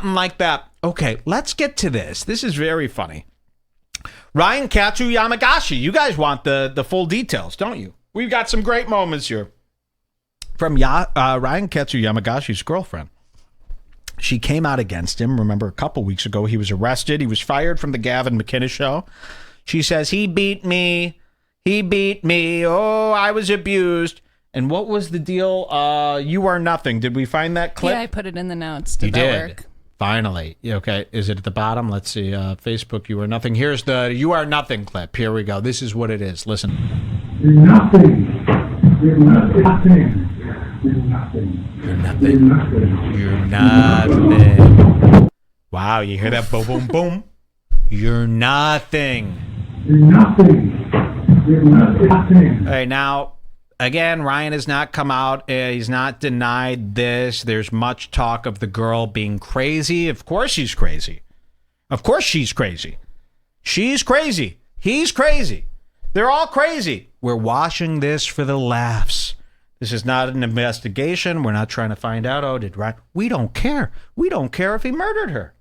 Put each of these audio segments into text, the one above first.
Something like that. Okay, let's get to this. This is very funny. Ryan Katsu Yamagashi. You guys want the full details, don't you? We've got some great moments here. From Ryan Katsu Yamagashi's girlfriend. She came out against him. Remember, a couple weeks ago, he was arrested. He was fired from the Gavin McInnes show. She says, he beat me. He beat me. Oh, I was abused. And what was the deal? You are nothing. Did we find that clip? Yeah, I put it in the notes. Did that work? Finally. Okay. Is it at the bottom? Let's see. Facebook, you are nothing. Here's the you are nothing clip. Here we go. This is what it is. Listen. You're nothing. You're nothing. You're nothing. You're nothing. You're nothing. Wow, you hear that? Boom, boom, boom. You're nothing. You're nothing. You're nothing. All right, now, again, Ryan has not come out. He's not denied this. There's much talk of the girl being crazy. Of course she's crazy. Of course she's crazy. She's crazy. He's crazy. They're all crazy. We're watching this for the laughs. This is not an investigation. We're not trying to find out, oh, did Ryan... We don't care. We don't care if he murdered her.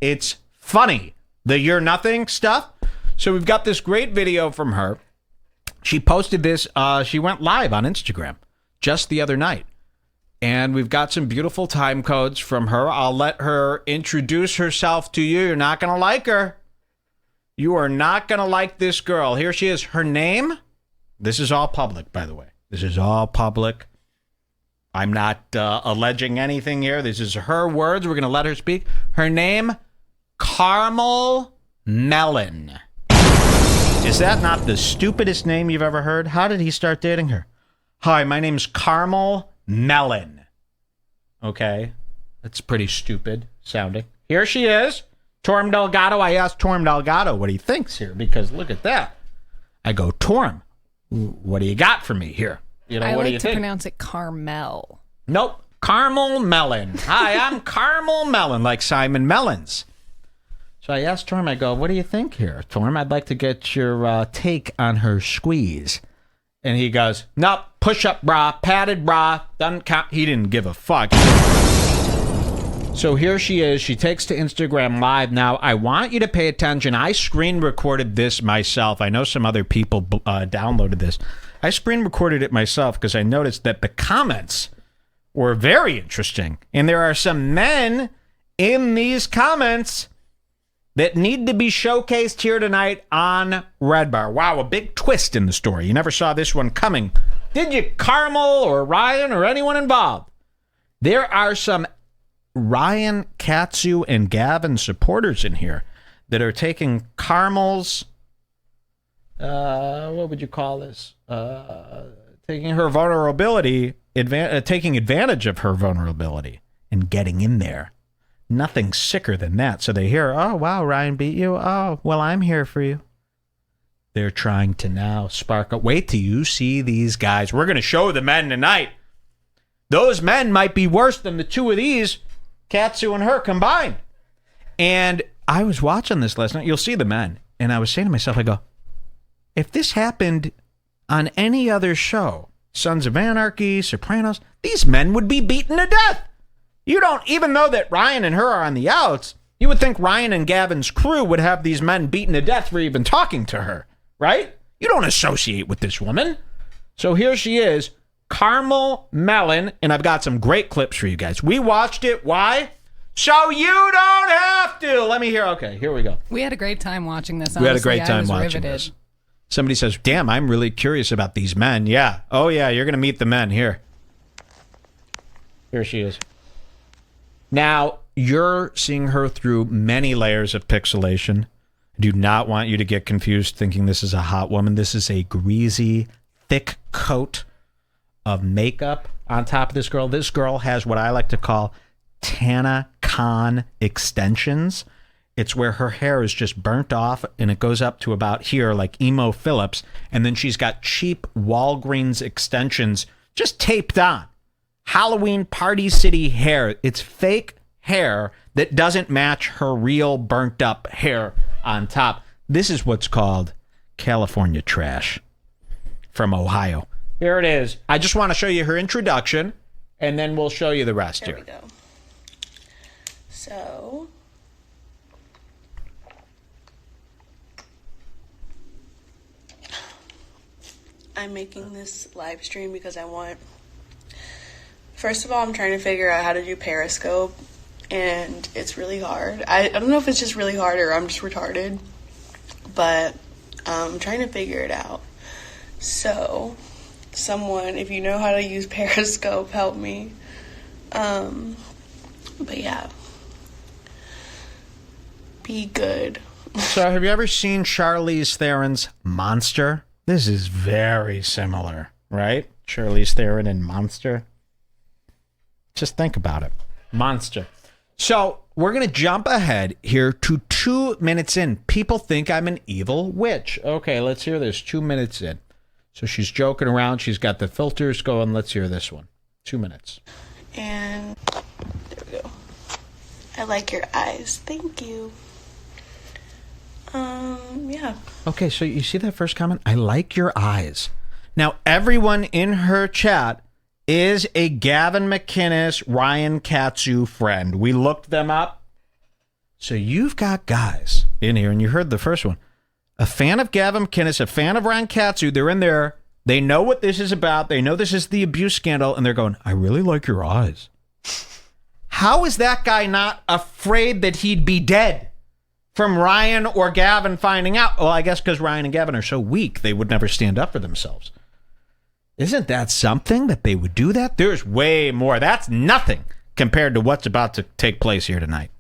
It's funny. The you're nothing stuff. So we've got this great video from her. She posted this. She went live on Instagram just the other night. And we've got some beautiful time codes from her. I'll let her introduce herself to you. You're not going to like her. You are not going to like this girl. Here she is. Her name. This is all public, by the way. This is all public. I'm not alleging anything here. This is her words. We're going to let her speak. Her name, Carmel Melin. Is that not the stupidest name you've ever heard? How did he start dating her? Hi, my name's Carmel Melin. Okay. That's pretty stupid sounding. Here she is. Torm Delgado. I asked Torm Delgado what he thinks here because look at that. I go, Torm, what do you got for me here? You know, I what do like you to think? pronounce it Carmel. Nope. Carmel Melin. Hi, I'm Carmel Melin, like Simon Melons. So I asked Torm, I go, what do you think here? Torm, I'd like to get your take on her squeeze. And he goes, nope, push-up bra, padded bra, doesn't count. He didn't give a fuck. So here she is. She takes to Instagram Live. Now, I want you to pay attention. I screen recorded this myself. I know some other people downloaded this. I screen recorded it myself because I noticed that the comments were very interesting. And there are some men in these comments that need to be showcased here tonight on Redbar. Wow, a big twist in the story. You never saw this one coming. Did you, Carmel or Ryan or anyone involved? There are some Ryan Katsu and Gavin supporters in here that are taking Carmel's, what would you call this? Taking her vulnerability, taking advantage of her vulnerability and getting in there. Nothing sicker than that. So they hear, oh, wow, Ryan beat you. Oh, well, I'm here for you. They're trying to now spark up. Wait till you see these guys. We're going to show the men tonight. Those men might be worse than the two of these, Katsu and her combined. And I was watching this last night. You'll see the men. And I was saying to myself, I go, if this happened on any other show, Sons of Anarchy, Sopranos, these men would be beaten to death. You don't, even though that Ryan and her are on the outs, you would think Ryan and Gavin's crew would have these men beaten to death for even talking to her, right? You don't associate with this woman. So here she is, Carmel Melin, and I've got some great clips for you guys. We watched it. Why? So you don't have to. Let me hear. Okay, here we go. We had a great time watching this. Honestly. We had a great time watching riveted. this. Somebody says, damn, I'm really curious about these men. Yeah. Oh, yeah, you're going to meet the men here. Here she is. Now, you're seeing her through many layers of pixelation. I do not want you to get confused thinking this is a hot woman. This is a greasy, thick coat of makeup on top of this girl. This girl has what I like to call Tana Khan extensions. It's where her hair is just burnt off and it goes up to about here like Emo Phillips. And then she's got cheap Walgreens extensions just taped on. Halloween Party City hair. It's fake hair that doesn't match her real burnt up hair on top. This is what's called California trash from Ohio. Here it is. I just want to show you her introduction and then we'll show you the rest here. There we go. So, I'm making this live stream because I want, first of all, I'm trying to figure out how to do Periscope, and it's really hard. I don't know if it's just really hard or I'm just retarded, but I'm trying to figure it out. So, someone, if you know how to use Periscope, help me. But yeah. Be good. So, have you ever seen Charlize Theron's Monster? This is very similar, right? Charlize Theron in Monster. Just think about it. Monster. So, we're going to jump ahead here to 2 minutes in. People think I'm an evil witch. Okay, let's hear this. 2 minutes in. So, she's joking around. She's got the filters going. Let's hear this one. 2 minutes. And there we go. I like your eyes. Thank you. Yeah. Okay, so you see that first comment? I like your eyes. Now, everyone in her chat is a Gavin McInnes, Ryan Katsu friend. We looked them up. So you've got guys in here, and you heard the first one. A fan of Gavin McInnes, a fan of Ryan Katsu. They're in there. They know what this is about. They know this is the abuse scandal, and they're going, I really like your eyes. How is that guy not afraid that he'd be dead from Ryan or Gavin finding out? Well, I guess because Ryan and Gavin are so weak, they would never stand up for themselves. Isn't that something that they would do that? There's way more. That's nothing compared to what's about to take place here tonight.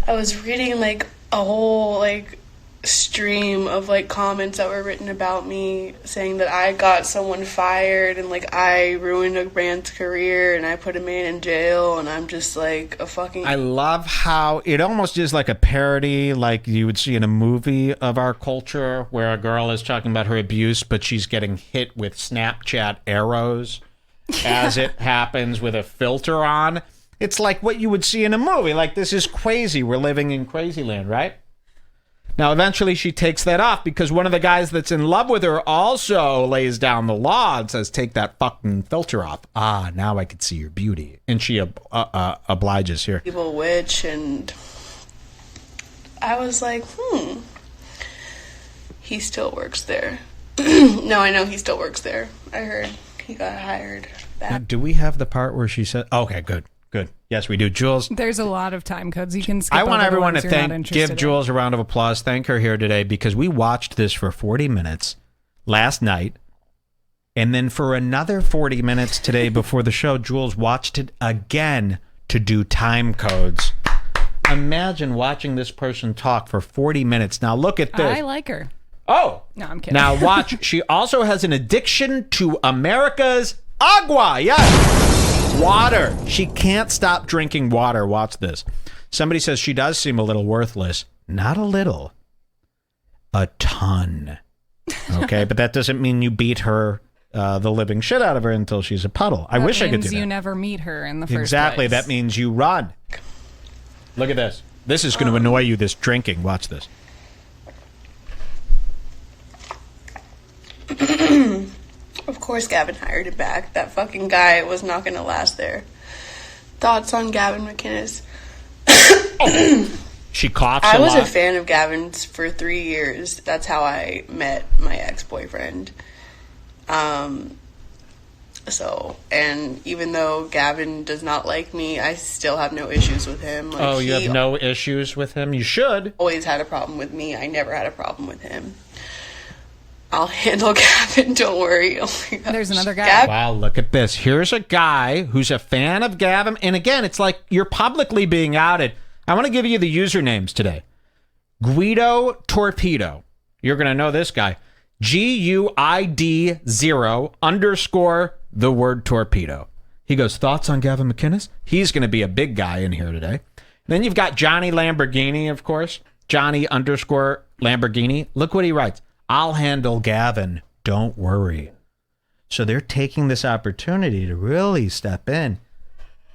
I was reading like a whole like stream of like comments that were written about me saying that I got someone fired and like I ruined a man's career and I put a man in jail, and I'm just like a fucking... I love how it almost is like a parody like you would see in a movie of our culture where a girl is talking about her abuse, but she's getting hit with Snapchat arrows as it happens with a filter on. It's like what you would see in a movie. Like, this is crazy. We're living in crazy land, right? Now, eventually she takes that off because one of the guys that's in love with her also lays down the law and says, take that fucking filter off. Ah, now I can see your beauty. And she obliges here. Evil witch, and I was like, he still works there. No, I know he still works there. I heard he got hired back. Now, do we have the part where she said, okay, good. Good. Yes, we do. Jules. There's a lot of time codes. You can skip. I want everyone to give in. Jules a round of applause. Thank her here today because we watched this for 40 minutes last night. And then for another 40 minutes today before the show, Jules watched it again to do time codes. Imagine watching this person talk for 40 minutes. Now look at this. I like her. Oh. No, I'm kidding. Now watch. She also has an addiction to America's agua. Yes. Water. She can't stop drinking water. Watch this. Somebody says she does seem a little worthless. Not a little. A ton. Okay, but that doesn't mean you beat her, the living shit out of her until she's a puddle. I wish I could do that. That means you never meet her in the first Exactly. place. That means you run. Look at this. This is going to annoy you, this drinking. Watch this. Of course Gavin hired him back. That fucking guy was not going to last there. Thoughts on Gavin McInnes? She coughs a lot. I was a fan of Gavin's for 3 years. That's how I met my ex-boyfriend. So, and even though Gavin does not like me, I still have no issues with him. Like, oh, you have no issues with him? You should. Always had a problem with me. I never had a problem with him. I'll handle Gavin, don't worry. Oh my gosh. There's another guy. Wow, look at this. Here's a guy who's a fan of Gavin. And again, it's like you're publicly being outed. I want to give you the usernames today. Guido Torpedo. You're going to know this guy. GUID0_ the word torpedo. He goes, thoughts on Gavin McInnes? He's going to be a big guy in here today. And then you've got Johnny Lamborghini, of course. Johnny _ Lamborghini. Look what he writes. I'll handle Gavin. Don't worry. So they're taking this opportunity to really step in.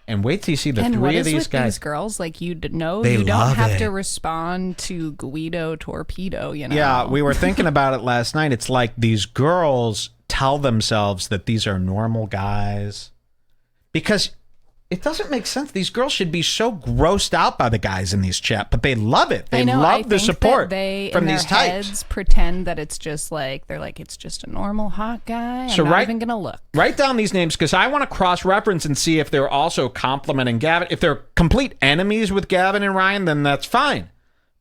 And wait till you see the and three of these with guys. These girls, like you know, They you don't love have it. to respond to Guido Torpedo. You know. Yeah, we were thinking about it last night. It's like these girls tell themselves that these are normal guys. Because It doesn't make sense. These girls should be so grossed out by the guys in these chat, but they love it. They I know, love I the think support that they, from in these their types. heads, pretend that it's just like, they're like, it's just a normal hot guy. I'm not even going to look. Write down these names because I want to cross-reference and see if they're also complimenting Gavin. If they're complete enemies with Gavin and Ryan, then that's fine.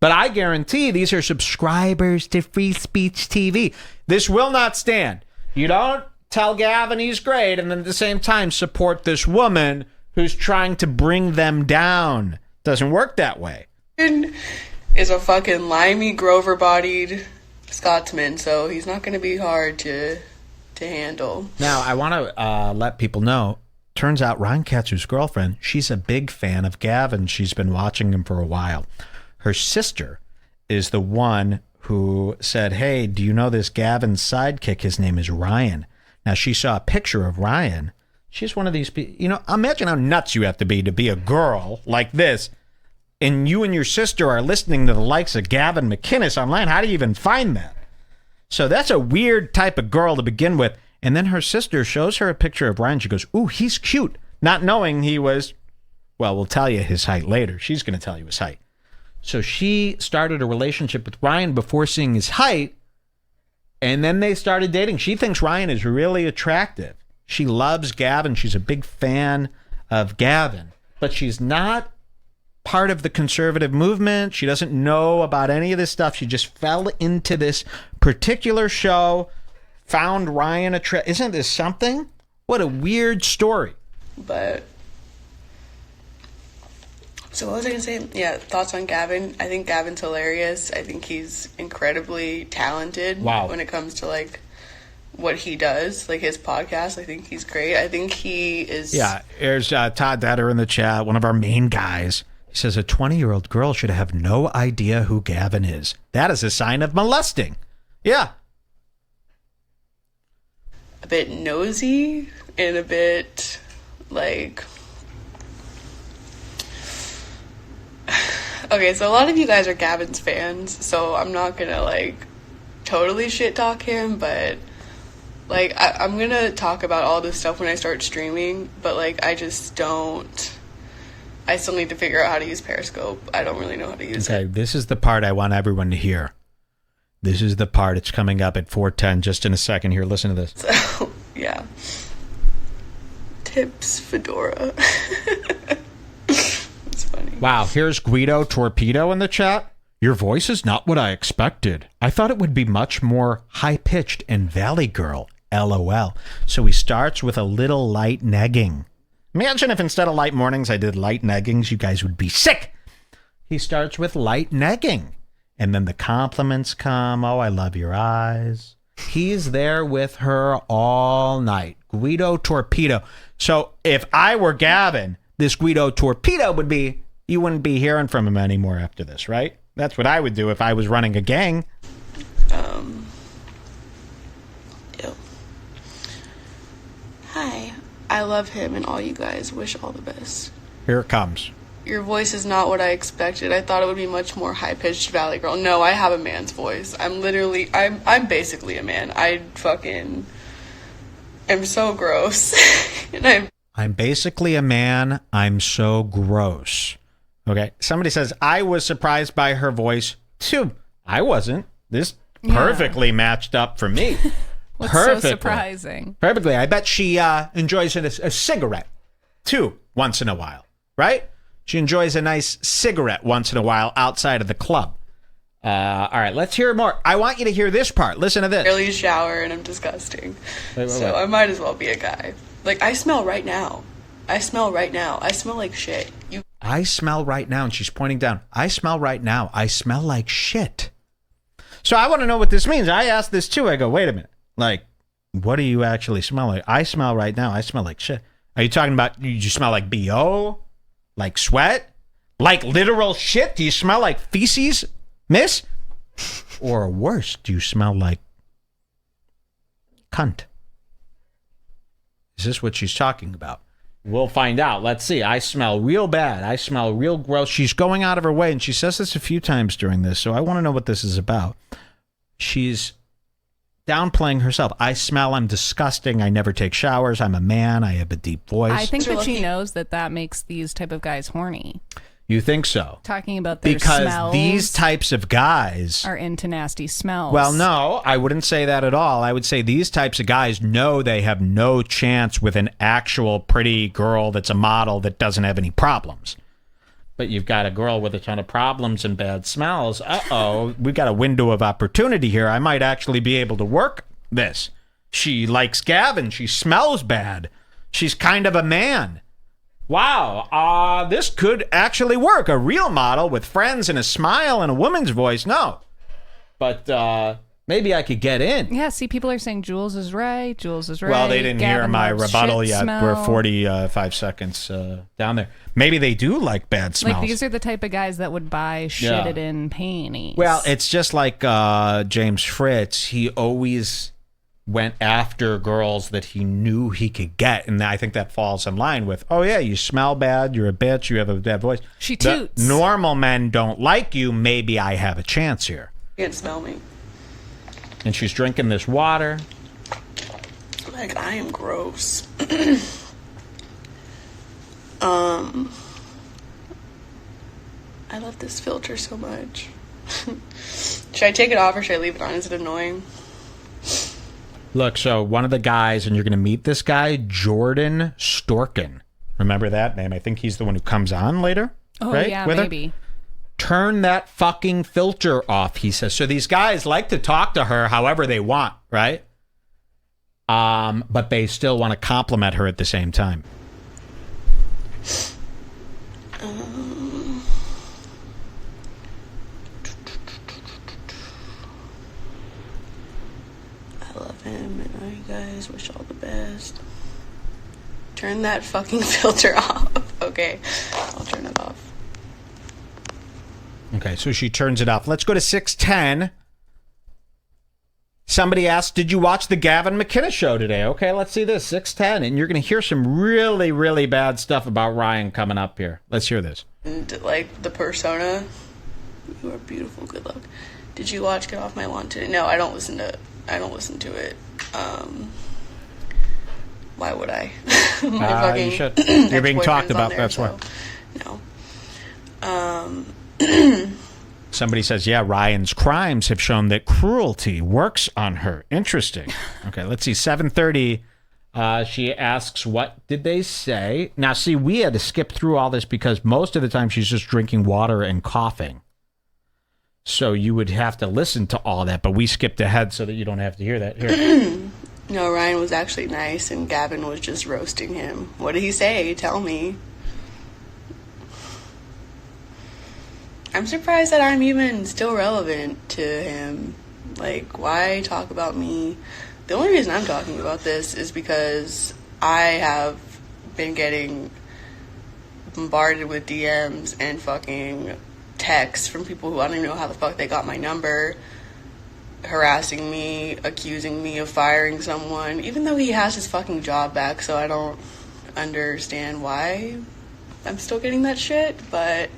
But I guarantee these are subscribers to Free Speech TV. This will not stand. You don't tell Gavin he's great and then at the same time support this woman who's trying to bring them down. Doesn't work that way. Is a fucking limey Grover-bodied Scotsman, so he's not going to be hard to handle. Now, I want to let people know, turns out Ryan Katsu's girlfriend, she's a big fan of Gavin. She's been watching him for a while. Her sister is the one who said, hey, do you know this Gavin's sidekick? His name is Ryan. Now, she saw a picture of Ryan. She's one of these people, you know, imagine how nuts you have to be a girl like this, and you and your sister are listening to the likes of Gavin McInnes online. How do you even find that? So that's a weird type of girl to begin with. And then her sister shows her a picture of Ryan. She goes, ooh, he's cute. Not knowing he was, well, we'll tell you his height later. She's going to tell you his height. So she started a relationship with Ryan before seeing his height, and then they started dating. She thinks Ryan is really attractive. She loves Gavin. She's a big fan of Gavin, but she's not part of the conservative movement. She doesn't know about any of this stuff. She just fell into this particular show, found Ryan attractive. Isn't this something? What a weird story. But, so what was I going to say? Yeah, thoughts on Gavin. I think Gavin's hilarious. I think he's incredibly talented. Wow. When it comes to, like, what he does, like his podcast. I think he's great. I think he is... Yeah, there's Todd Detter in the chat, one of our main guys. He says, a 20-year-old girl should have no idea who Gavin is. That is a sign of molesting. Yeah. A bit nosy and a bit, like... Okay, so a lot of you guys are Gavin's fans, so I'm not gonna, like, totally shit-talk him, but... Like, I'm going to talk about all this stuff when I start streaming, but, like, I just don't... I still need to figure out how to use Periscope. I don't really know how to use it. Okay, this is the part I want everyone to hear. This is the part. It's coming up at 4:10 just in a second here. Listen to this. So, yeah. Tips, Fedora. It's funny. Wow, here's Guido Torpedo in the chat. Your voice is not what I expected. I thought it would be much more high-pitched and Valley Girl. LOL. So he starts with a little light negging. Imagine if instead of light mornings I did light neggings, you guys would be sick. He starts with light negging. And then the compliments come. Oh, I love your eyes. He's there with her all night. Guido Torpedo. So if I were Gavin, this Guido Torpedo would be, you wouldn't be hearing from him anymore after this, right? That's what I would do if I was running a gang. Ew. Hi. I love him and all you guys. Wish all the best. Here it comes. Your voice is not what I expected. I thought it would be much more high-pitched Valley Girl. No, I have a man's voice. I'm basically a man. I fucking am so gross. And I'm basically a man. I'm so gross. Okay. Somebody says, I was surprised by her voice too. I wasn't. This perfectly matched up for me. What's Perfectly. so surprising? Perfectly. I bet she enjoys a cigarette too once in a while, right? She enjoys a nice cigarette once in a while outside of the club. All right, let's hear more. I want you to hear this part. Listen to this. barely shower and I'm disgusting. Wait. So I might as well be a guy. Like, I smell right now. I smell like shit. I smell right now, and she's pointing down. I smell right now. I smell like shit. So I want to know what this means. I asked this too. I go, wait a minute. Like, what do you actually smell like? I smell right now. I smell like shit. Are you talking about, you smell like BO? Like sweat? Like literal shit? Do you smell like feces, miss? Or worse, do you smell like cunt? Is this what she's talking about? We'll find out. Let's see. I smell real bad. I smell real gross. She's going out of her way, and she says this a few times during this, so I want to know what this is about. She's downplaying herself. I smell. I'm disgusting. I never take showers. I'm a man. I have a deep voice. I think that she knows that makes these type of guys horny. You think so? Talking about their because smells. These types of guys are into nasty smells. Well, no, I wouldn't say that at all. I would say these types of guys know they have no chance with an actual pretty girl that's a model that doesn't have any problems. But you've got a girl with a ton of problems and bad smells. Uh-oh, we've got a window of opportunity here. I might actually be able to work this. She likes Gavin. She smells bad. She's kind of a man. Wow, this could actually work. A real model with friends and a smile and a woman's voice. No. But maybe I could get in. Yeah, see, people are saying Jules is right. Jules is right. Well, they didn't hear my rebuttal yet. Smell. We're 45 seconds down there. Maybe they do like bad smells. Like, these are the type of guys that would buy shitted in panties. Well, it's just like James Fritz. He always went after girls that he knew he could get. And I think that falls in line with, oh, yeah, you smell bad, you're a bitch, you have a bad voice. She toots. The normal men don't like you. Maybe I have a chance here. You can't smell me. And she's drinking this water. Like, I am gross. I love this filter so much. Should I take it off or should I leave it on? Is it annoying? Look, so one of the guys, and you're going to meet this guy, Jordan Storkin. Remember that name? I think he's the one who comes on later. Oh, right? yeah, With maybe. Her? Turn that fucking filter off, he says. So these guys like to talk to her however they want, right? But they still want to compliment her at the same time. I love him, and I guys wish all the best. Turn that fucking filter off. Okay, I'll turn it off. Okay, so she turns it off. Let's go to 610. Somebody asked, did you watch the Gavin McKenna show today? Okay, let's see this. 610. And you're going to hear some really, really bad stuff about Ryan coming up here. Let's hear this. And, like, the persona. You are beautiful. Good luck. Did you watch Get Off My Lawn today? No, I don't listen to it. Why would I? You should. You're being talked about. There, that's so, why. No. Somebody says, yeah, Ryan's crimes have shown that cruelty works on her. Interesting. Okay, let's see. 7:30. She asks, what did they say? Now, see, we had to skip through all this because most of the time she's just drinking water and coughing. So you would have to listen to all that, but we skipped ahead so that you don't have to hear that. Here. No, Ryan was actually nice, and Gavin was just roasting him. What did he say? Tell me. I'm surprised that I'm even still relevant to him. Like, why talk about me? The only reason I'm talking about this is because I have been getting bombarded with DMs and fucking texts from people who I don't even know how the fuck they got my number, harassing me, accusing me of firing someone, even though he has his fucking job back, so I don't understand why I'm still getting that shit, but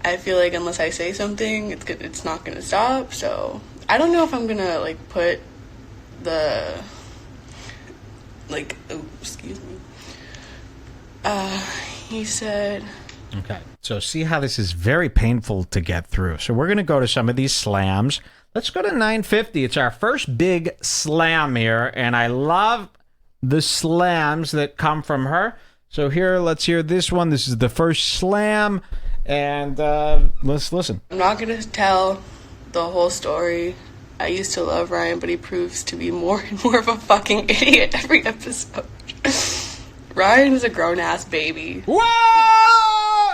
I feel like unless I say something, it's not gonna stop. So I don't know if I'm gonna like put the excuse me. He said. Okay, so see how this is very painful to get through. So we're gonna go to some of these slams. Let's go to 950. It's our first big slam here, and I love the slams that come from her. So here, let's hear this one. This is the first slam. And let's listen. I'm not going to tell the whole story. I used to love Ryan, but he proves to be more and more of a fucking idiot every episode. Ryan is a grown-ass baby. What?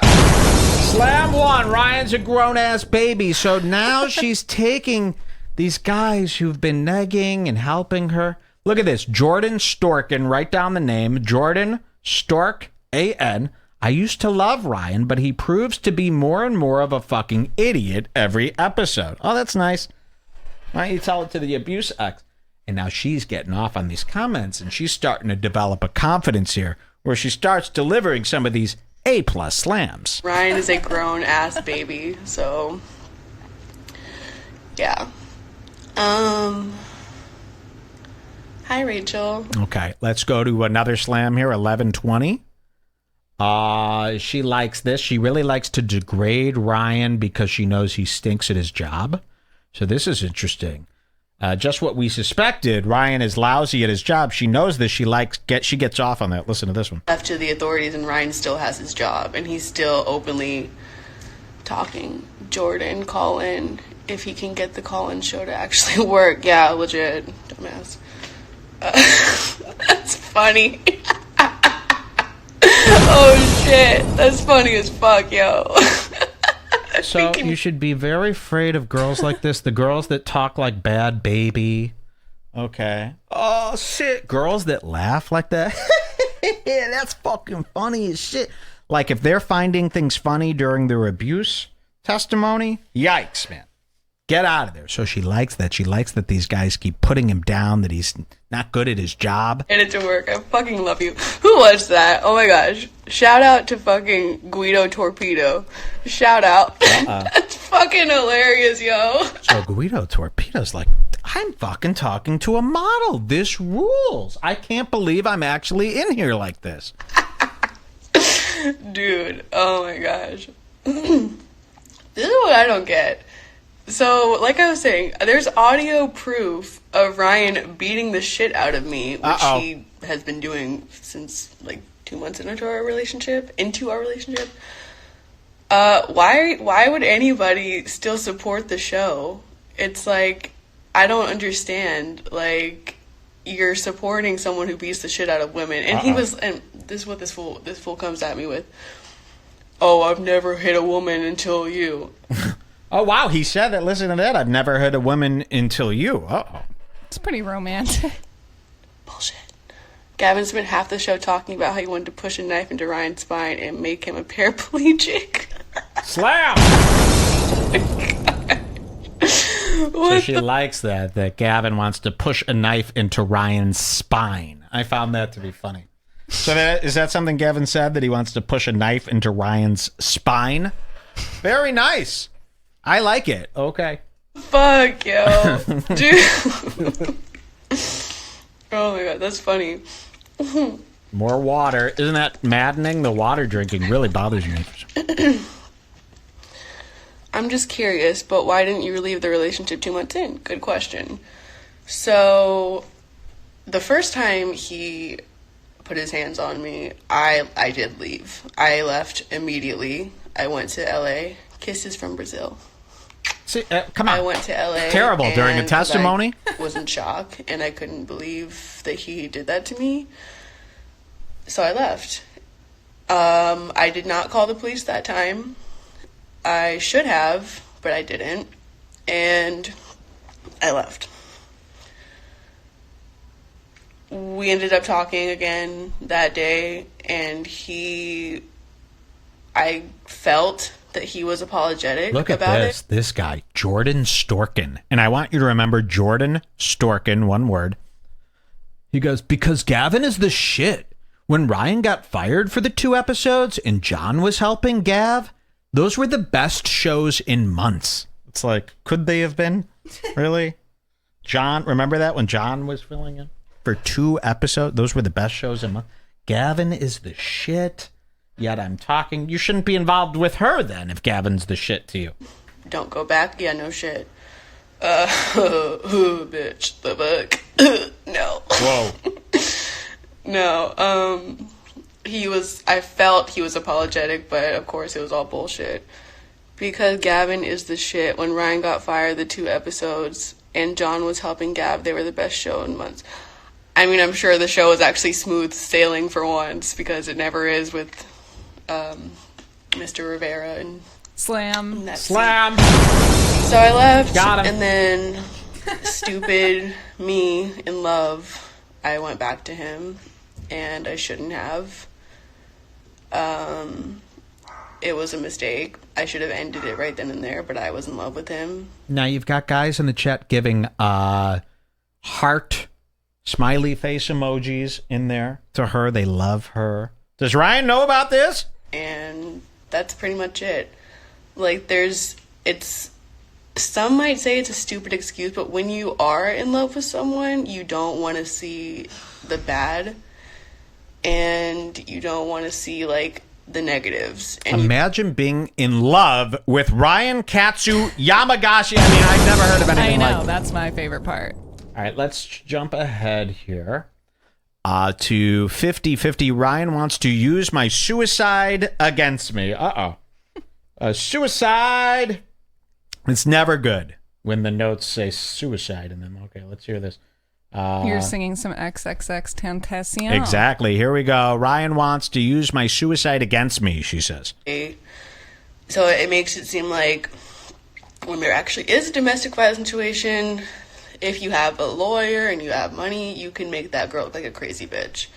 Slam one. Ryan's a grown-ass baby. So now she's taking these guys who've been negging and helping her. Look at this. Jordan Storkin. Write down the name. Jordan Stork, A-N. I used to love Ryan, but he proves to be more and more of a fucking idiot every episode. Oh, that's nice. Why don't you tell it to the abuse ex? And now she's getting off on these comments, and she's starting to develop a confidence here, where she starts delivering some of these A+ slams. Ryan is a grown-ass baby, so... yeah. Hi, Rachel. Okay, let's go to another slam here, 1120. She likes this. She really likes to degrade Ryan because she knows he stinks at his job. So this is interesting. Just what we suspected. Ryan is lousy at his job. She knows this. She gets off on that. Listen to this one. Left to the authorities, and Ryan still has his job, and he's still openly talking. Jordan, call in if he can get the call-in show to actually work. Yeah, legit, dumbass. That's funny. Oh shit, that's funny as fuck, yo. So you should be very afraid of girls like this. The girls that talk like Bad Baby. Okay. Oh shit, girls that laugh like that. Yeah, that's fucking funny as shit. Like if they're finding things funny during their abuse testimony, yikes, man. Get out of there. So she likes that. She likes that these guys keep putting him down, that he's not good at his job. And it to work. I fucking love you. Who was that? Oh my gosh. Shout out to fucking Guido Torpedo. Shout out. That's fucking hilarious, yo. So Guido Torpedo's like, I'm fucking talking to a model. This rules. I can't believe I'm actually in here like this. Dude, oh my gosh. This is what I don't get. So, like I was saying, there's audio proof of Ryan beating the shit out of me, which he has been doing since like 2 months into our relationship. Why would anybody still support the show? It's like, I don't understand. Like, you're supporting someone who beats the shit out of women, and he was, and this is what this fool comes at me with. Oh, I've never hit a woman until you. Oh, wow. He said that. Listen to that. I've never hit a woman until you. Uh-oh. It's pretty romantic. Bullshit. Gavin spent half the show talking about how he wanted to push a knife into Ryan's spine and make him a paraplegic. Slap! So she likes that Gavin wants to push a knife into Ryan's spine. I found that to be funny. So is that something Gavin said, that he wants to push a knife into Ryan's spine? Very nice. I like it. Okay. Fuck, yo. Dude. Oh my god, that's funny. More water. Isn't that maddening? The water drinking really bothers me. I'm just curious, but why didn't you leave the relationship 2 months in? Good question. So, the first time he put his hands on me, I did leave. I left immediately. I went to LA. Kisses from Brazil. See, come on. I went to LA. Terrible. During a testimony? I was in shock, and I couldn't believe that he did that to me. So I left. I did not call the police that time. I should have, but I didn't. And I left. We ended up talking again that day, and I felt that he was apologetic about it. Look at this. This guy, Jordan Storkin. And I want you to remember Jordan Storkin, one word. He goes, because Gavin is the shit. When Ryan got fired for the 2 episodes and John was helping Gav, those were the best shows in months. It's like, could they have been? Really? John, remember that when John was filling in? For 2 episodes, those were the best shows in months. Gavin is the shit. Yet I'm talking. You shouldn't be involved with her then if Gavin's the shit to you. Don't go back? Yeah, no shit. Bitch, the book. No. Whoa. No, I felt he was apologetic, but of course it was all bullshit. Because Gavin is the shit. When Ryan got fired, the 2 episodes, and John was helping Gav, they were the best show in months. I mean, I'm sure the show was actually smooth sailing for once, because it never is with Mr. Rivera and Slam. Slam. So I left, Got him. and then stupid me in love, I went back to him, and I shouldn't have. It was a mistake. I should have ended it right then and there, but I was in love with him. Now you've got guys in the chat giving heart smiley face emojis in there to her. They love her. Does Ryan know about this? And that's pretty much it. Like, some might say it's a stupid excuse, but when you are in love with someone, you don't want to see the bad, and you don't want to see, like, the negatives. And imagine being in love with Ryan Katsu Yamagashi. I mean, I've never heard of anything like that. That's my favorite part. All right, let's jump ahead here to 50-50. Ryan wants to use my suicide against me. Suicide. It's never good when the notes say suicide in them. Okay, let's hear this. You're singing some XXX Tentacion. Exactly. Here we go. Ryan wants to use my suicide against me, she says. So it makes it seem like when there actually is a domestic violence situation, if you have a lawyer and you have money, you can make that girl look like a crazy bitch.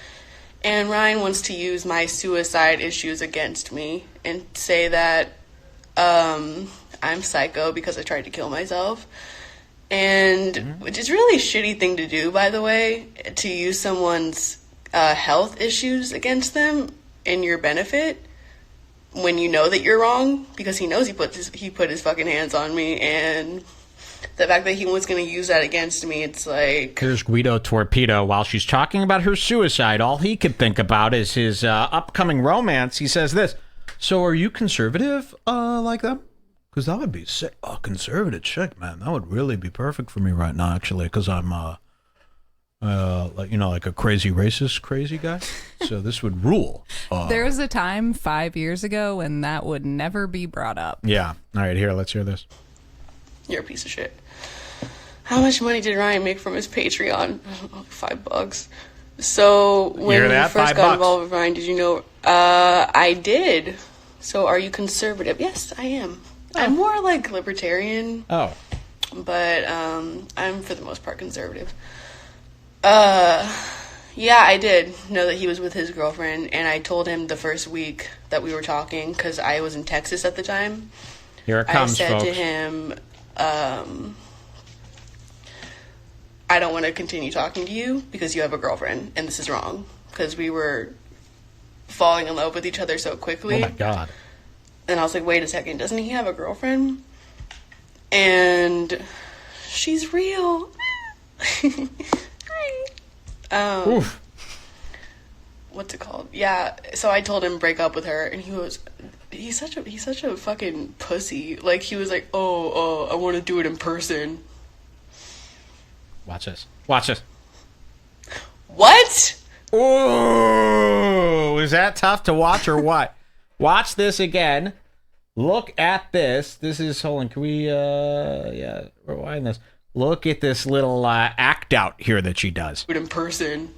And Ryan wants to use my suicide issues against me and say that I'm psycho because I tried to kill myself. And which is really a shitty thing to do, by the way, to use someone's health issues against them in your benefit when you know that you're wrong, because he knows he put his fucking hands on me, and the fact that he was going to use that against me, it's like... Here's Guido Torpedo. While she's talking about her suicide, all he could think about is his upcoming romance. He says this, so are you conservative like them? Because that would be sick. Oh, conservative chick, man. That would really be perfect for me right now, actually, because I'm, like a crazy racist crazy guy. So this would rule. There was a time 5 years ago when that would never be brought up. Yeah. All right, here, let's hear this. You're a piece of shit. How much money did Ryan make from his Patreon? I don't know, $5. So when you first got involved with Ryan, did you know? I did. So are you conservative? Yes, I am. Oh. I'm more like libertarian. Oh. But I'm for the most part conservative. Yeah, I did know that he was with his girlfriend, and I told him the first week that we were talking, because I was in Texas at the time. Here it comes, I said folks. to him, I don't want to continue talking to you because you have a girlfriend, and this is wrong, because we were falling in love with each other so quickly. Oh my God. And I was like, wait a second, doesn't he have a girlfriend? And she's real. Oof. What's it called? Yeah, so I told him break up with her, and he's such a fucking pussy. Like, he was like, I want to do it in person. Watch this. Watch this. What? Ooh, is that tough to watch or what? Watch this again. Look at this. This is, hold on, can we, rewind this. Look at this little act out here that she does. Do it in person.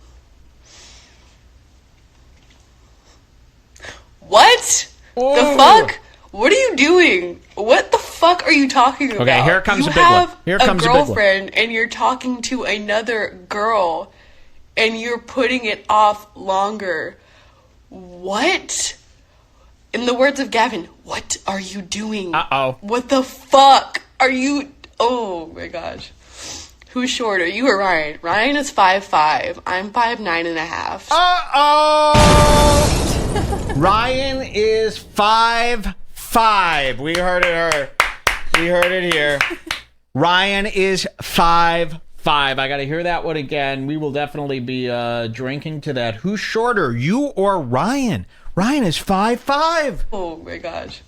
What? Ooh. The fuck? What are you doing? What the fuck are you talking about? Okay, here comes you a big one. Here comes a a big one. girlfriend, and you're talking to another girl, and you're putting it off longer. What? In the words of Gavin, what are you doing? Uh-oh. What the fuck are you... Oh, my gosh. Who's shorter, you or Ryan? Ryan is 5'5". I'm 5'9.5". Uh-oh! Ryan is 5'5". We heard it here. Ryan is 5'5". I got to hear that one again. We will definitely be drinking to that. Who's shorter, you or Ryan? Ryan is 5'5". Oh my gosh.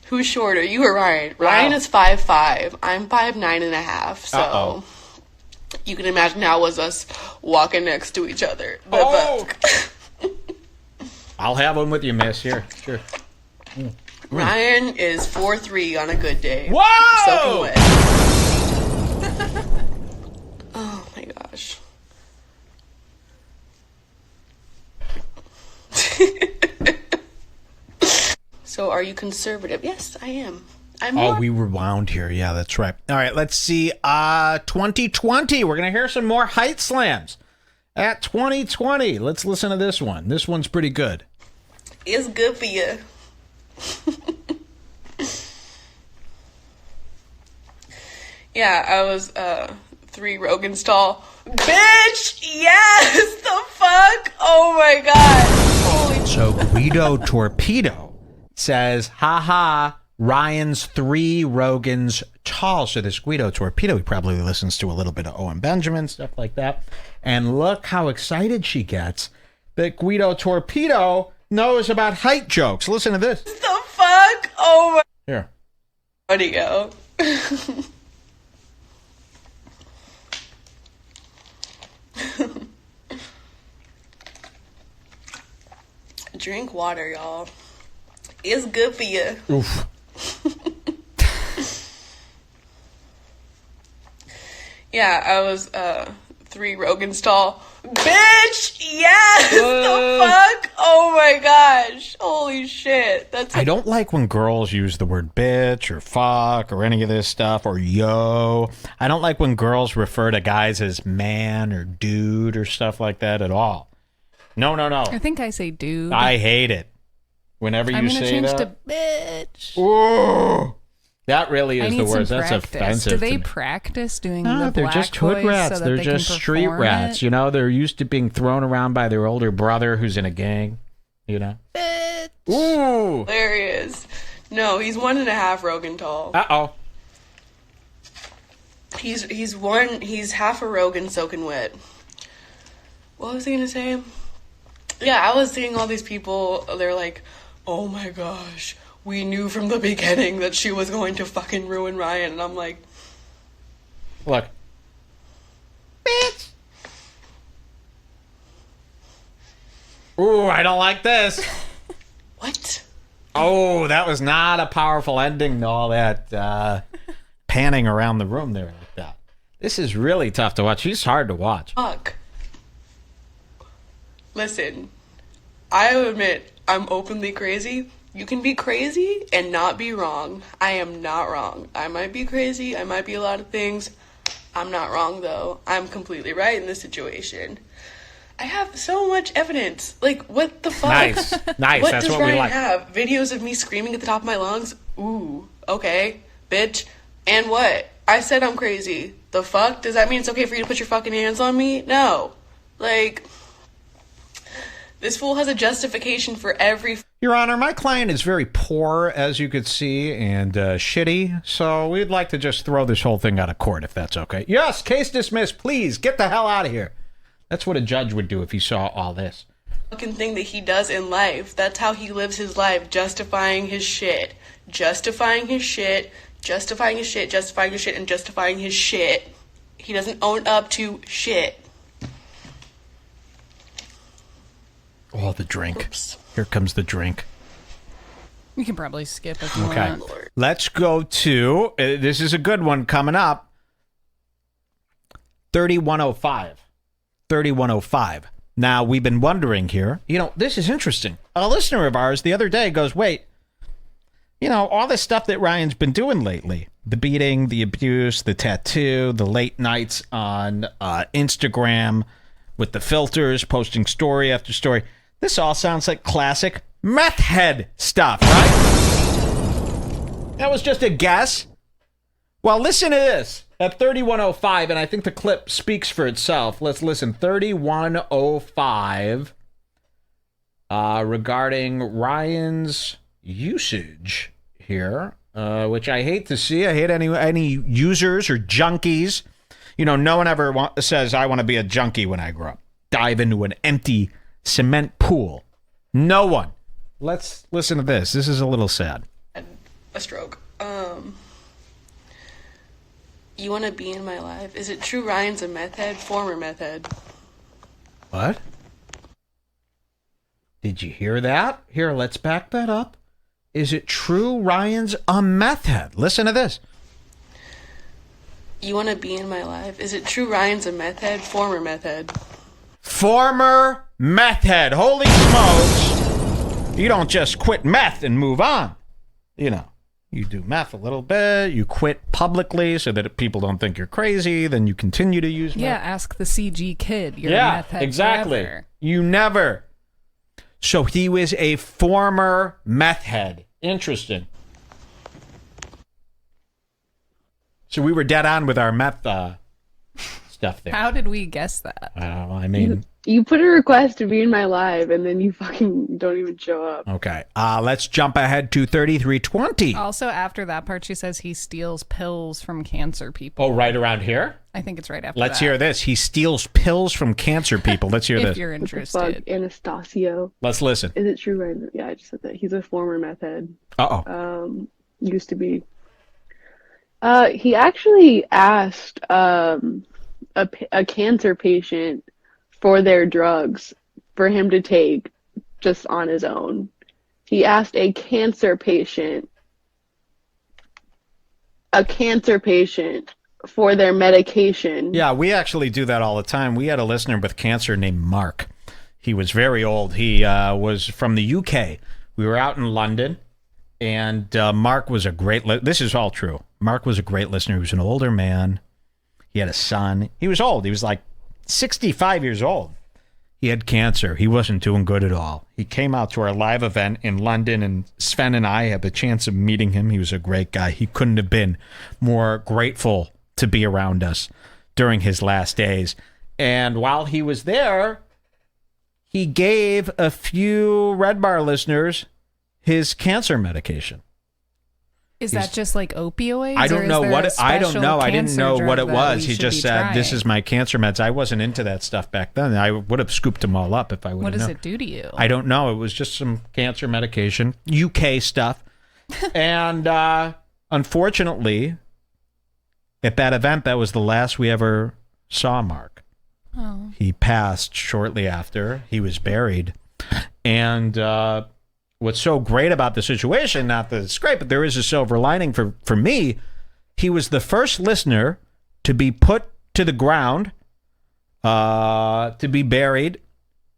Who's shorter, you or Ryan? Ryan is 5'5". I'm 5'9.5". So Uh-oh. You can imagine how it was us walking next to each other. The fuck. I'll have one with you, miss. Here, sure. Ryan is 4'3" on a good day. Whoa! Soaking wet. Oh my gosh. So are you conservative? Yes, I am. We rewound here. Yeah, that's right. All right, let's see. 2020. We're going to hear some more height slams. At 2020. Let's listen to this one. This one's pretty good. It's good for you. Yeah, I was 3 Rogans tall. Bitch! Yes! The fuck? Oh my god. Holy So Guido Torpedo says, haha, Ryan's 3 Rogans tall. So this Guido Torpedo, he probably listens to a little bit of Owen Benjamin, stuff like that. And look how excited she gets that Guido Torpedo knows about height jokes. Listen to this. The fuck? Oh my. Here. Where'd he go? Drink water, y'all. It's good for you. Oof. Yeah, I was 3 Rogans tall. Bitch! Yes! The fuck? Oh my gosh. Holy shit. I don't like when girls use the word bitch or fuck or any of this stuff or yo. I don't like when girls refer to guys as man or dude or stuff like that at all. No. I think I say dude. I hate it. Whenever you say that. I'm going to change to bitch. Ooh, that really is the worst. That's practice. offensive. Do they practice doing the black they're just hood voice rats. so that They're they just can street perform rats. it? You know, they're used to being thrown around by their older brother who's in a gang. You know? Bitch. Ooh. There he is. No, he's 1.5 Rogan tall. Uh-oh. He's half a Rogan soaking wet. What was I gonna say? Yeah, I was seeing all these people, they're like, oh my gosh, we knew from the beginning that she was going to fucking ruin Ryan. And I'm like, Look. Bitch. Ooh, I don't like this. what? Oh, that was not a powerful ending to all that panning around the room there like that. This is really tough to watch. She's hard to watch. Fuck. Listen, I admit I'm openly crazy. You can be crazy and not be wrong. I am not wrong. I might be crazy. I might be a lot of things. I'm not wrong, though. I'm completely right in this situation. I have so much evidence. Like, what the fuck? Nice. What That's does what we Ryan like. have? Videos of me screaming at the top of my lungs? Ooh, okay, bitch. And what? I said I'm crazy. The fuck? Does that mean it's okay for you to put your fucking hands on me? No. Like, this fool has a justification for every... Your Honor, my client is very poor, as you could see, and shitty, so we'd like to just throw this whole thing out of court, if that's okay. Yes, case dismissed. Please, get the hell out of here. That's what a judge would do if he saw all this. fucking thing that he does in life. That's how he lives his life, justifying his shit. Justifying his shit, justifying his shit, justifying his shit, and justifying his shit. He doesn't own up to shit. Oh, the drink. Oops. Here comes the drink. We can probably skip if you Okay. want. Let's go to, this is a good one coming up. 3105. 3105. Now, we've been wondering here, this is interesting. A listener of ours the other day goes, wait, all this stuff that Ryan's been doing lately, the beating, the abuse, the tattoo, the late nights on Instagram with the filters, posting story after story, this all sounds like classic meth head stuff, right? That was just a guess. Well, listen to this at 3105, and I think the clip speaks for itself. Let's listen. 3105 regarding Ryan's usage here, which I hate to see. I hate any users or junkies. No one ever says, I want to be a junkie when I grow up. Dive into an empty cement pool. No one. Let's listen to this. This is a little sad. A stroke. You want to be in my life? Is it true Ryan's a meth head? Former meth head. What? Did you hear that? Here, let's back that up. Is it true Ryan's a meth head? Listen to this. You want to be in my life? Is it true Ryan's a meth head? Former meth head. Former meth head. Holy smokes. You don't just quit meth and move on. You do meth a little bit, you quit publicly so that people don't think you're crazy, then you continue to use meth. Yeah, ask the CG kid. You're a Yeah, meth head exactly. forever. You never. So he was a former meth head. Interesting. So we were dead on with our meth stuff there. How did we guess that? I don't know. I mean, You put a request to be in my live, and then you fucking don't even show up. Okay. Let's jump ahead to 3320. Also, after that part, she says he steals pills from cancer people. Oh, right around here? I think it's right after Let's that. hear this. He steals pills from cancer people. Let's hear If this. you're What the interested. fuck, Anastasio? Let's listen. Is it true? Right? Yeah, I just said that. He's a former meth head. Uh-oh. Used to be. He actually asked a cancer patient for their drugs for him to take just on his own. He asked a cancer patient for their medication. Yeah, we actually do that all the time. We had a listener with cancer named Mark. He was very old. He was from the UK. We were out in London, and Mark was a great... This is all true. Mark was a great listener. He was an older man. He had a son. He was old. He was like 65 years old. He had cancer. He wasn't doing good at all. He came out to our live event in London, and Sven and I had the chance of meeting him. He was a great guy. He couldn't have been more grateful to be around us during his last days. And while he was there, he gave a few Redbar listeners his cancer medication. Is that just like opioids? I don't know what I don't know. I didn't know what it was. He just said, trying? "This is my cancer meds." I wasn't into that stuff back then. I would have scooped them all up if I would have What does known. it do to you? I don't know. It was just some cancer medication, UK stuff. And unfortunately, at that event, that was the last we ever saw Mark. Oh. He passed shortly after. He was buried. And what's so great about the situation, not that it's great, but there is a silver lining for me, he was the first listener to be put to the ground, to be buried,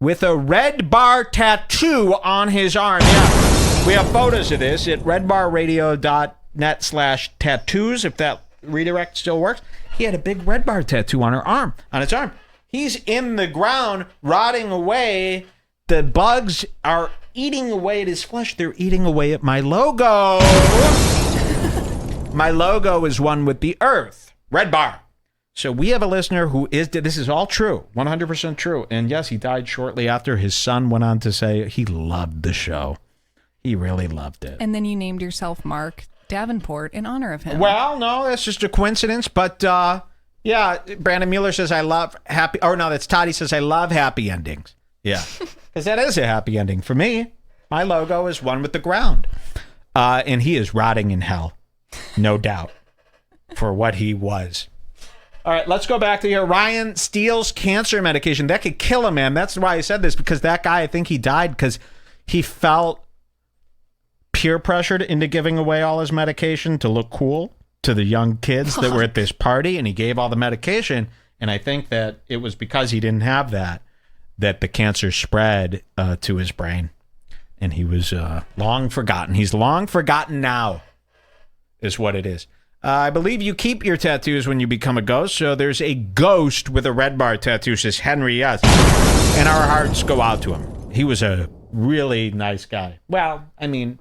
with a Redbar tattoo on his arm. Yeah, we have photos of this at redbarradio.net/tattoos, if that redirect still works. He had a big Redbar tattoo on his arm. He's in the ground, rotting away. The bugs are eating away at his flesh. They're eating away at my logo. My logo is one with the earth. Redbar. So we have a listener who this is all true, 100% true. And yes, he died shortly after. His son went on to say he loved the show. He really loved it. And then you named yourself Mark Davenport in honor of him. Well, no, that's just a coincidence. But yeah, Brandon Mueller says, I love happy. Oh, no, that's Todd. He says, I love happy endings. Yeah, because that is a happy ending for me. My logo is one with the ground. And he is rotting in hell, no doubt, for what he was. All right, let's go back to here. Ryan steals cancer medication. That could kill him, man. That's why I said this, because that guy, I think he died because he felt peer pressured into giving away all his medication to look cool to the young kids that were at this party, and he gave all the medication. And I think that it was because he didn't have that the cancer spread to his brain. And he was long forgotten. He's long forgotten now, is what it is. I believe you keep your tattoos when you become a ghost. So there's a ghost with a Redbar tattoo, says Henry, yes. And our hearts go out to him. He was a really nice guy. Well, I mean,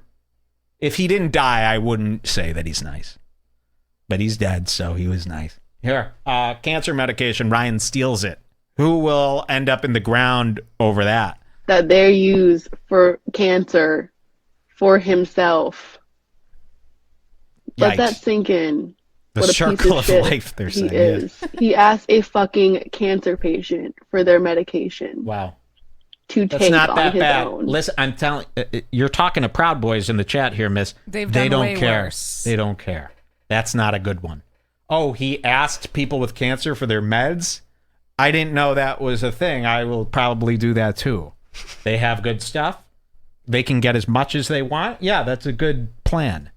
if he didn't die, I wouldn't say that he's nice. But he's dead, so he was nice. Here, cancer medication, Ryan steals it. Who will end up in the ground over that? That they're used for cancer for himself. Let Yikes. that sink in. The What a circle piece of of shit life, they're he saying. is. He asked a fucking cancer patient for their medication Wow. to That's take not on that his bad. own. Listen, I'm telling you're talking to Proud Boys in the chat here, miss. They've They done don't way care. worse. They don't care. That's not a good one. Oh, he asked people with cancer for their meds? I didn't know that was a thing. I will probably do that too. They have good stuff. They can get as much as they want. Yeah, that's a good plan.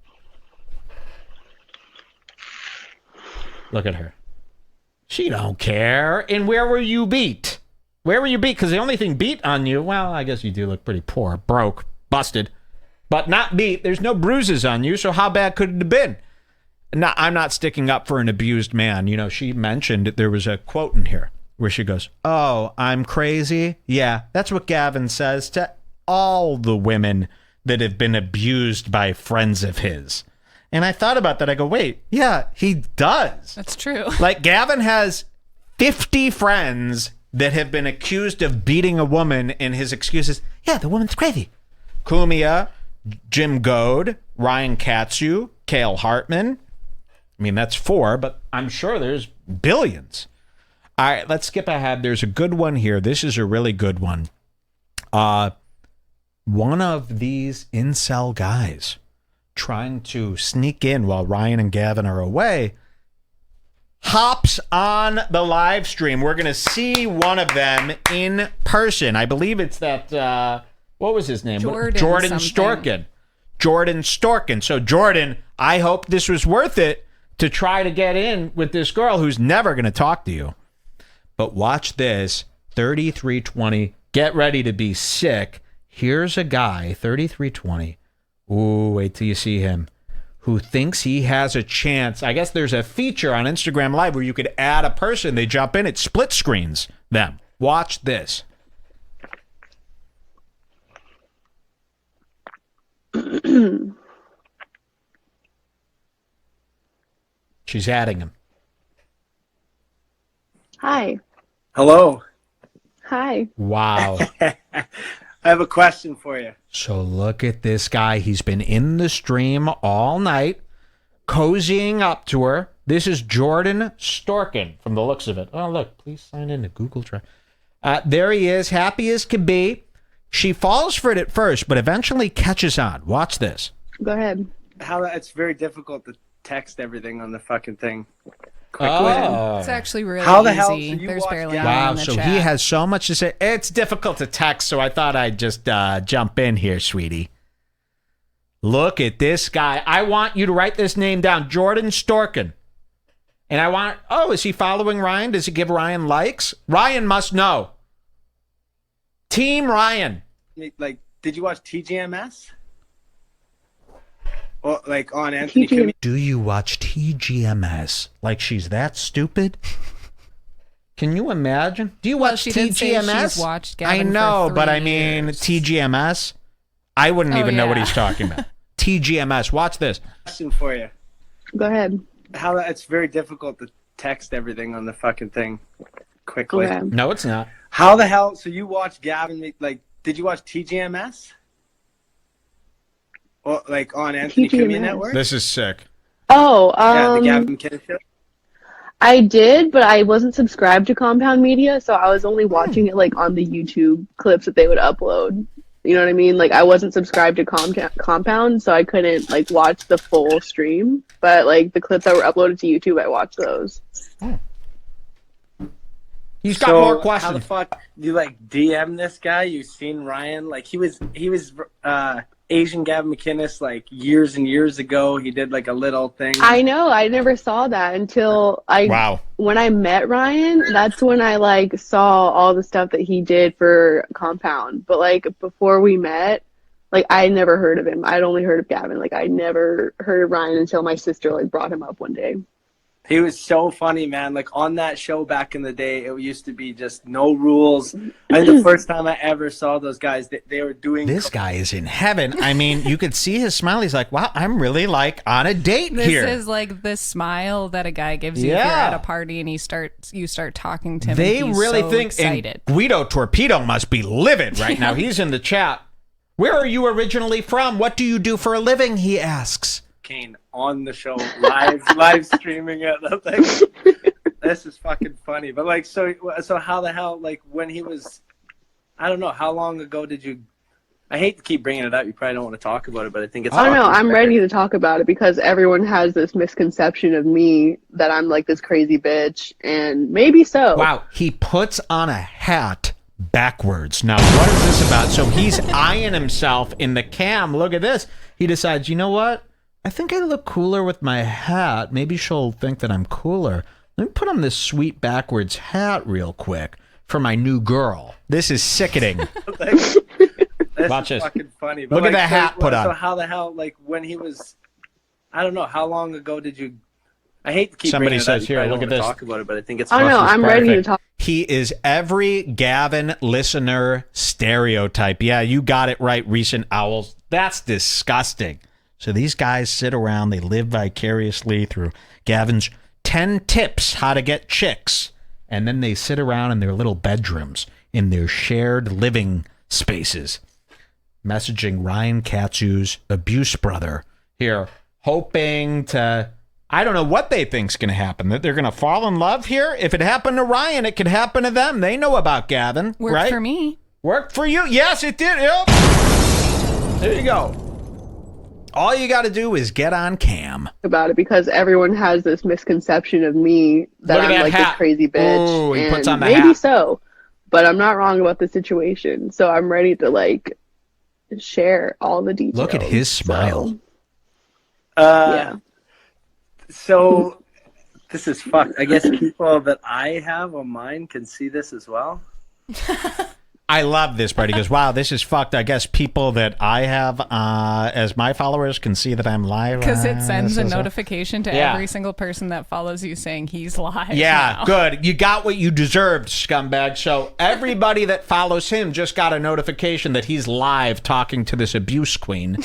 Look at her. She don't care. And where were you beat? Where were you beat? Because the only thing beat on you, well, I guess you do look pretty poor, broke, busted, but not beat. There's no bruises on you, so how bad could it have been? Now, I'm not sticking up for an abused man. You know, she mentioned there was a quote in here where she goes, oh, I'm crazy? Yeah, that's what Gavin says to all the women that have been abused by friends of his. And I thought about that. I go, wait, yeah, he does. That's true. Like, Gavin has 50 friends that have been accused of beating a woman, and his excuse is, yeah, the woman's crazy. Kumia, Jim Goad, Ryan Katsu, Cale Hartman. I mean, that's 4, but I'm sure there's billions. All right, let's skip ahead. There's a good one here. This is a really good one. One of these incel guys trying to sneak in while Ryan and Gavin are away hops on the live stream. We're going to see one of them in person. I believe it's that, what was his name? Jordan Storkin. Jordan Storkin. So, Jordan, I hope this was worth it to try to get in with this girl who's never going to talk to you. But watch this. 3320. Get ready to be sick. Here's a guy, 3320. Ooh, wait till you see him. Who thinks he has a chance. I guess there's a feature on Instagram Live where you could add a person. They jump in. It split screens them. Watch this. She's adding him. Hi. Hello. Hi. Wow. I have a question for you. So look at this guy. He's been in the stream all night, cozying up to her. This is Jordan Storkin from the looks of it. Oh, look, please sign in to Google Drive. There he is, happy as can be. She falls for it at first, but eventually catches on. Watch this. Go ahead. It's very difficult to text everything on the fucking thing quickly. Oh. It's actually really How the easy. hell? So you There's watch barely Gavin? anyone Wow, in the so chat. he has so much to say. It's difficult to text, so I thought I'd just jump in here, sweetie. Look at this guy. I want you to write this name down, Jordan Storkin. And I want, is he following Ryan? Does he give Ryan likes? Ryan must know. Team Ryan. Like, did you watch TGMS? Or like on Anthony Cumia? Do you watch TGMS? Like she's that stupid? Can you imagine? Do you watch she did say TGMS? she's watched I Gavin know, for but 3 I mean years. TGMS. I wouldn't even know what yeah. he's talking about. TGMS. Watch this. Question for you. Go ahead. It's very difficult to text everything on the fucking thing quickly. Okay. No, it's not. How the hell? So you watch Gavin? Like, did you watch TGMS? Or like on Anthony TGMS. Cumia Network? This is sick. Oh, Yeah, the Gavin McKinnon show. I did, but I wasn't subscribed to Compound Media, so I was only watching it like on the YouTube clips that they would upload. You know what I mean? Like I wasn't subscribed to Compound, so I couldn't like watch the full stream. But like the clips that were uploaded to YouTube, I watched those. He's got more How questions. the fuck you like DM this guy? You seen Ryan? Like he was Asian Gavin McInnes like years and years ago. He did like a little thing. I know. I never saw that until when I met Ryan. That's when I like saw all the stuff that he did for Compound. But like before we met, like I never heard of him. I'd only heard of Gavin. Like I never heard of Ryan until my sister like brought him up one day. He was so funny, man. Like on that show back in the day, it used to be just no rules. I think the first time I ever saw those guys, they were doing. This guy is in heaven. I mean, you could see his smile. He's like, wow, I'm really like on a date This here. is like the smile that a guy gives you if you're at a party and you start talking to him. They and he's really so think excited. and Guido Torpedo must be livid right now. He's in the chat. Where are you originally from? What do you do for a living? He asks. Kane on the show, live streaming it. I'm like, this is fucking funny. But like, so how the hell? Like when he was, I don't know, how long ago did you? I hate to keep bringing it up. You probably don't want to talk about it, but I think it's. Oh no, I'm ready to talk about it because everyone has this misconception of me that I'm like this crazy bitch, and maybe so. Wow, he puts on a hat backwards. Now, what is this about? So he's eyeing himself in the cam. Look at this. He decides, you know what? I think I look cooler with my hat. Maybe she'll think that I'm cooler. Let me put on this sweet backwards hat real quick for my new girl. This is sickening. This Watch is this. fucking funny. Look at the hat put on. So how the hell? Like when he was, I don't know, how long ago did you? I hate to keep. Somebody bringing it says up. You here, probably look don't at want to this. Talk about it, but I think it's. Oh no, I'm ready to talk. He is every Gavin listener stereotype. Yeah, you got it right, recent owls. That's disgusting. So these guys sit around, they live vicariously through Gavin's 10 tips how to get chicks. and then they sit around in their little bedrooms, in their shared living spaces, messaging Ryan Katsu's abuse brother here, hoping to, I don't know what they think's going to happen, that they're going to fall in love here. If it happened to Ryan, it could happen to them. They know about Gavin, Worked right? for me. Worked for you? Yes, it did. Yep. There you go. All you got to do is get on cam. About it because everyone has this misconception of me that Look at I'm that like hat. this crazy bitch. Ooh, he and puts on the maybe hat. so, but I'm not wrong about the situation. So I'm ready to like share all the details. Look at his smile. Yeah. So this is fucked. I guess people that I have on mine can see this as well. I love this part. He goes, wow, this is fucked. I guess people that I have as my followers can see that I'm live. Because it sends a So- notification to Yeah. every single person that follows you saying he's live. Yeah, now. good. You got what you deserved, scumbag. So everybody that follows him just got a notification that he's live talking to this abuse queen.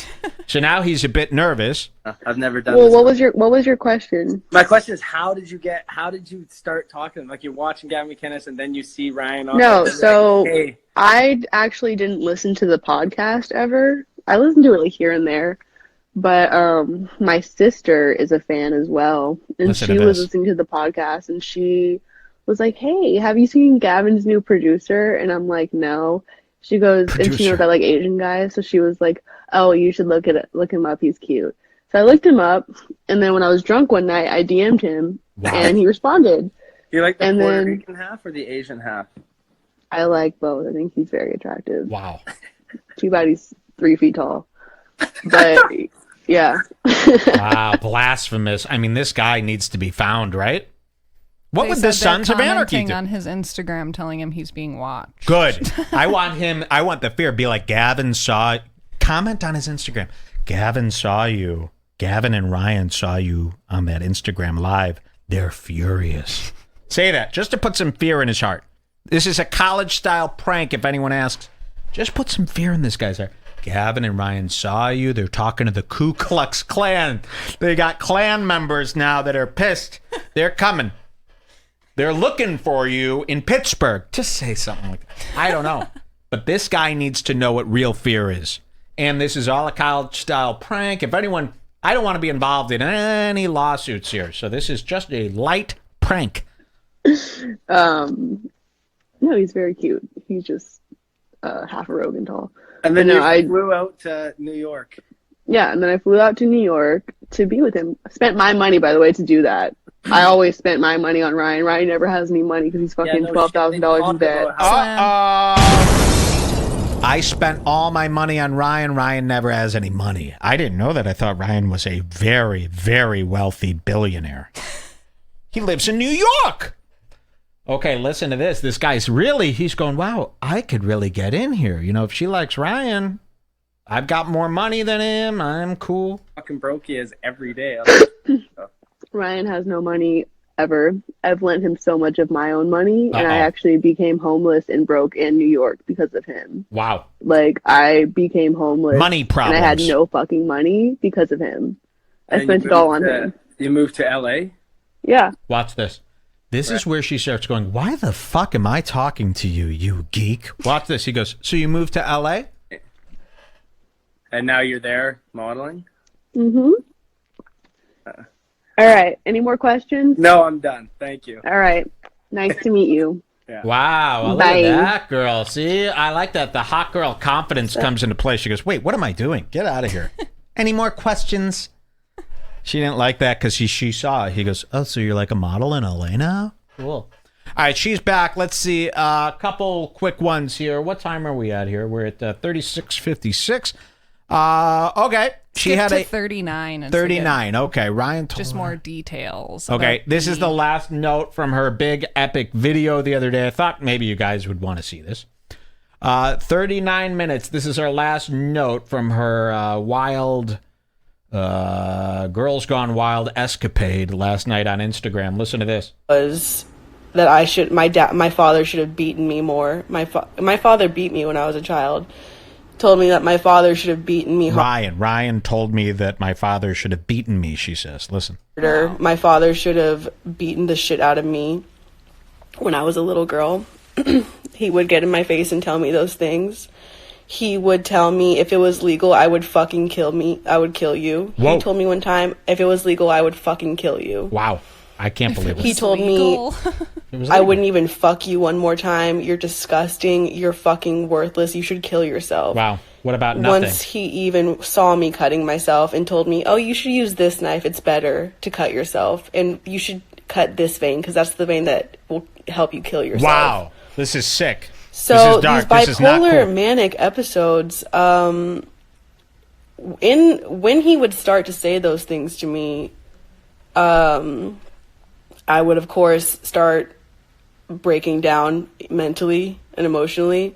So now he's a bit nervous. I've never done Well, this. what was your question? My question is, how did you start talking? Like, you're watching Gavin McInnes and then you see Ryan on No, the- so Hey. I actually didn't listen to the podcast ever. I listened to it like here and there, but my sister is a fan as well, and Listen to she was this. listening to the podcast, and she was like, "Hey, have you seen Gavin's new producer?" And I'm like, "No." She goes, and she Producer. knows I like Asian guys, so she was like, "Oh, you should look him up. He's cute." So I looked him up, and then when I was drunk one night, I DM'd him, Wow. and he responded. Do you like the And Puerto then- Rican half or the Asian half? I like both. I think he's very attractive. Wow. Too bad he's 3 feet tall. But yeah. Wow, blasphemous. I mean, this guy needs to be found, right? What They would said the they're Sons of Anarchy commenting do? on his Instagram telling him he's being watched. Good. I want the fear. Be like, Gavin saw, comment on his Instagram. Gavin saw you. Gavin and Ryan saw you on that Instagram live. They're furious. Say that just to put some fear in his heart. This is a college style prank. If anyone asks, just put some fear in this guy's heart. Gavin and Ryan saw you. They're talking to the Ku Klux Klan. They got Klan members now that are pissed. They're coming. They're looking for you in Pittsburgh. Just say something like that. I don't know. But this guy needs to know what real fear is. And this is all a college-style prank. If anyone, I don't want to be involved in any lawsuits here. So this is just a light prank. No, he's very cute. He's just half a Rogan tall. And then But no, you flew out to New York. Yeah, and then I flew out to New York to be with him. I spent my money, by the way, to do that. I always spent my money on Ryan. Ryan never has any money because he's fucking no shit, $12,000 in they debt. talk about I spent all my money on Ryan. Ryan never has any money. I didn't know that. I thought Ryan was a very, very wealthy billionaire. He lives in New York. Okay, listen to this. This guy's really, he's going, wow, I could really get in here. You know, if she likes Ryan, I've got more money than him. I'm cool. fucking broke he is every day. Ryan has no money ever. I've lent him so much of my own money, and I Uh-oh. actually became homeless and broke in New York because of him. Wow. Like, I became homeless. Money problems. And I had no fucking money because of him. I And spent you it all moved on to- him. You moved to LA? Yeah. Watch this. This is where she starts going, why the fuck am I talking to you, you geek? Watch this. He goes, so you moved to LA? And now you're there modeling? Mm-hmm. All right. Any more questions? No, I'm done. Thank you. All right. Nice to meet you. Wow, well, look Bye. at that girl. See, I like that. The hot girl confidence comes into play. She goes, wait, what am I doing? Get out of here. Any more questions? She didn't like that because she saw it. He goes, oh, so you're like a model in LA now? Cool. All right, she's back. Let's see. A couple quick ones here. What time are we at here? We're at 36:56. Okay. She Skip had to a 39. and 39. Okay, Ryan told Just her. more details. Okay, about this is the last note from her big epic video the other day. I thought maybe you guys would want to see this. 39 minutes. This is our last note from her wild Girls Gone Wild escapade last night on Instagram. Listen to this. Was that my father should have beaten me more. My father beat me when I was a child. Told me that my father should have beaten me Ryan told me that my father should have beaten me, she says. Listen. harder. My father should have beaten the shit out of me. when I was a little girl. He would get in my face and tell me those things. He would tell me if it was legal, I would fucking kill me. I would kill you. Whoa. He told me one time, if it was legal, I would fucking kill you. Wow. I can't believe it. He told Legal. me, I wouldn't even fuck you one more time. You're disgusting. You're fucking worthless. You should kill yourself. Wow. What about nothing? Once he even saw me cutting myself and told me, oh, you should use this knife. It's better to cut yourself. And you should cut this vein because that's the vein that will help you kill yourself. Wow. This is sick. So this is dark. these This is not bipolar cool. manic episodes, when he would start to say those things to me, I would of course start breaking down mentally and emotionally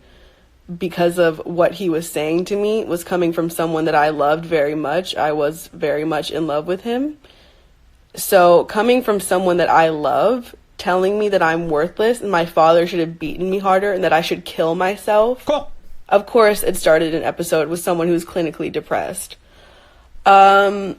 because of what he was saying to me was coming from someone that I loved very much. I was very much in love with him. So coming from someone that I love, telling me that I'm worthless and my father should have beaten me harder and that I should kill myself. Cool. Of course, it started an episode with someone who's clinically depressed. And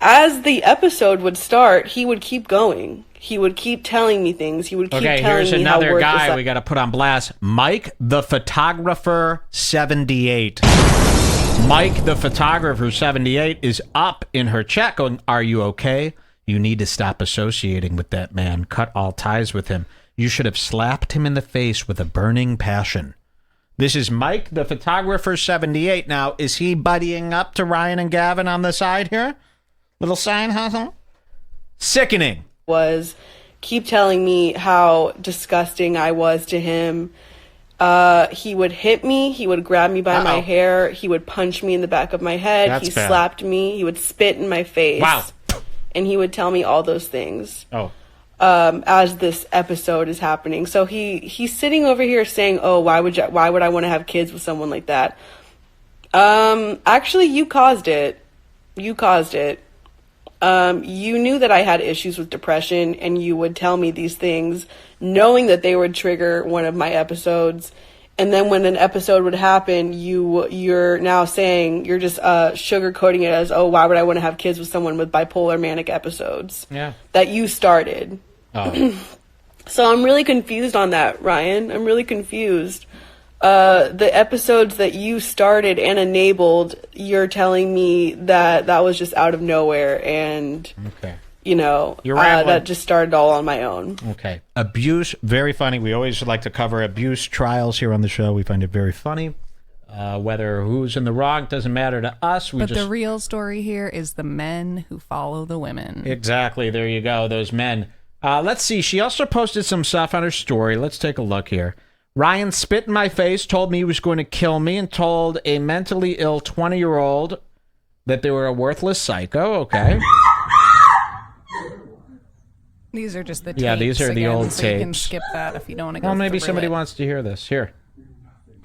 as the episode would start, he would keep going. He would keep telling me things. He would keep Okay, telling here's me how another worthless guy we got to put on blast. Mike the Photographer 78. Mike the Photographer 78 is up in her chat going, are you okay? You need to stop associating with that man. Cut all ties with him. You should have slapped him in the face with a burning passion. This is Mike the Photographer 78. Now, is he buddying up to Ryan and Gavin on the side here? Little sign, huh? Sickening. was keep telling me how disgusting I was to him. He would hit me. He would grab me by my hair. He would punch me in the back of my head. That's he bad. slapped me. He would spit in my face. Wow. And he would tell me all those things. Oh. As this episode is happening. So he's sitting over here saying, oh, why would I want to have kids with someone like that? Actually, you caused it. You caused it. You knew that I had issues with depression, and you would tell me these things, knowing that they would trigger one of my episodes. And then when an episode would happen, you're now saying, you're just sugarcoating it as, oh, why would I want to have kids with someone with bipolar manic episodes? Yeah. That you started. Oh. So I'm really confused on that, Ryan. I'm really confused. The episodes that you started and enabled, you're telling me that was just out of nowhere, and Okay. you know, You're rambling. that just started all on my own. Okay. Abuse, very funny. We always like to cover abuse trials here on the show. We find it very funny. Whether who's in the wrong doesn't matter to us. But the real story here is the men who follow the women. Exactly. There you go. Those men. Let's see. She also posted some stuff on her story. Let's take a look here. Ryan spit in my face, told me he was going to kill me, and told a mentally ill 20-year-old that they were a worthless psycho. Okay. These are just the tapes. Yeah, these are the again, old so you can tapes. skip that if you don't want to go. Well, maybe through somebody it. wants to hear this. Here.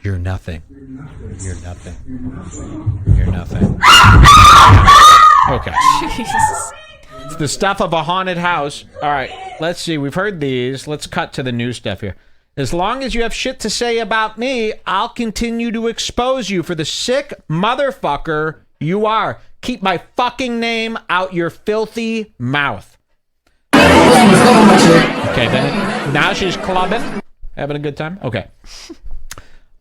You're nothing. You're nothing. You're nothing. Okay. Jesus. It's the stuff of a haunted house. All right, let's see. We've heard these. Let's cut to the new stuff here. As long as you have shit to say about me, I'll continue to expose you for the sick motherfucker you are. Keep my fucking name out your filthy mouth. Okay, then now she's clubbing, having a good time. Okay.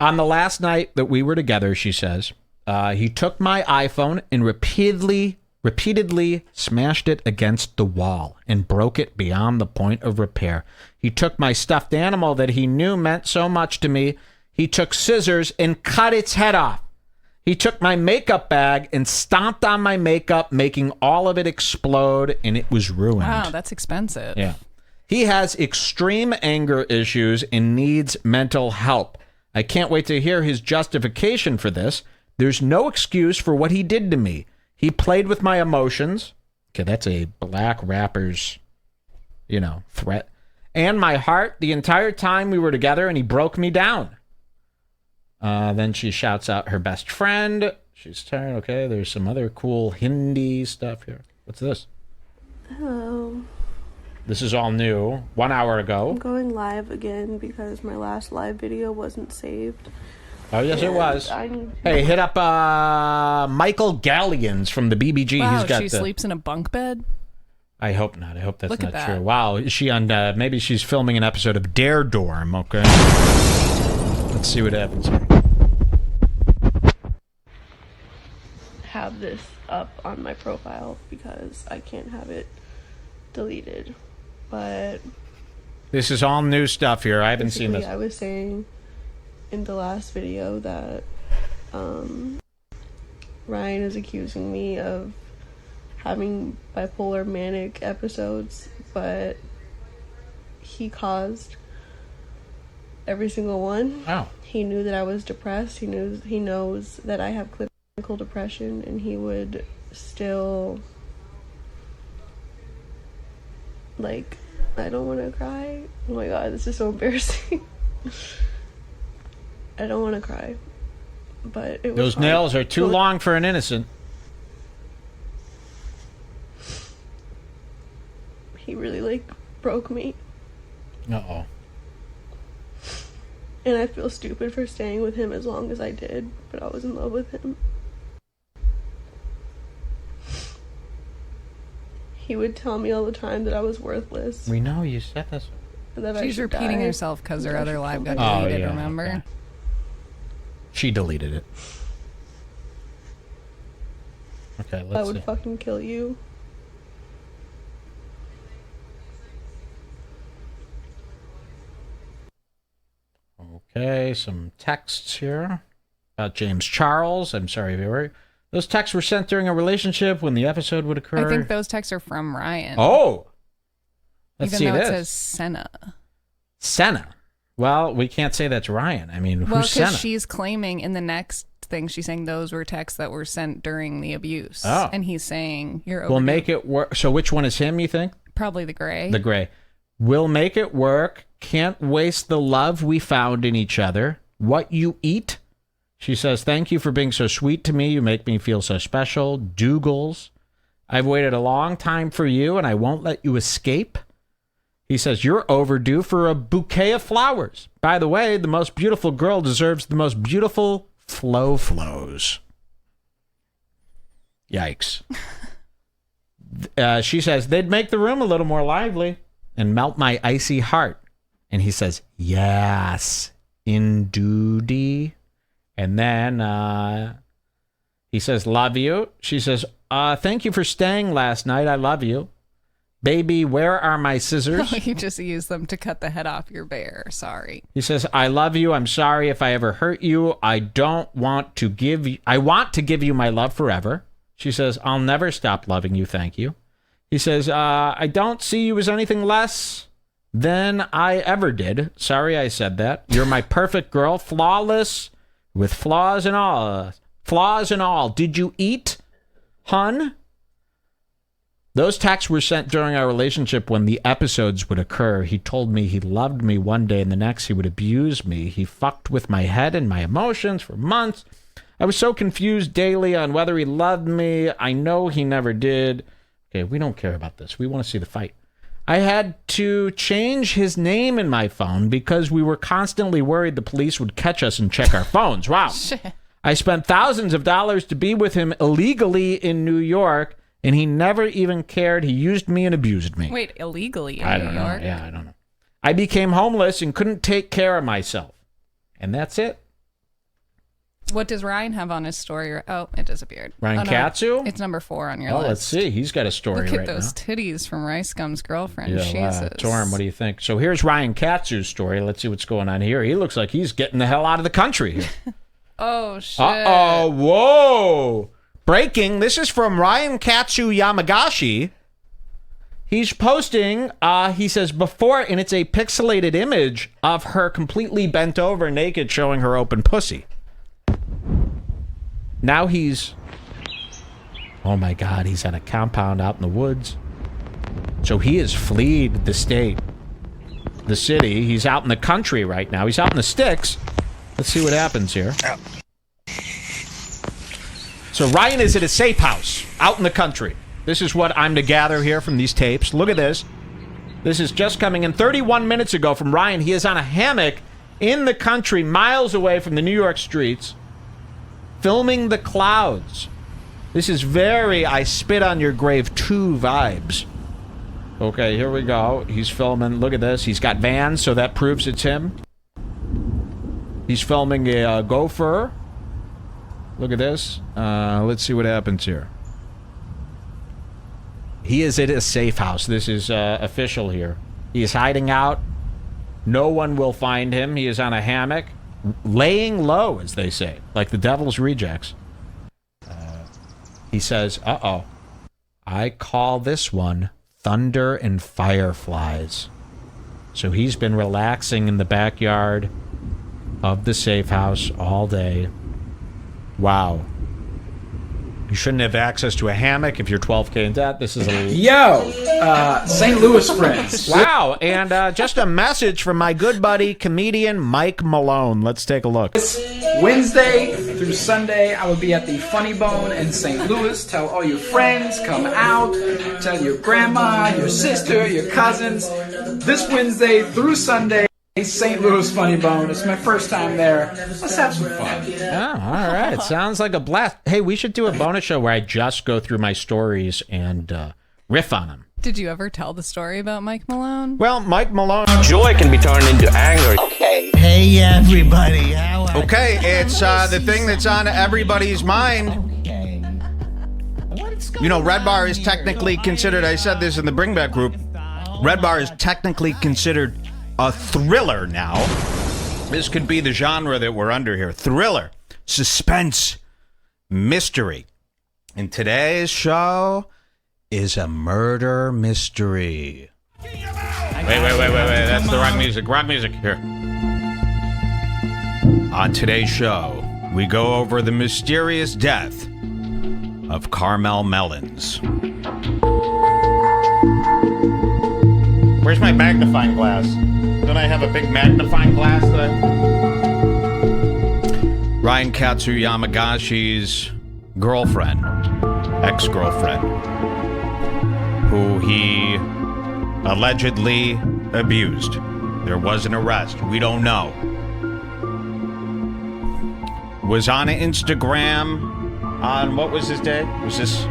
On the last night that we were together, she says, he took my iPhone and repeatedly smashed it against the wall and broke it beyond the point of repair. He took my stuffed animal that he knew meant so much to me. He took scissors and cut its head off. He took my makeup bag and stomped on my makeup, making all of it explode, and it was ruined. Wow, that's expensive. Yeah. He has extreme anger issues and needs mental help. I can't wait to hear his justification for this. There's no excuse for what he did to me. He played with my emotions. Okay, that's a black rapper's, threat. And my heart the entire time we were together, and he broke me down. Then she shouts out her best friend. She's tired. Okay, there's some other cool Hindi stuff here. What's this? Hello. This is all new. 1 hour ago. I'm going live again because my last live video wasn't saved. Oh, yes, it was. I need to- Hey, hit up Michael Gallions from the BBG. Wow, He's got she sleeps in a bunk bed? I hope not. I hope that's Look not at true. that. Wow, is she on? Maybe she's filming an episode of Dare Dorm. Okay, let's see what happens here. Have this up on my profile because I can't have it deleted. But This is all new stuff here. I haven't seen basically, this. I was saying in the last video that Ryan is accusing me of having bipolar manic episodes, but he caused every single one. Oh. He knew that I was depressed. He knows that I have clinical depression, and he would still, like, I don't want to cry. Oh my god, this is so embarrassing. I don't want to cry, but it was Those hard. nails are too But long for an innocent. he really, like, broke me, Uh-oh. and I feel stupid for staying with him as long as I did, but I was in love with him. He would tell me all the time that I was worthless. We know you said this. And that I She's should repeating die, herself because her and I other should live kill got myself. deleted, yeah, remember? okay. She deleted it. Okay, I let's would see. fucking kill you. Okay, some texts here about James Charles. I'm sorry, viewer. Those texts were sent during a relationship when the episode would occur. I think those texts are from Ryan. Oh! Let's even see though this. it says Senna. Senna. Well, we can't say that's Ryan. I mean, Well, who's Senna? because she's claiming in the next thing, she's saying those were texts that were sent during the abuse. Oh. And he's saying, you're We'll overdue. make it work. So which one is him, you think? Probably the gray. The gray. We'll make it work. Can't waste the love we found in each other. What you eat? She says, thank you for being so sweet to me. You make me feel so special. Dougals. I've waited a long time for you, and I won't let you escape. He says, you're overdue for a bouquet of flowers. By the way, the most beautiful girl deserves the most beautiful flows. Yikes. She says, they'd make the room a little more lively and melt my icy heart. And he says, yes, indeedy. And then he says, love you. She says, thank you for staying last night. I love you. Baby, where are my scissors? You just use them to cut the head off your bear. Sorry. He says, I love you. I'm sorry if I ever hurt you. I want to give you my love forever. She says, I'll never stop loving you. Thank you. He says, I don't see you as anything less than I ever did. Sorry I said that. You're my perfect girl, flawless, with flaws and all. Flaws and all. Did you eat, hun? Those texts were sent during our relationship when the episodes would occur. He told me he loved me one day and the next he would abuse me. He fucked with my head and my emotions for months. I was so confused daily on whether he loved me. I know he never did. Okay, we don't care about this. We want to see the fight. I had to change his name in my phone because we were constantly worried the police would catch us and check our phones. Wow. Shit. I spent thousands of dollars to be with him illegally in New York, and he never even cared. He used me and abused me. Wait, illegally in I New don't York? know. Yeah, I don't know. I became homeless and couldn't take care of myself. And that's it. What does Ryan have on his story? Oh, it disappeared. Ryan Oh, no, Katsu? It's number 4 on your Oh, list. let's see. He's got a story Look at right those now. titties from Rice Gum's girlfriend. Yeah, Jesus. wow. Torm, what do you think? So here's Ryan Katsu's story. Let's see what's going on here. He looks like he's getting the hell out of the country here. Oh, shit. Uh-oh. Whoa. Breaking. This is from Ryan Katsu Yamagashi. He's posting, he says, before, and it's a pixelated image of her completely bent over naked showing her open pussy. Now he's, oh my God, he's at a compound out in the woods. So he has fled the state, the city. He's out in the country right now. He's out in the sticks. Let's see what happens here. So Ryan is at a safe house out in the country. This is what I'm to gather here from these tapes. Look at this. This is just coming in 31 minutes ago from Ryan. He is on a hammock in the country, miles away from the New York streets, filming the clouds. This is very I Spit on Your Grave 2 vibes. Okay, here we go. He's filming. Look at this. He's got Vans, so that proves it's him. He's filming a gopher. Look at this. Let's see what happens here. He is at a safe house. This is official here. He is hiding out. No one will find him. He is on a hammock, laying low, as they say, like the devil's rejects. He says, uh-oh, I call this one Thunder and Fireflies. So he's been relaxing in the backyard of the safe house all day. Wow. You shouldn't have access to a hammock if you're 12K in debt. This is a... Yo, St. Louis friends. Wow, and just a message from my good buddy, comedian Mike Malone. Let's take a look. Wednesday through Sunday, I will be at the Funny Bone in St. Louis. Tell all your friends, come out. Tell your grandma, your sister, your cousins. This Wednesday through Sunday, St. Louis Funny Bone. It's my first time there. Let's have some fun. Oh, all right. Sounds like a blast. Hey, we should do a bonus show where I just go through my stories and riff on them. Did you ever tell the story about Mike Malone? Well, Mike Malone... Joy can be turned into anger. Okay. Hey, everybody. Okay, it's the thing that's on everybody's mind. Okay. You know, Redbar is technically considered... I said this in the Bring Back group. Redbar is technically considered a thriller now. This could be the genre that we're under here. Thriller, suspense, mystery. And today's show is a murder mystery. Wait. That's the wrong music. Wrong music. Here. On today's show, we go over the mysterious death of Carmel Melins. Where's my magnifying glass? Don't I have a big magnifying glass that I... Ryan Katsu Yamagashi's girlfriend, ex-girlfriend, who he allegedly abused. There was an arrest. We don't know. Was on Instagram on, what was this day? Was this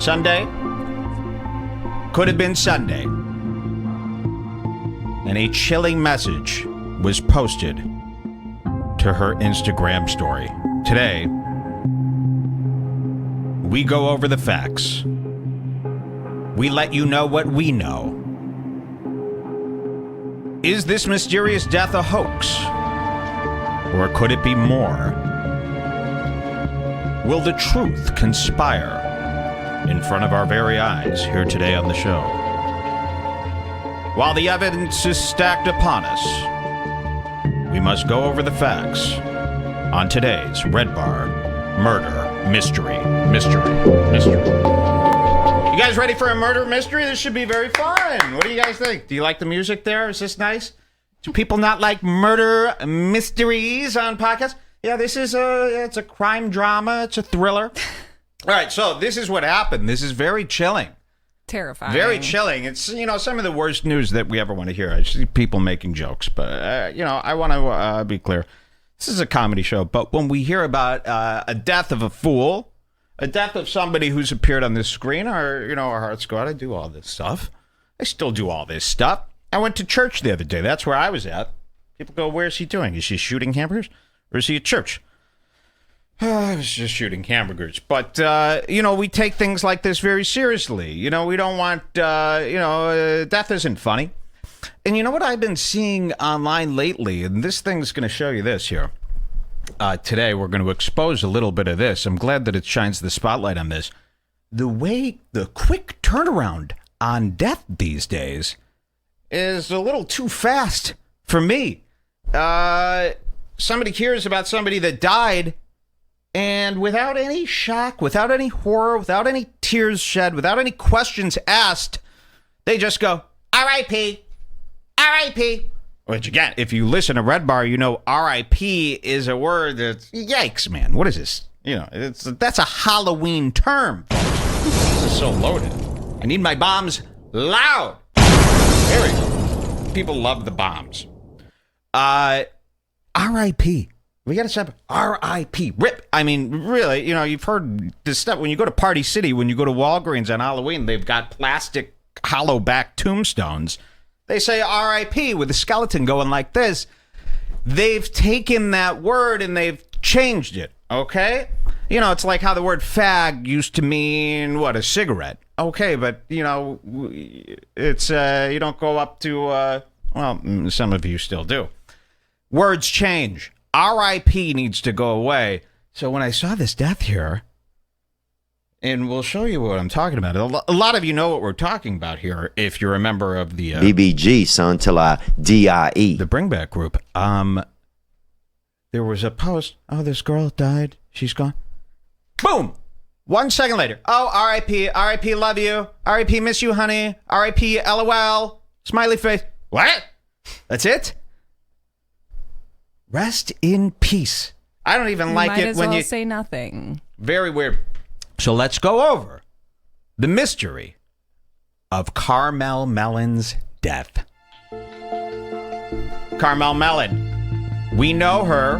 Sunday? Could have been Sunday. And a chilling message was posted to her Instagram story. Today, we go over the facts. We let you know what we know. Is this mysterious death a hoax? Or could it be more? Will the truth conspire in front of our very eyes here today on the show? While the evidence is stacked upon us, we must go over the facts on today's Redbar Murder Mystery. You guys ready for a murder mystery? This should be very fun. What do you guys think? Do you like the music there? Is this nice? Do people not like murder mysteries on podcasts? Yeah, this is it's a crime drama. It's a thriller. All right, so this is what happened. This is very chilling. Terrifying. Very chilling. It's, you know, some of the worst news that we ever want to hear. I see people making jokes, but, you know, I want to be clear. This is a comedy show, but when we hear about a death of a fool, a death of somebody who's appeared on this screen, our hearts go out. I do all this stuff. I still do all this stuff. I went to church the other day. That's where I was at. People go, where's he doing? Is he shooting hamburgers? Or is he at church? I was just shooting hamburgers. But, you know, we take things like this very seriously. You know, we don't want, death isn't funny. And you know what I've been seeing online lately? And this thing's going to show you this here. Today, we're going to expose a little bit of this. I'm glad that it shines the spotlight on this. The quick turnaround on death these days is a little too fast for me. Somebody hears about somebody that died, and without any shock, without any horror, without any tears shed, without any questions asked, they just go, R.I.P., R.I.P. Which, again, if you listen to Redbar, you know R.I.P. is a word that's, yikes, man. What is this? You know, that's a Halloween term. This is so loaded. I need my bombs loud. There we go. People love the bombs. R.I.P. We got to stop. R.I.P. RIP. I mean, really, you know, you've heard this stuff. When you go to Party City, when you go to Walgreens on Halloween, they've got plastic hollow back tombstones, they say R.I.P. with a skeleton going like this. They've taken that word and they've changed it, okay? You know, it's like how the word fag used to mean, what, a cigarette. Okay, but, you know, it's, you don't go up to, well, some of you still do. Words change. R.I.P. needs to go away. So when I saw this death here, and we'll show you what I'm talking about. A lot of you know what we're talking about here if you're a member of the... BBG, son, till I D-I-E. The Bring Back group. There was a post. Oh, this girl died. She's gone. Boom! 1 second later. Oh, R.I.P. R.I.P. Love you. R.I.P. Miss you, honey. R.I.P. LOL. Smiley face. What? That's it? Rest in peace. I don't even like it when you say nothing. Very weird. So let's go over the mystery of Carmel Melin's death. Carmel Melin. We know her.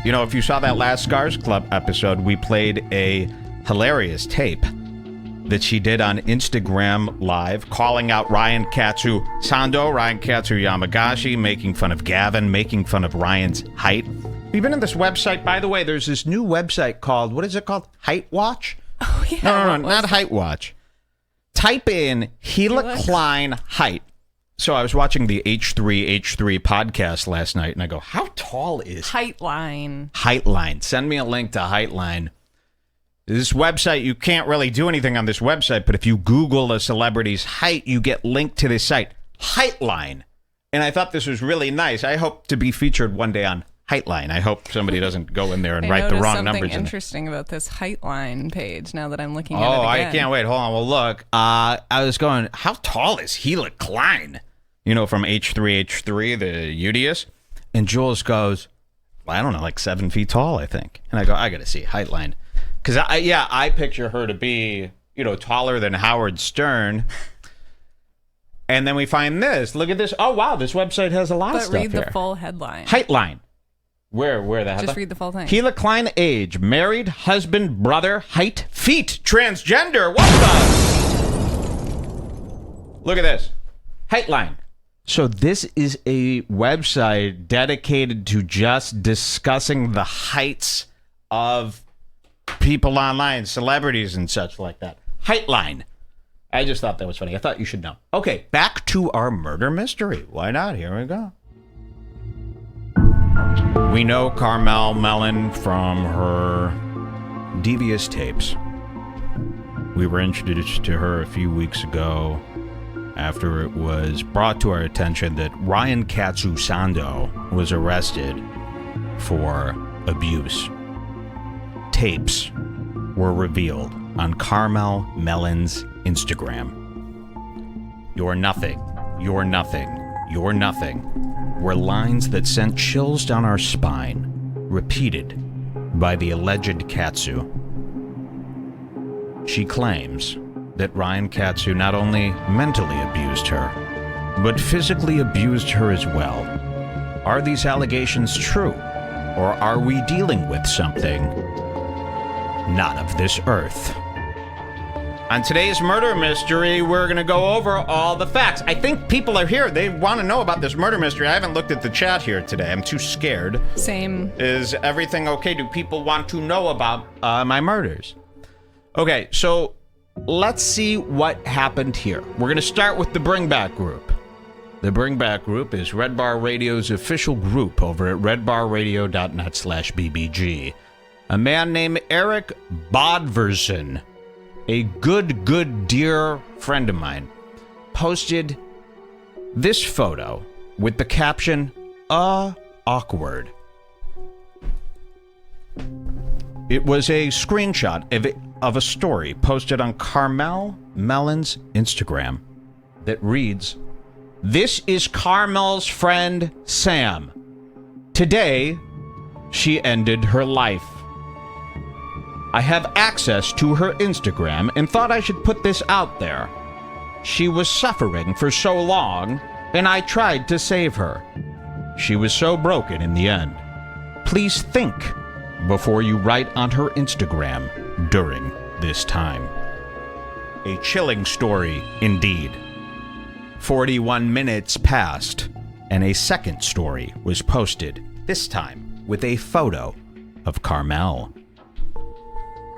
You know, if you saw that last Scars Club episode, we played a hilarious tape that she did on Instagram Live, calling out Ryan Katsu Sando, Ryan Katsu Yamagashi, making fun of Gavin, making fun of Ryan's height. We've been in this website, by the way, there's this new website called, what is it called? Height Watch? Oh, yeah. No, not Height Watch. Type in Gila Klein height. So I was watching the H3 podcast last night, and I go, how tall is... Heightline. Heightline. Send me a link to Heightline. This website, you can't really do anything on this website, but if you Google a celebrity's height, you get linked to this site, Heightline. And I thought this was really nice. I hope to be featured one day on Heightline. I hope somebody doesn't go in there and write the wrong numbers. Something interesting about this Heightline page now that I'm looking at it Oh, again. I can't wait. Hold on. Well, look. I was going, how tall is Gila Klein? You know, from H3, the Udius. And Jules goes, well, I don't know, like 7 feet tall, I think. And I go, I got to see Heightline. Because, I picture her to be, you know, taller than Howard Stern. And then we find this. Look at this. Oh, wow, this website has a lot of stuff here. But read the full headline. Heightline. Where the headline? Just read the full thing. Gila Klein age, married, husband, brother, height, feet, transgender. What the? Look at this. Heightline. So this is a website dedicated to just discussing the heights of people online, celebrities and such like that. Heightline. I just thought that was funny. I thought you should know. Okay, back to our murder mystery. Why not? Here we go. We know Carmel Melin from her devious tapes. We were introduced to her a few weeks ago after it was brought to our attention that Ryan Katsu Sando was arrested for abuse. Tapes were revealed on Carmel Melin's Instagram. You're nothing, you're nothing, you're nothing were lines that sent chills down our spine, repeated by the alleged Katsu. She claims that Ryan Katsu not only mentally abused her, but physically abused her as well. Are these allegations true, or are we dealing with something not of this earth? On today's murder mystery, we're going to go over all the facts. I think people are here. They want to know about this murder mystery. I haven't looked at the chat here today. I'm too scared. Same. Is everything okay? Do people want to know about my murders? Okay, so let's see what happened here. We're going to start with the Bring Back group. The Bring Back group is Redbar Radio's official group over at redbarradio.net/BBG. A man named Eric Bodverson, a good dear friend of mine, posted this photo with the caption, awkward. It was a screenshot of a story posted on Carmel Melin's Instagram that reads, "This is Carmel's friend Sam. Today, she ended her life. I have access to her Instagram and thought I should put this out there. She was suffering for so long, and I tried to save her. She was so broken in the end. Please think before you write on her Instagram during this time." A chilling story indeed. 41 minutes passed, and a second story was posted, this time with a photo of Carmel.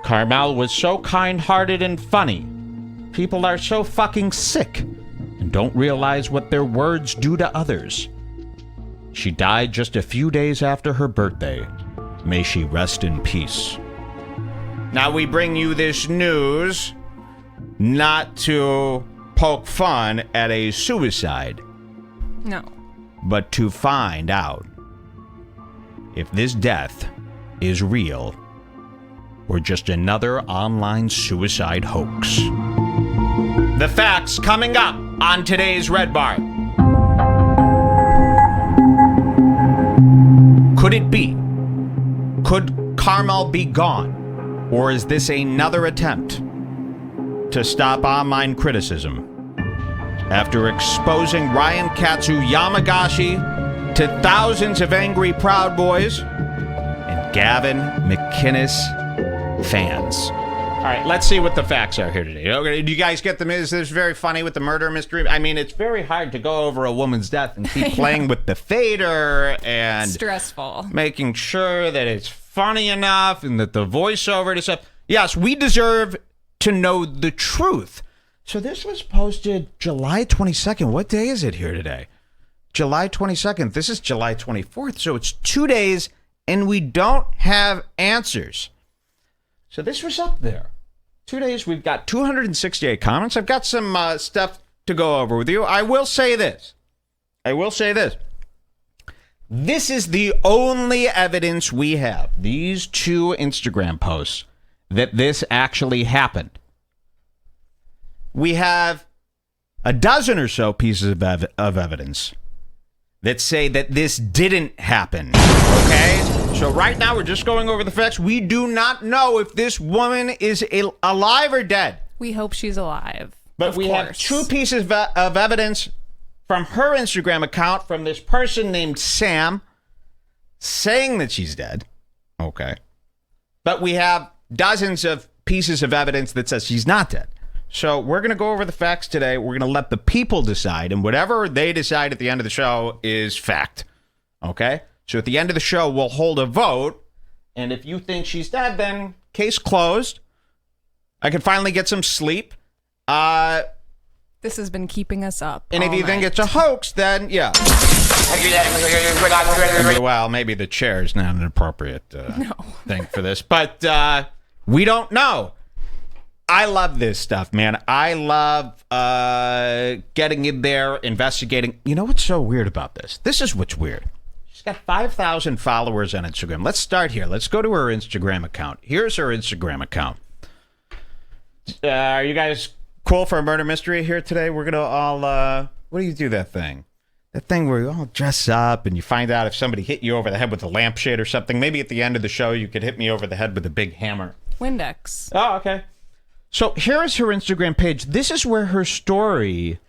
Carmel was so kind-hearted and funny. People are so fucking sick and don't realize what their words do to others. She died just a few days after her birthday. May she rest in peace. Now we bring you this news not to poke fun at a suicide. No. But to find out if this death is real or just another online suicide hoax. The facts coming up on today's Redbar. Could it be? Could Carmel be gone? Or is this another attempt to stop online criticism after exposing Ryan Katsu Yamagashi to thousands of angry Proud Boys and Gavin McInnes fans? All right, let's see what the facts are here today. Okay, do you guys get them? Is this very funny with the murder mystery? I mean, it's very hard to go over a woman's death and keep playing with the fader and stressful, making sure that it's funny enough and that the voiceover is up. Yes, we deserve to know the truth. So this was posted July 22nd. What day is it here today? July 22nd. This is July 24th. So it's 2 days and we don't have answers. So this was up there. 2 days, we've got 268 comments. I've got some stuff to go over with you. I will say this. This is the only evidence we have, these two Instagram posts, that this actually happened. We have a dozen or so pieces of evidence that say that this didn't happen, okay? So right now we're just going over the facts. We do not know if this woman is alive or dead. We hope she's alive. But we have two pieces of evidence from her Instagram account from this person named Sam saying that she's dead. Okay. But we have dozens of pieces of evidence that says she's not dead. So we're going to go over the facts today. We're going to let the people decide, and whatever they decide at the end of the show is fact. Okay? So at the end of the show, we'll hold a vote, and if you think she's dead, then case closed. I can finally get some sleep. This has been keeping us up. And if you think it's a hoax, then yeah. Well, maybe the chair is not an appropriate thing for this, but we don't know. I love this stuff, man. I love getting in there, investigating. You know what's so weird about this? This is what's weird. She's got 5,000 followers on Instagram. Let's start here. Let's go to her Instagram account. Here's her Instagram account. Are you guys cool for a murder mystery here today? We're going to all, what do you do that thing? That thing where you all dress up and you find out if somebody hit you over the head with a lampshade or something. Maybe at the end of the show you could hit me over the head with a big hammer. Windex. Oh, okay. So here is her Instagram page. This is where her story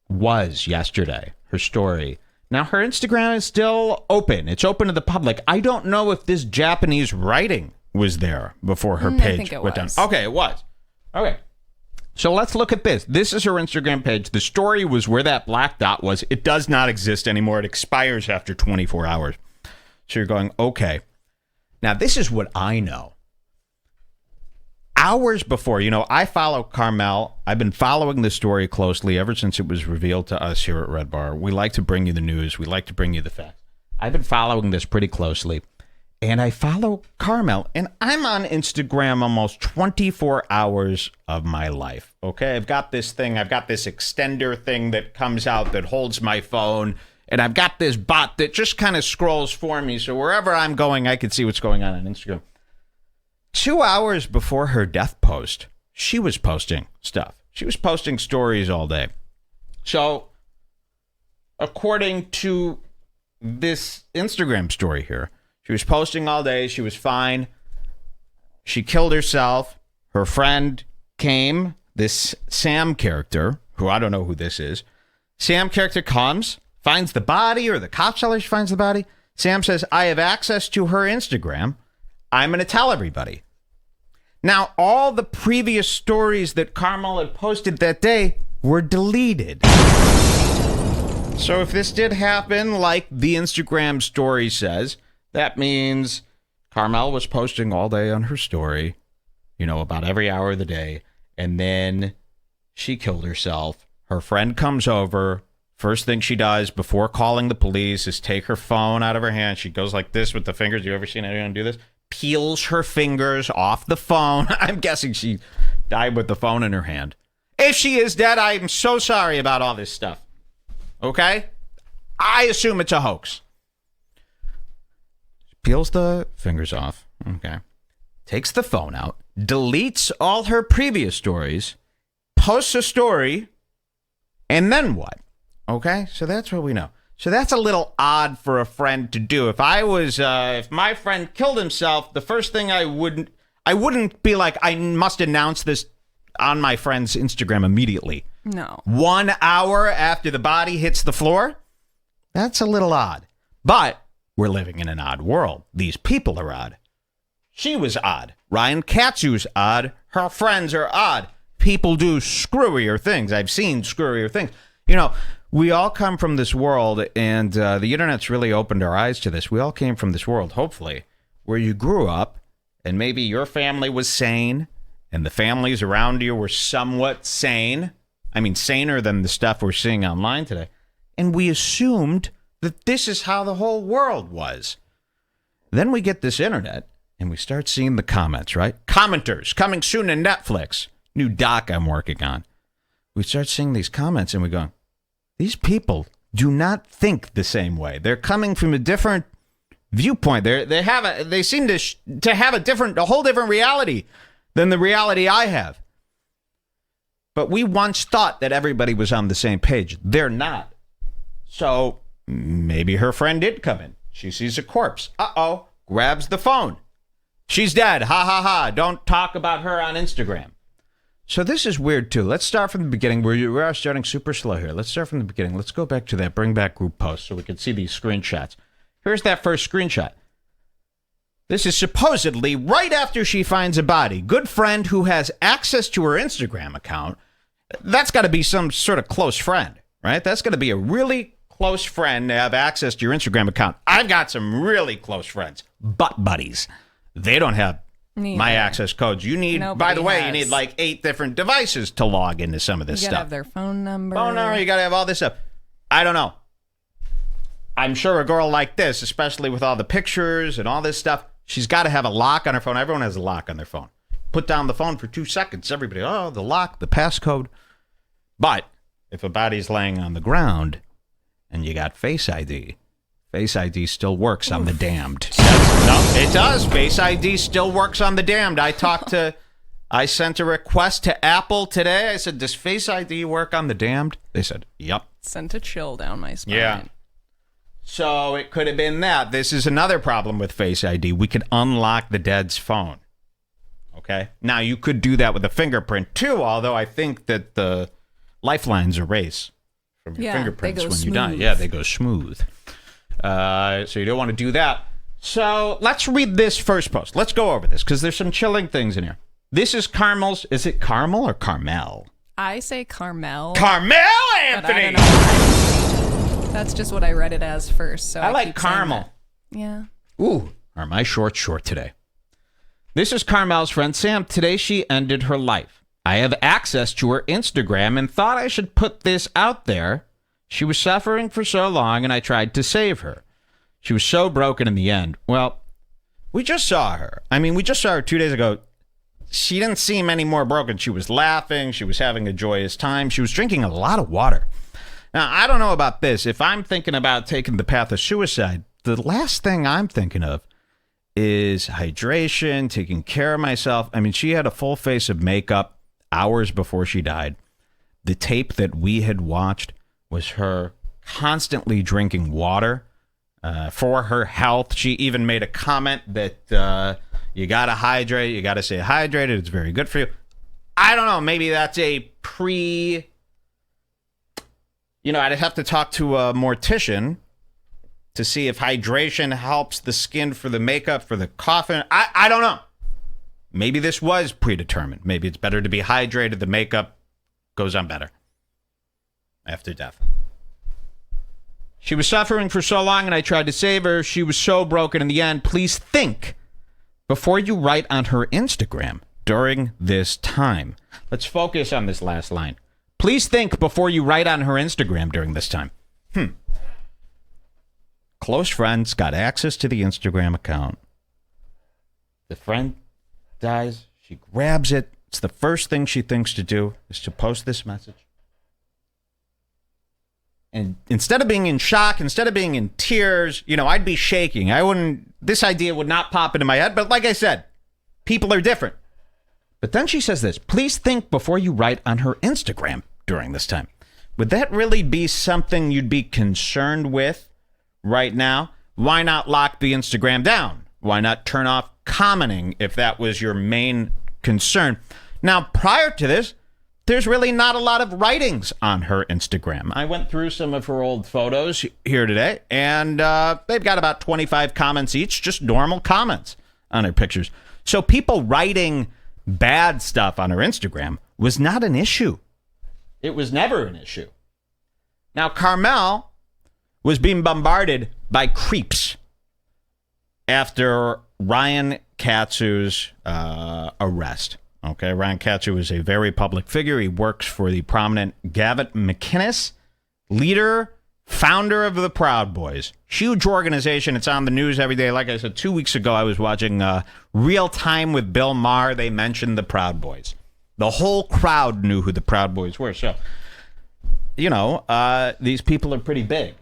was yesterday. Her story. Now, her Instagram is still open. It's open to the public. I don't know if this Japanese writing was there before her page I think it went down. was. Okay, it was. Okay. So let's look at this. This is her Instagram page. The story was where that black dot was. It does not exist anymore. It expires after 24 hours. So you're going, okay. Now, this is what I know. Hours before, I follow Carmel. I've been following this story closely ever since it was revealed to us here at Redbar. We like to bring you the news. We like to bring you the facts. I've been following this pretty closely. And I follow Carmel. And I'm on Instagram almost 24 hours of my life. Okay? I've got this thing. I've got this extender thing that comes out that holds my phone. And I've got this bot that just kind of scrolls for me. So wherever I'm going, I can see what's going on Instagram. 2 hours before her death post, she was posting stuff. She was posting stories all day. So, according to this Instagram story here, she was posting all day. She was fine. She killed herself. Her friend came, this Sam character, who I don't know who this is. Sam character comes, finds the body, or the cop seller finds the body. Sam says, I have access to her Instagram. I'm going to tell everybody. Now, all the previous stories that Carmel had posted that day were deleted. So if this did happen, like the Instagram story says, that means Carmel was posting all day on her story, about every hour of the day, and then she killed herself. Her friend comes over. First thing she does before calling the police is take her phone out of her hand. She goes like this with the fingers. You ever seen anyone do this? Peels her fingers off the phone. I'm guessing she died with the phone in her hand. If she is dead, I'm so sorry about all this stuff. Okay? I assume it's a hoax. Peels the fingers off. Okay. Takes the phone out. Deletes all her previous stories. Posts a story. And then what? Okay? So that's what we know. So that's a little odd for a friend to do. If my friend killed himself, the first thing I wouldn't be like, I must announce this on my friend's Instagram immediately. No. 1 hour after the body hits the floor? That's a little odd. But we're living in an odd world. These people are odd. She was odd. Ryan Katsu's odd. Her friends are odd. People do screwier things. I've seen screwier things. We all come from this world, and the internet's really opened our eyes to this. We all came from this world, hopefully, where you grew up, and maybe your family was sane, and the families around you were somewhat sane. I mean, saner than the stuff we're seeing online today. And we assumed that this is how the whole world was. Then we get this internet, and we start seeing the comments, right? Commenters, coming soon to Netflix. New doc I'm working on. We start seeing these comments, and we go, these people do not think the same way. They're coming from a different viewpoint. They seem to have a whole different reality than the reality I have. But we once thought that everybody was on the same page. They're not. So maybe her friend did come in. She sees a corpse. Uh-oh. Grabs the phone. She's dead. Ha ha ha. Don't talk about her on Instagram. So this is weird, too. Let's start from the beginning. We're starting super slow here. Let's start from the beginning. Let's go back to that bring back group post so we can see these screenshots. Here's that first screenshot. This is supposedly right after she finds a body. Good friend who has access to her Instagram account. That's got to be some sort of close friend, right? That's got to be a really close friend to have access to your Instagram account. I've got some really close friends, butt buddies. They don't have my access codes. You need, by the way, you need like 8 different devices to log into some of this stuff. You gotta have their phone number. Oh, no, you gotta have all this stuff. I don't know. I'm sure a girl like this, especially with all the pictures and all this stuff, she's got to have a lock on her phone. Everyone has a lock on their phone. Put down the phone for 2 seconds. Everybody, the lock, the passcode. But if a body's laying on the ground and you got Face ID, Face ID still works on the damned. No, it does. Face ID still works on the damned. I sent a request to Apple today. I said, does Face ID work on the damned? They said, yep. Sent a chill down my spine. Yeah. So it could have been that. This is another problem with Face ID. We could unlock the dead's phone. Okay? Now, you could do that with a fingerprint, too, although I think that the lifelines erase from your fingerprints when you die. Yeah, they go smooth. So you don't want to do that. So let's read this first post. Let's go over this because there's some chilling things in here. This is Carmel's. Is it Carmel or Carmel? I say Carmel. Carmel, Anthony! I don't know. That's just what I read it as first. So I like Carmel. Yeah. Ooh, are my shorts short today? This is Carmel's friend Sam. Today she ended her life. I have access to her Instagram and thought I should put this out there. She was suffering for so long, and I tried to save her. She was so broken in the end. Well, we just saw her. I mean, we just saw her 2 days ago. She didn't seem any more broken. She was laughing. She was having a joyous time. She was drinking a lot of water. Now, I don't know about this. If I'm thinking about taking the path of suicide, the last thing I'm thinking of is hydration, taking care of myself. I mean, she had a full face of makeup hours before she died. The tape that we had watched was her constantly drinking water for her health. She even made a comment that you got to hydrate. You got to stay hydrated. It's very good for you. I don't know. Maybe that's a I'd have to talk to a mortician to see if hydration helps the skin for the makeup, for the coffin. I don't know. Maybe this was predetermined. Maybe it's better to be hydrated. The makeup goes on better after death. She was suffering for so long, and I tried to save her. She was so broken in the end. Please think before you write on her Instagram during this time. Let's focus on this last line. Please think before you write on her Instagram during this time. Close friends got access to the Instagram account. The friend dies. She grabs it. It's the first thing she thinks to do is to post this message. And instead of being in shock, instead of being in tears, I'd be shaking. This idea would not pop into my head. But like I said, people are different. But then she says this, please think before you write on her Instagram during this time. Would that really be something you'd be concerned with right now? Why not lock the Instagram down? Why not turn off commenting if that was your main concern? Now, prior to this, there's really not a lot of writings on her Instagram. I went through some of her old photos here today, and they've got about 25 comments each, just normal comments on her pictures. So people writing bad stuff on her Instagram was not an issue. It was never an issue. Now, Carmel was being bombarded by creeps after Ryan Katsu's arrest. Okay, Ryan Katsu is a very public figure. He works for the prominent Gavin McInnes, leader, founder of the Proud Boys. Huge organization. It's on the news every day. Like I said, 2 weeks ago, I was watching Real Time with Bill Maher. They mentioned the Proud Boys. The whole crowd knew who the Proud Boys were. So, these people are pretty big.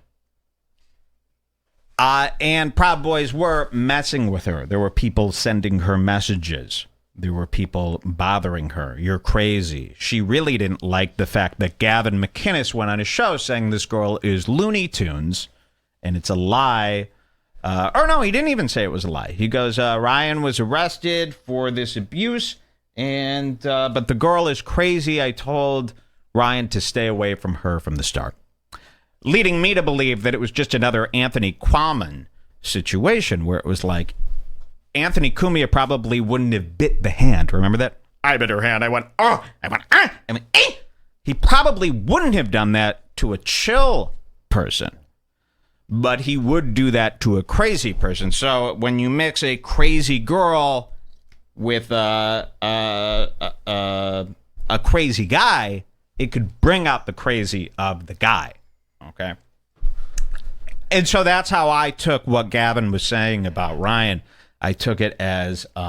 And Proud Boys were messing with her. There were people sending her messages. There were people bothering her. You're crazy. She really didn't like the fact that Gavin McInnes went on his show saying this girl is Looney Tunes, and it's a lie. Or no, he didn't even say it was a lie. He goes, Ryan was arrested for this abuse, and but the girl is crazy. I told Ryan to stay away from her from the start. Leading me to believe that it was just another Anthony Quammen situation where it was like, Anthony Cumia probably wouldn't have bit the hand. Remember that? I bit her hand. I went, oh. I went, ah. I went, eh. He probably wouldn't have done that to a chill person. But he would do that to a crazy person. So when you mix a crazy girl with a crazy guy, it could bring out the crazy of the guy. Okay? And so that's how I took what Gavin was saying about Ryan. I took it as he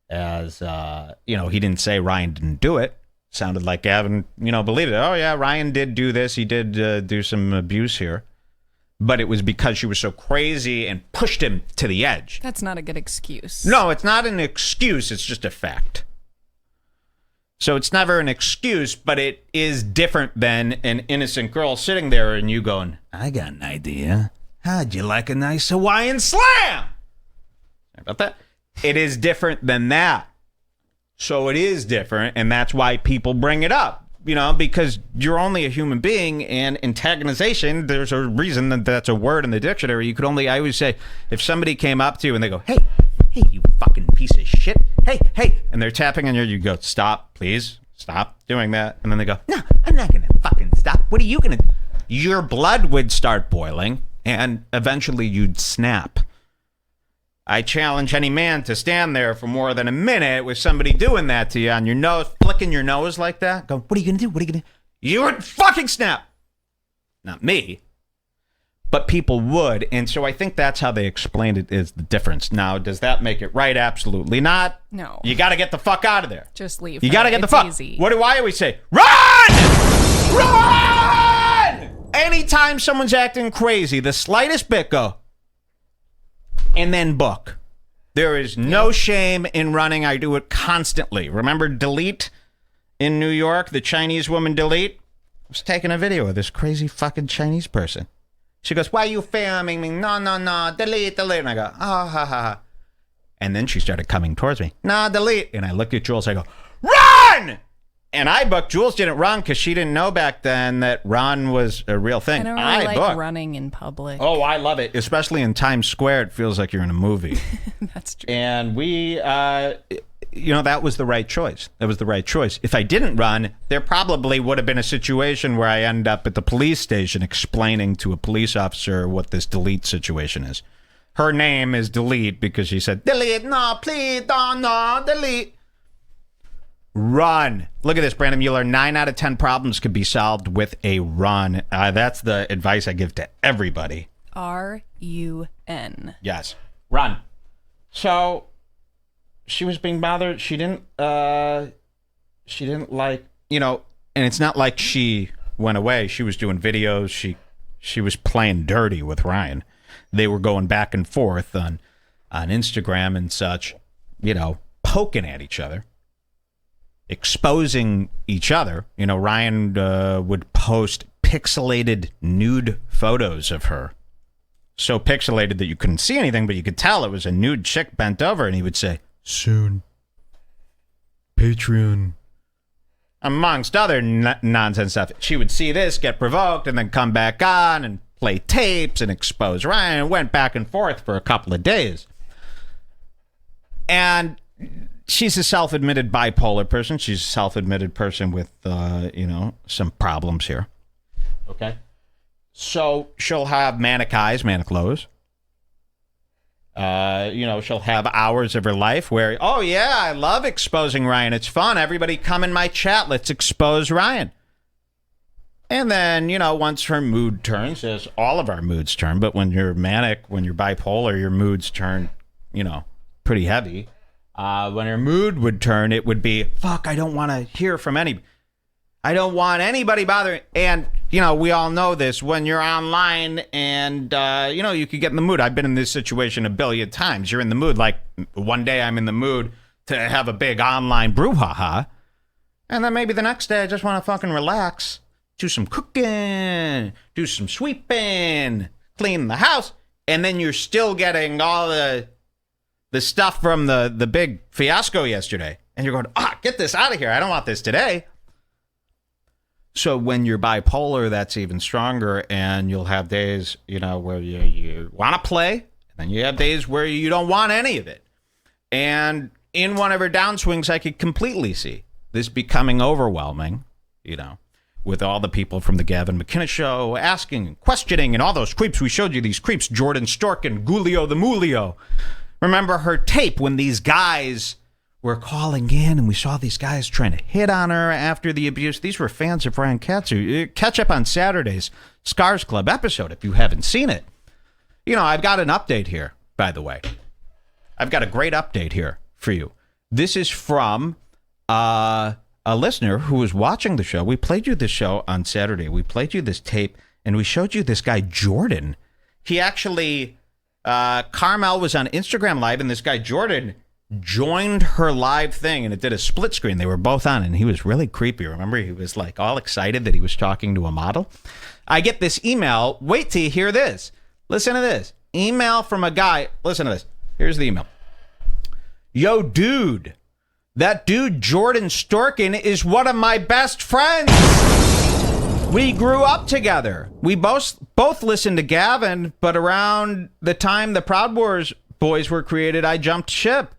didn't say Ryan didn't do it. Sounded like Gavin, believed it. Oh, yeah, Ryan did do this. He did do some abuse here. But it was because she was so crazy and pushed him to the edge. That's not a good excuse. No, it's not an excuse. It's just a fact. So it's never an excuse, but it is different than an innocent girl sitting there and you going, I got an idea. How'd you like a nice Hawaiian slam? About that. It is different than that. So it is different, and that's why people bring it up, because you're only a human being, and antagonization, there's a reason that that's a word in the dictionary. I always say, if somebody came up to you and they go, hey, you fucking piece of shit, hey, and they're tapping on you go, stop, please, stop doing that. And then they go, no, I'm not going to fucking stop. What are you going to do? Your blood would start boiling, and eventually you'd snap. I challenge any man to stand there for more than a minute with somebody doing that to you on your nose, flicking your nose like that. Go, what are you going to do? What are you going to do? You would fucking snap. Not me, but people would. And so I think that's how they explained it is the difference. Now, does that make it right? Absolutely not. No. You got to get the fuck out of there. Just leave. You got to get the fuck. Easy. What do I always say? Run! Run! Anytime someone's acting crazy, the slightest bit, go. And then book. There is no shame in running. I do it constantly. Remember Delete in New York? The Chinese woman Delete? I was taking a video of this crazy fucking Chinese person. She goes, why are you filming me? No. Delete. And I go, oh, ha, ha, ha. And then she started coming towards me. No, delete. And I look at Jules. I go, run! And I booked. Jules didn't run because she didn't know back then that run was a real thing. I don't really like booked. Running in public. Oh, I love it. Especially in Times Square. It feels like you're in a movie. That's true. And we, that was the right choice. That was the right choice. If I didn't run, there probably would have been a situation where I end up at the police station explaining to a police officer what this delete situation is. Her name is Delete because she said, delete, no, please, don't, no, delete. Run. Look at this, Brandon Mueller. 9 out of 10 problems could be solved with a run. That's the advice I give to everybody. R-U-N. Yes. Run. So she was being bothered. She didn't like, and it's not like she went away. She was doing videos. She was playing dirty with Ryan. They were going back and forth on Instagram and such, poking at each other, exposing each other. Ryan would post pixelated nude photos of her. So pixelated that you couldn't see anything, but you could tell it was a nude chick bent over, and he would say, soon, Patreon, amongst other nonsense stuff. She would see this, get provoked, and then come back on and play tapes and expose Ryan. It went back and forth for a couple of days. And she's a self-admitted bipolar person. She's a self-admitted person with, some problems here. Okay? So she'll have manic highs, manic lows. She'll have hours of her life where, oh, yeah, I love exposing Ryan. It's fun. Everybody come in my chat. Let's expose Ryan. And then, once her mood turns, as all of our moods turn, but when you're manic, when you're bipolar, your moods turn, pretty heavy. When her mood would turn, it would be, fuck, I don't want to hear from anybody. I don't want anybody bothering. And, we all know this. When you're online and, you could get in the mood. I've been in this situation a billion times. You're in the mood. Like, one day I'm in the mood to have a big online brouhaha. And then maybe the next day I just want to fucking relax. Do some cooking. Do some sweeping. Clean the house. And then you're still getting all the stuff from the big fiasco yesterday. And you're going, get this out of here. I don't want this today. So when you're bipolar, that's even stronger, and you'll have days, where you want to play, and then you have days where you don't want any of it. And in one of her downswings, I could completely see this becoming overwhelming, with all the people from the Gavin McInnes show asking, questioning, and all those creeps. We showed you these creeps, Jordan Stork and Gulio the Mulio. Remember her tape when these guys were calling in, and we saw these guys trying to hit on her after the abuse. These were fans of Ryan Katsu. Catch up on Saturday's Scars Club episode if you haven't seen it. I've got an update here, by the way. I've got a great update here for you. This is from a listener who was watching the show. We played you this show on Saturday. We played you this tape, and we showed you this guy, Jordan. He actually, Carmel was on Instagram Live, and this guy, Jordan, joined her live thing, and it did a split screen. They were both on, and he was really creepy. Remember, he was like all excited that he was talking to a model. I get this email. Wait till you hear this. Listen to this. Email from a guy. Listen to this. Here's the email. Yo, dude. That dude, Jordan Storkin, is one of my best friends. We grew up together. We both listened to Gavin, but around the time the Proud Wars boys were created, I jumped ship.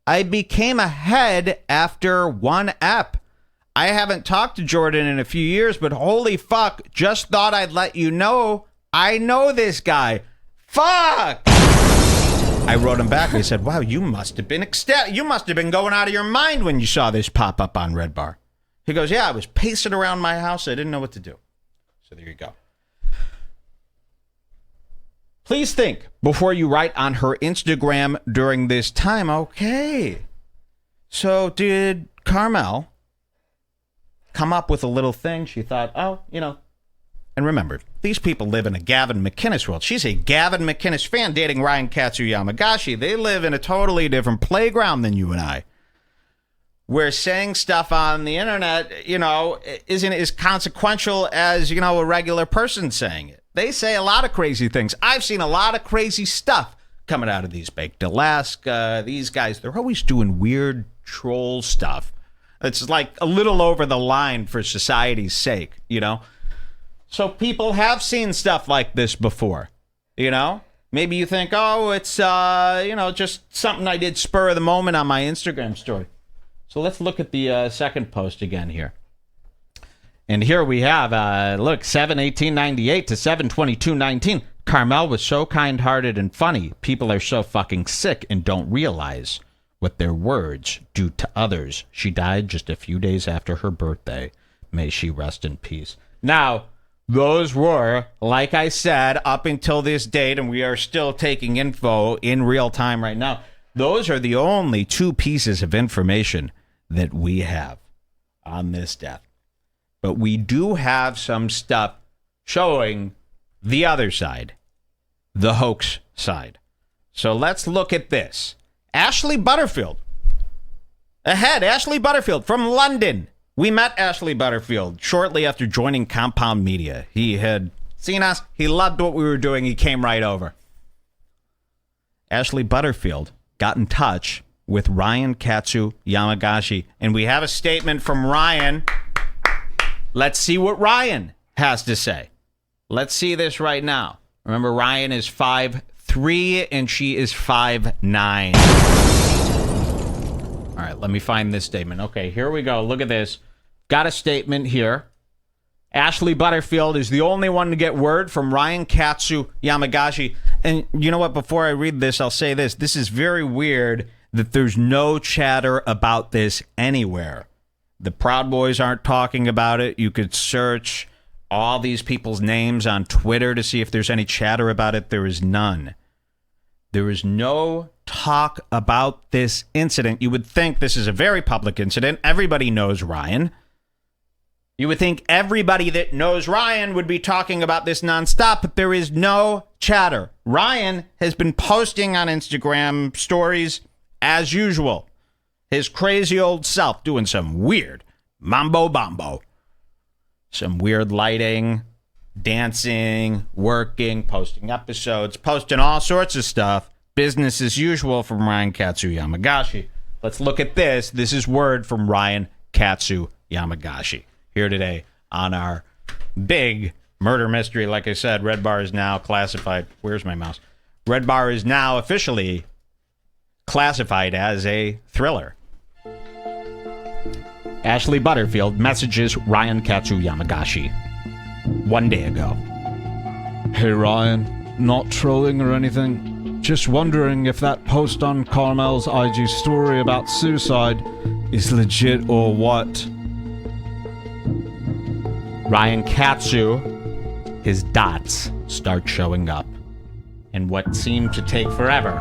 I became a head after one ep. I haven't talked to Jordan in a few years, but holy fuck, just thought I'd let you know I know this guy. Fuck! I wrote him back. He said, wow, you must have been ecstatic. You must have been going out of your mind when you saw this pop up on Redbar. He goes, yeah, I was pacing around my house. I didn't know what to do. So there you go. Please think before you write on her Instagram during this time. Okay. So did Carmel come up with a little thing? She thought, and remember, these people live in a Gavin McInnes world. She's a Gavin McInnes fan dating Ryan Katsu Yamagashi. They live in a totally different playground than you and I. Where saying stuff on the internet, isn't as consequential as, a regular person saying it. They say a lot of crazy things. I've seen a lot of crazy stuff coming out of these Baked Alaska. These guys, they're always doing weird troll stuff. It's like a little over the line for society's sake, So people have seen stuff like this before, Maybe you think, oh, it's, just something I did spur of the moment on my Instagram story. So let's look at the second post again here. And here we have, 7/18/98 to 7/22/19. Carmel was so kind-hearted and funny. People are so fucking sick and don't realize what their words do to others. She died just a few days after her birthday. May she rest in peace. Now, those were, like I said, up until this date, and we are still taking info in real time right now. Those are the only two pieces of information that we have on this death. But we do have some stuff showing the other side, the hoax side. So let's look at this. Ashley Butterfield. Ashley Butterfield from London. We met Ashley Butterfield shortly after joining Compound Media. He had seen us. He loved what we were doing. He came right over. Ashley Butterfield got in touch with Ryan Katsu Yamagashi. And we have a statement from Ryan. Let's see what Ryan has to say. Let's see this right now. Remember, Ryan is 5'3" and she is 5'9". All right, let me find this statement. Okay, here we go. Look at this. Got a statement here. Ashley Butterfield is the only one to get word from Ryan Katsu Yamagashi. And you know what? Before I read this, I'll say this. This is very weird that there's no chatter about this anywhere. The Proud Boys aren't talking about it. You could search all these people's names on Twitter to see if there's any chatter about it. There is none. There is no talk about this incident. You would think this is a very public incident. Everybody knows Ryan. You would think everybody that knows Ryan would be talking about this nonstop, but there is no chatter. Ryan has been posting on Instagram stories as usual. His crazy old self doing some weird mambo-bombo. Some weird lighting, dancing, working, posting episodes, posting all sorts of stuff. Business as usual from Ryan Katsu Yamagashi. Let's look at this. This is word from Ryan Katsu Yamagashi. Here today on our big murder mystery. Like I said, Redbar is now classified. Where's my mouse? Redbar is now officially classified as a thriller. Ashley Butterfield messages Ryan Katsu Yamagashi 1 day ago. Hey Ryan, not trolling or anything. Just wondering if that post on Carmel's IG story about suicide is legit or what. Ryan Katsu, his dots start showing up. And what seemed to take forever,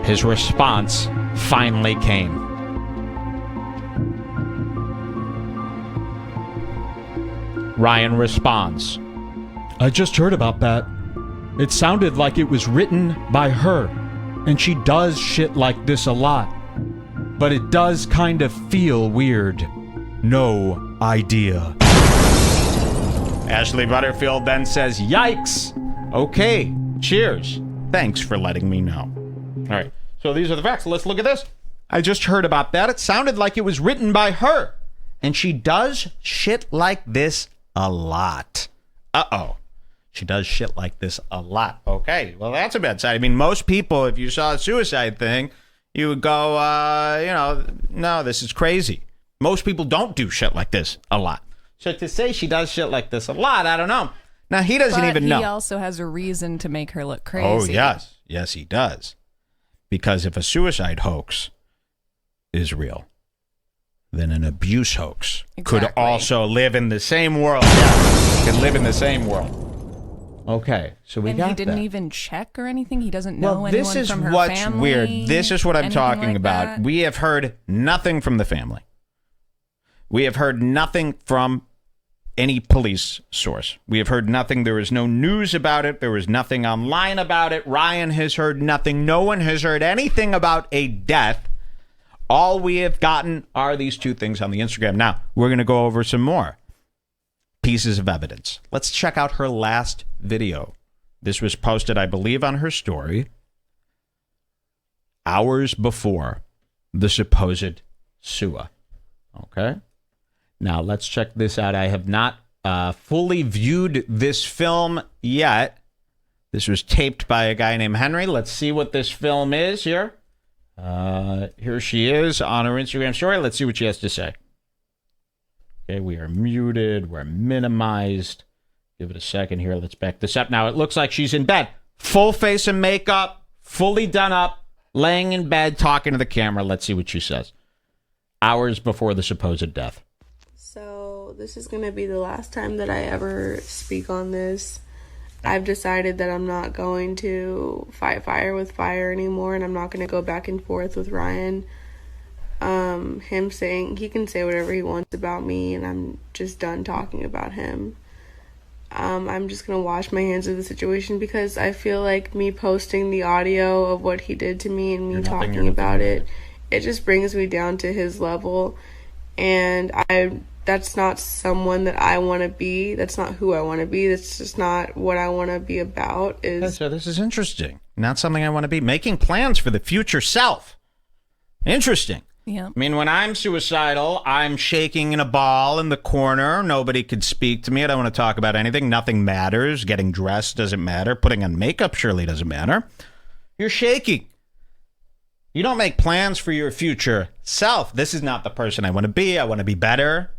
his response finally came. Ryan responds. I just heard about that. It sounded like it was written by her, and she does shit like this a lot. But it does kind of feel weird. No idea. Ashley Butterfield then says, yikes. Okay, cheers. Thanks for letting me know. All right, so these are the facts. Let's look at this. I just heard about that. It sounded like it was written by her. And she does shit like this a lot. Uh-oh. She does shit like this a lot. Okay, well, that's a bad sign. I mean, most people, if you saw a suicide thing, you would go, no, this is crazy. Most people don't do shit like this a lot. So to say she does shit like this a lot, I don't know. Now, he doesn't even know. He also has a reason to make her look crazy. Oh, yes. Yes, he does. Because if a suicide hoax is real, then an abuse hoax could also live in the same world. Yeah, could live in the same world. Okay, so we got that. And he didn't even check or anything? He doesn't know anyone from her family? This is what's weird. This is what I'm talking about. That? We have heard nothing from the family. We have heard nothing from any police source. We have heard nothing. There is no news about it. There was nothing online about it. Ryan has heard nothing. No one has heard anything about a death. All we have gotten are these two things on the Instagram. Now, we're going to go over some more pieces of evidence. Let's check out her last video. This was posted, I believe, on her story hours before the supposed SUA. Okay? Now, let's check this out. I have not fully viewed this film yet, This was taped by a guy named Henry. Let's see what this film is here. Here she is on her Instagram story. Let's see what she has to say. Okay, we are muted. We're minimized. Give it a second here. Let's back this up. Now, it looks like she's in bed. Full face of makeup, fully done up, laying in bed, talking to the camera. Let's see what she says. Hours before the supposed death. So, this is going to be the last time that I ever speak on this. I've decided that I'm not going to fight fire with fire anymore, and I'm not going to go back and forth with Ryan. Him saying, he can say whatever he wants about me, and I'm just done talking about him. I'm just going to wash my hands of the situation because I feel like me posting the audio of what he did to me and me talking about it, it just brings me down to his level, and that's not someone that I want to be. That's not who I want to be. That's just not what I want to be about. So this is interesting. Not something I want to be. Making plans for the future self. Interesting. Yeah. I mean, when I'm suicidal, I'm shaking in a ball in the corner. Nobody could speak to me. I don't want to talk about anything. Nothing matters. Getting dressed doesn't matter. Putting on makeup surely doesn't matter. You're shaking. You don't make plans for your future self. This is not the person I want to be. I want to be better.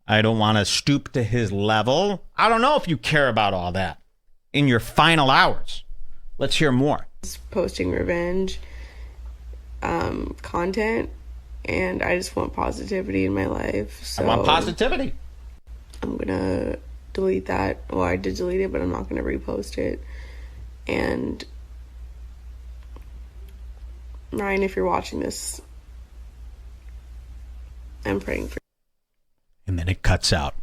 I don't want to stoop to his level. I don't know if you care about all that in your final hours. Let's hear more. Posting revenge content, and I just want positivity in my life. So I want positivity. I'm gonna delete that. Well, I did delete it, but I'm not gonna repost it. And Ryan, if you're watching this, I'm praying for you. And then it cuts out.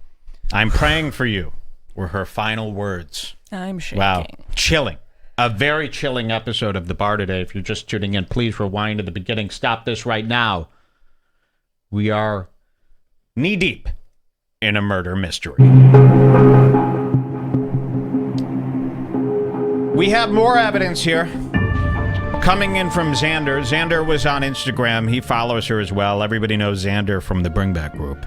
I'm praying for you were her final words. I'm shaking. Wow. Chilling. A very chilling episode of The Bar today. If you're just tuning in, please rewind to the beginning. Stop this right now. We are knee-deep in a murder mystery. We have more evidence here. Coming in from Xander. Xander was on Instagram. He follows her as well. Everybody knows Xander from the Bring Back group.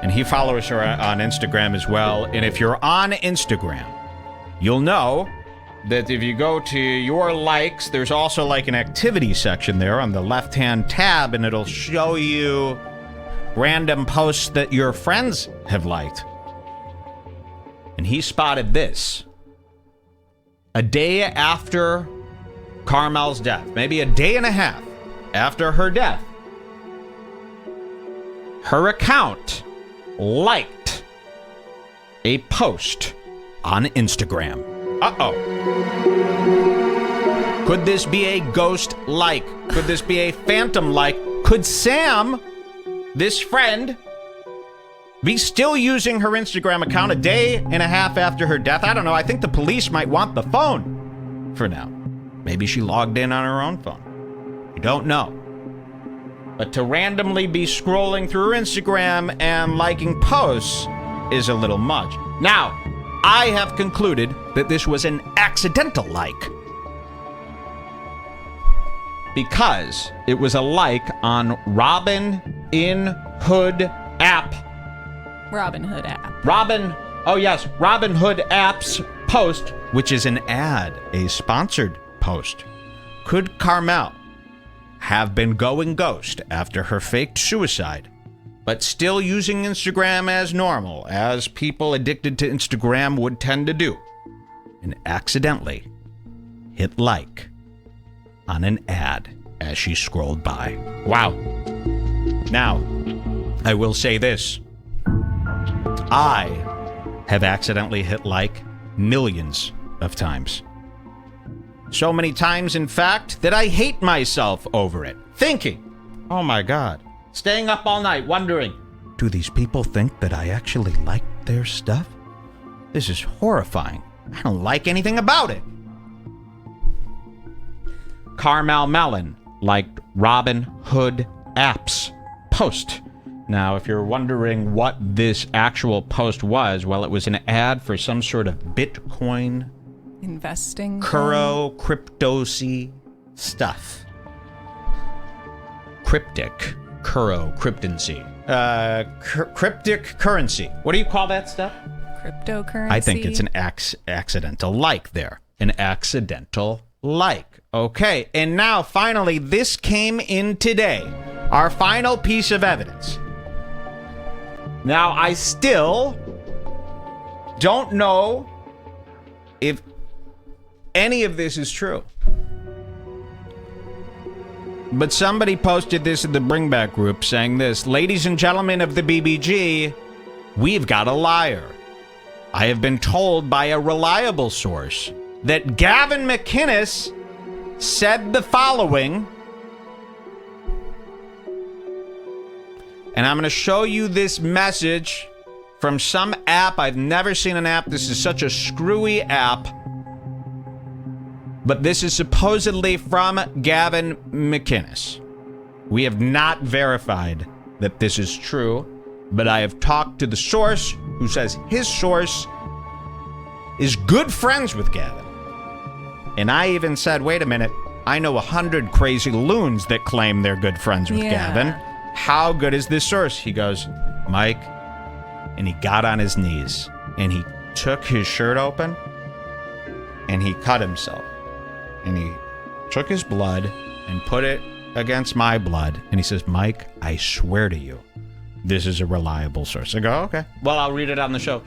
And he follows her on Instagram as well. And if you're on Instagram, you'll know that if you go to your likes, there's also like an activity section there on the left-hand tab, and it'll show you random posts that your friends have liked. And he spotted this. A day after Carmel's death, maybe a day and a half after her death, her account liked a post on Instagram. Uh-oh. Could this be a ghost like? Could this be a phantom like? Could Sam, this friend, be still using her Instagram account a day and a half after her death? I don't know. I think the police might want the phone for now. Maybe she logged in on her own phone. You don't know. But to randomly be scrolling through her Instagram and liking posts is a little much. Now, I have concluded that this was an accidental like, because it was a like on Robin Hood app. Robin Hood app. Robin Hood app's post, which is an ad, a sponsored post. Could Carmel have been going ghost after her faked suicide, but still using Instagram as normal, as people addicted to Instagram would tend to do, and accidentally hit like on an ad as she scrolled by? Wow. Now, I will say this. I have accidentally hit like millions of times. So many times, in fact, that I hate myself over it. Thinking, oh my God, staying up all night wondering, do these people think that I actually like their stuff? This is horrifying. I don't like anything about it. Carmel Melin liked Robin Hood app's post. Now, if you're wondering what this actual post was, well, it was an ad for some sort of Bitcoin investing, cryptosy stuff. Cryptic currency. What do you call that stuff? cryptocurrency. I think it's an accidental like there. An accidental like. Okay, and now finally, this came in today. Our final piece of evidence. Now, I still don't know if any of this is true. But somebody posted this in the Bring Back group saying this: ladies and gentlemen of the BBG, we've got a liar. I have been told by a reliable source that Gavin McInnes said the following. And I'm going to show you this message from some app. I've never seen an app. This is such a screwy app. But this is supposedly from Gavin McInnes. We have not verified that this is true, but I have talked to the source who says his source is good friends with Gavin. And I even said, wait a minute, I know 100 crazy loons that claim they're good friends with Gavin. How good is this source? He goes, Mike, and he got on his knees and he took his shirt open and he cut himself. And he took his blood and put it against my blood. And he says, Mike, I swear to you, this is a reliable source. I go, okay. Well, I'll read it on the show.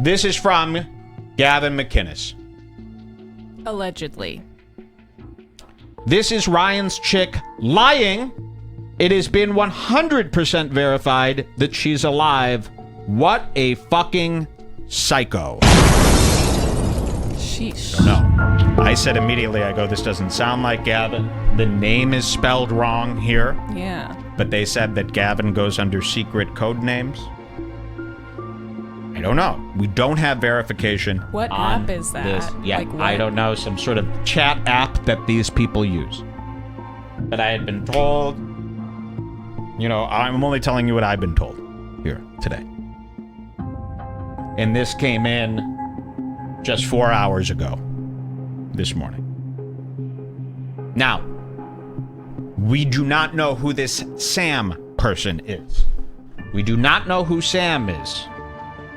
This is from Gavin McInnes. Allegedly. This is Ryan's chick lying. It has been 100% verified that she's alive. What a fucking psycho. Sheesh. No. I said immediately, I go, this doesn't sound like Gavin. The name is spelled wrong here. Yeah. But they said that Gavin goes under secret code names. I don't know. We don't have verification. What on app is that? This. Yeah, Like what? I don't know. Some sort of chat app that these people use. But I had been told, I'm only telling you what I've been told here today. And this came in just 4 hours ago this morning. Now, we do not know who this Sam person is. We do not know who Sam is.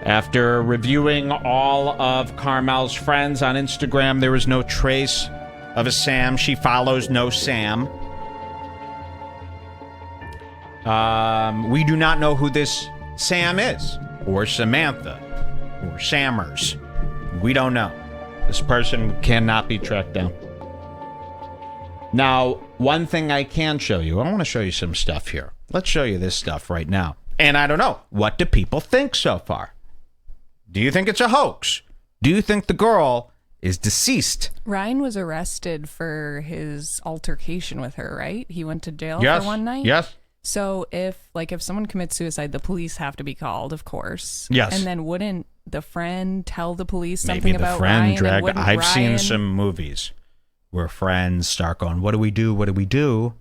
After reviewing all of Carmel's friends on Instagram, there was no trace of a Sam. She follows no Sam. We do not know who this Sam is, or Samantha, or Sammers. We don't know. This person cannot be tracked down. Now, one thing I can show you, I want to show you some stuff here. Let's show you this stuff right now. And I don't know, what do people think so far? Do you think it's a hoax? Do you think the girl is deceased? Ryan was arrested for his altercation with her, right? He went to jail for one night? Yes. So if someone commits suicide, the police have to be called, of course. Yes. And then wouldn't the friend tell the police something Maybe the about friend Ryan? dragged. And I've seen Ryan... some movies where friends start going, what do we do? What do we do?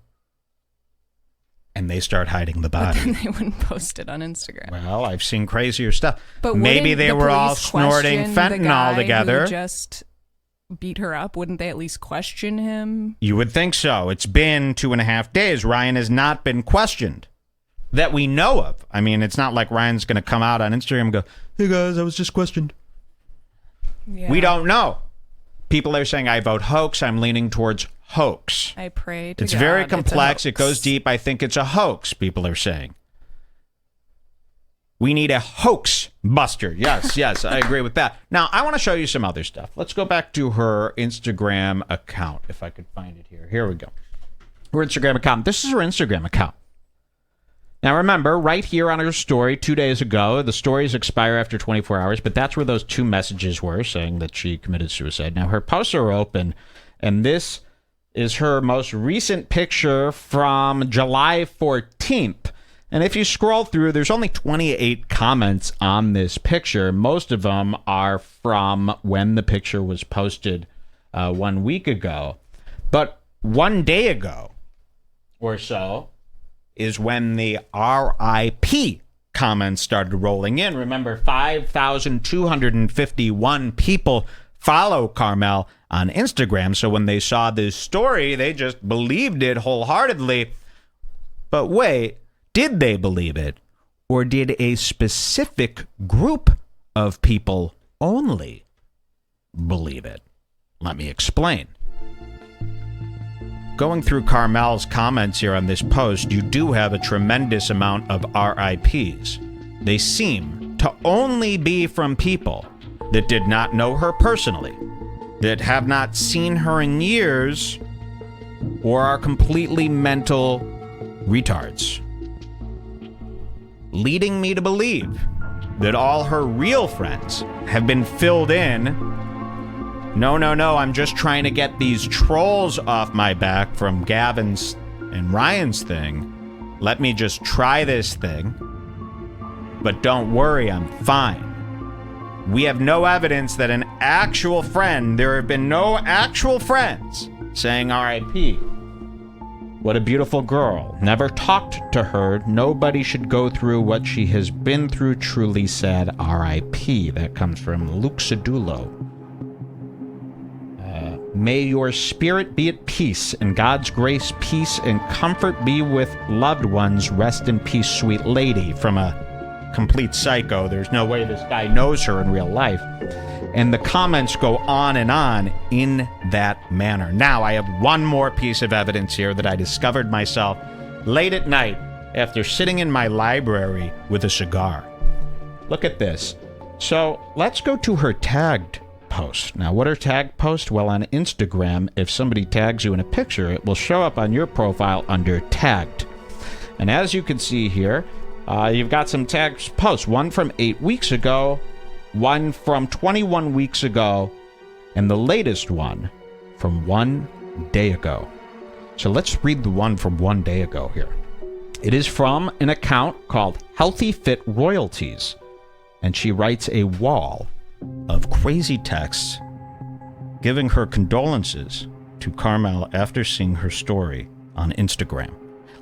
And they start hiding the body. But then they wouldn't post it on Instagram. Well, I've seen crazier stuff. But maybe they were all snorting fentanyl together. Who just beat her up. Wouldn't they at least question him? You would think so. It's been 2.5 days. Ryan has not been questioned that we know of. I mean, it's not like Ryan's going to come out on Instagram and go, hey guys, I was just questioned. Yeah. We don't know. People are saying, I vote hoax. I'm leaning towards hoax. I pray to It's God very complex. it's a It goes deep. I think it's a hoax, people are saying. We need a hoax buster. Yes, yes, I agree with that. Now, I want to show you some other stuff. Let's go back to her Instagram account, if I could find it here. Here we go. Her Instagram account. This is her Instagram account. Now, remember, right here on her story 2 days ago, the stories expire after 24 hours, but that's where those two messages were saying that she committed suicide. Now, her posts are open, and this is her most recent picture from July 14th. And if you scroll through, there's only 28 comments on this picture. Most of them are from when the picture was posted 1 week ago. But 1 day ago or so is when the RIP comments started rolling in. Remember, 5,251 people follow Carmel on Instagram. So when they saw this story, they just believed it wholeheartedly. But wait, did they believe it? Or did a specific group of people only believe it. Let me explain. Going through Carmel's comments here on this post, you do have a tremendous amount of RIPs. They seem to only be from people that did not know her personally, that have not seen her in years, or are completely mental retards. Leading me to believe that all her real friends have been filled in. No, I'm just trying to get these trolls off my back from Gavin's and Ryan's thing. Let me just try this thing. But don't worry, I'm fine. We have no evidence that an actual friend, there have been no actual friends saying RIP. What a beautiful girl. Never talked to her. Nobody should go through what she has been through. Truly sad RIP. That comes from Luke Sedulo. May your spirit be at peace, and God's grace, peace, and comfort be with loved ones. Rest in peace, sweet lady. From a complete psycho. There's no way this guy knows her in real life. And the comments go on in that manner. Now, I have one more piece of evidence here that I discovered myself late at night after sitting in my library with a cigar. Look at this. So let's go to her tagged post. Now, what are tagged posts? Well, on Instagram, if somebody tags you in a picture, it will show up on your profile under tagged. And as you can see here, you've got some tagged posts. One from 8 weeks ago, one from 21 weeks ago, and the latest one from 1 day ago. So let's read the one from 1 day ago here. It is from an account called Healthy Fit Royalties, and she writes a wall of crazy texts giving her condolences to Carmel after seeing her story on Instagram,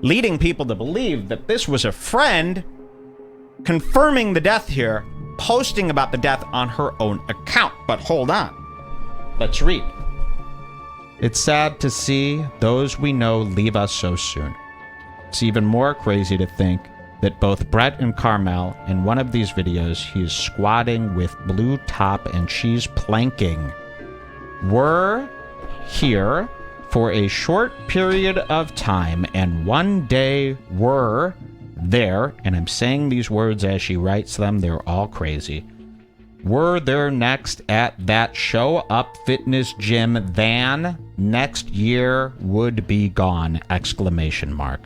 leading people to believe that this was a friend confirming the death here, posting about the death on her own account. But hold on. Let's read. It's sad to see those we know leave us so soon. It's even more crazy to think that both Brett and Carmel, in one of these videos, he is squatting with blue top and she's planking, were here for a short period of time, and one day were there, and I'm saying these words as she writes them, they're all crazy, were there next at that show up fitness gym, then next year would be gone, exclamation mark.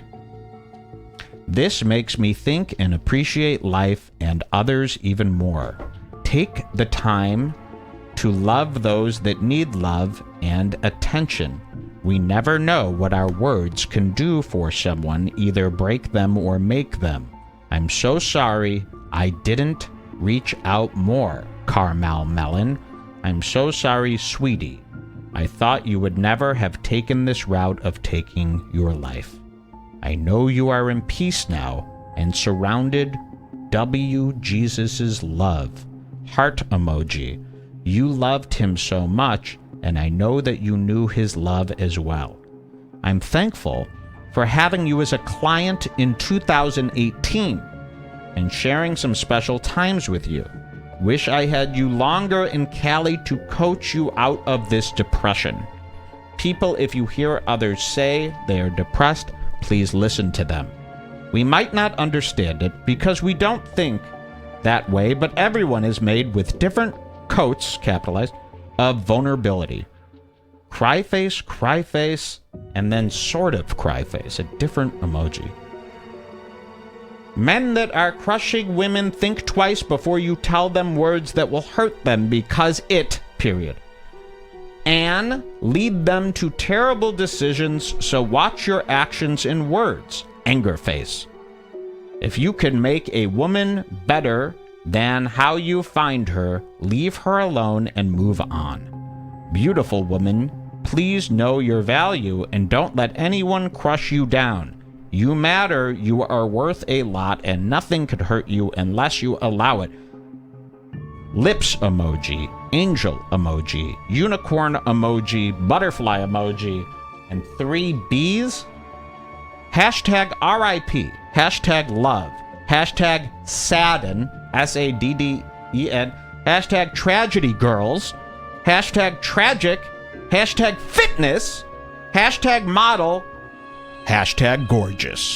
This makes me think and appreciate life and others even more. Take the time to love those that need love and attention. We never know what our words can do for someone, either break them or make them. I'm so sorry I didn't reach out more, Carmel Melin. I'm so sorry, sweetie. I thought you would never have taken this route of taking your life. I know you are in peace now and surrounded. W. Jesus's love. Heart emoji. You loved him so much, and I know that you knew his love as well. I'm thankful for having you as a client in 2018 and sharing some special times with you. Wish I had you longer in Cali to coach you out of this depression. People, if you hear others say they are depressed, please listen to them. We might not understand it because we don't think that way, but everyone is made with different coats, capitalized, of vulnerability. Cry face, and then sort of cry face, a different emoji. Men that are crushing women, think twice before you tell them words that will hurt them because it, period. And lead them to terrible decisions, so watch your actions and words. Anger face. If you can make a woman better than how you find her, leave her alone and move on. Beautiful woman, please know your value and don't let anyone crush you down. You matter, you are worth a lot, and nothing could hurt you unless you allow it. Lips emoji, angel emoji, unicorn emoji, butterfly emoji, and 3 Bs. Hashtag RIP, hashtag love, hashtag sadden, SADDEN, E-N, hashtag tragedy girls, hashtag tragic, hashtag fitness, hashtag model, hashtag gorgeous.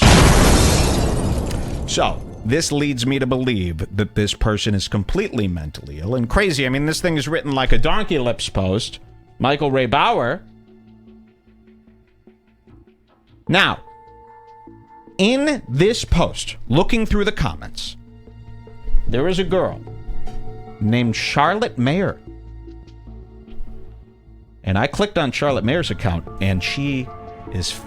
So, this leads me to believe that this person is completely mentally ill and crazy. I mean, this thing is written like a Donkey Lips post. Michael Ray Bauer. Now, in this post, looking through the comments, there is a girl named Charlotte Mayer. And I clicked on Charlotte Mayer's account, and she is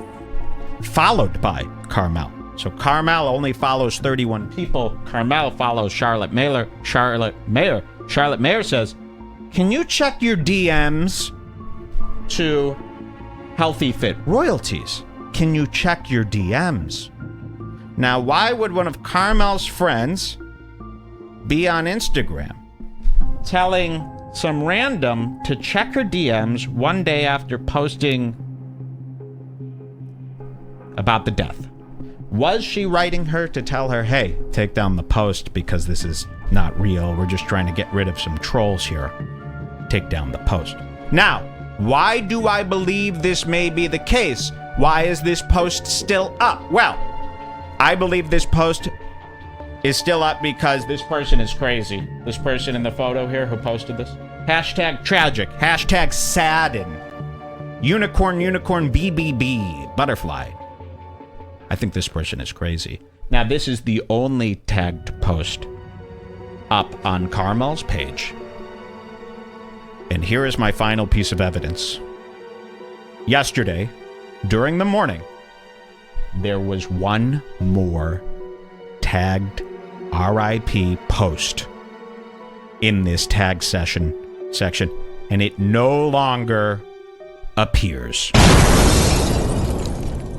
followed by Carmel. So Carmel only follows 31 people. Carmel follows Charlotte Mayer. Charlotte Mayer says, "Can you check your DMs to Healthy Fit Royalties? Can you check your DMs?" Now, why would one of Carmel's friends be on Instagram telling some random to check her DMs one day after posting about the death? Was she writing her to tell her, hey, take down the post because this is not real. We're just trying to get rid of some trolls here. Take down the post. Now, why do I believe this may be the case? Why is this post still up? Well, I believe this post is still up because this person is crazy. This person in the photo here who posted this. Hashtag tragic. Hashtag sadden. Unicorn, BBB. Butterfly. I think this person is crazy. Now, this is the only tagged post up on Carmel's page. And here is my final piece of evidence. Yesterday, during the morning, there was one more tagged RIP post in this tag section, and it no longer appears.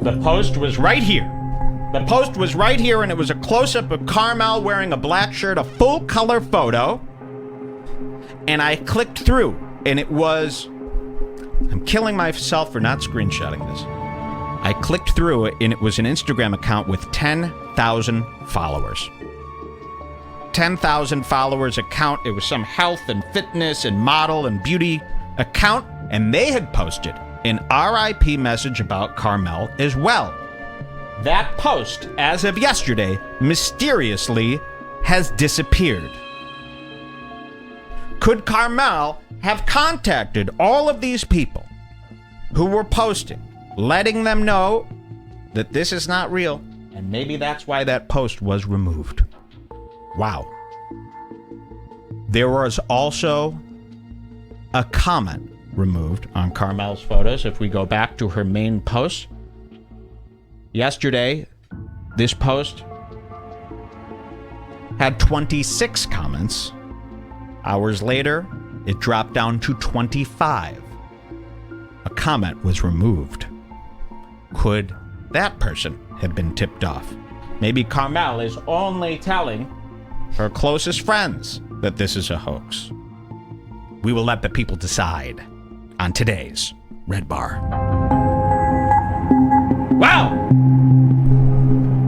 The post was right here. The post was right here, and it was a close-up of Carmel wearing a black shirt, a full-color photo. And I clicked through, and it was... I'm killing myself for not screenshotting this. I clicked through it, and it was an Instagram account with 10,000 followers. 10,000 followers account. It was some health and fitness and model and beauty account, and they had posted an RIP message about Carmel as well. That post, as of yesterday, mysteriously has disappeared. Could Carmel have contacted all of these people who were posting, letting them know that this is not real, and maybe that's why that post was removed? Wow. There was also a comment removed on Carmel's photos. If we go back to her main post, yesterday, this post had 26 comments. Hours later, it dropped down to 25. A comment was removed. Could that person have been tipped off? Maybe Carmel is only telling her closest friends that this is a hoax. We will let the people decide on today's Redbar. Wow!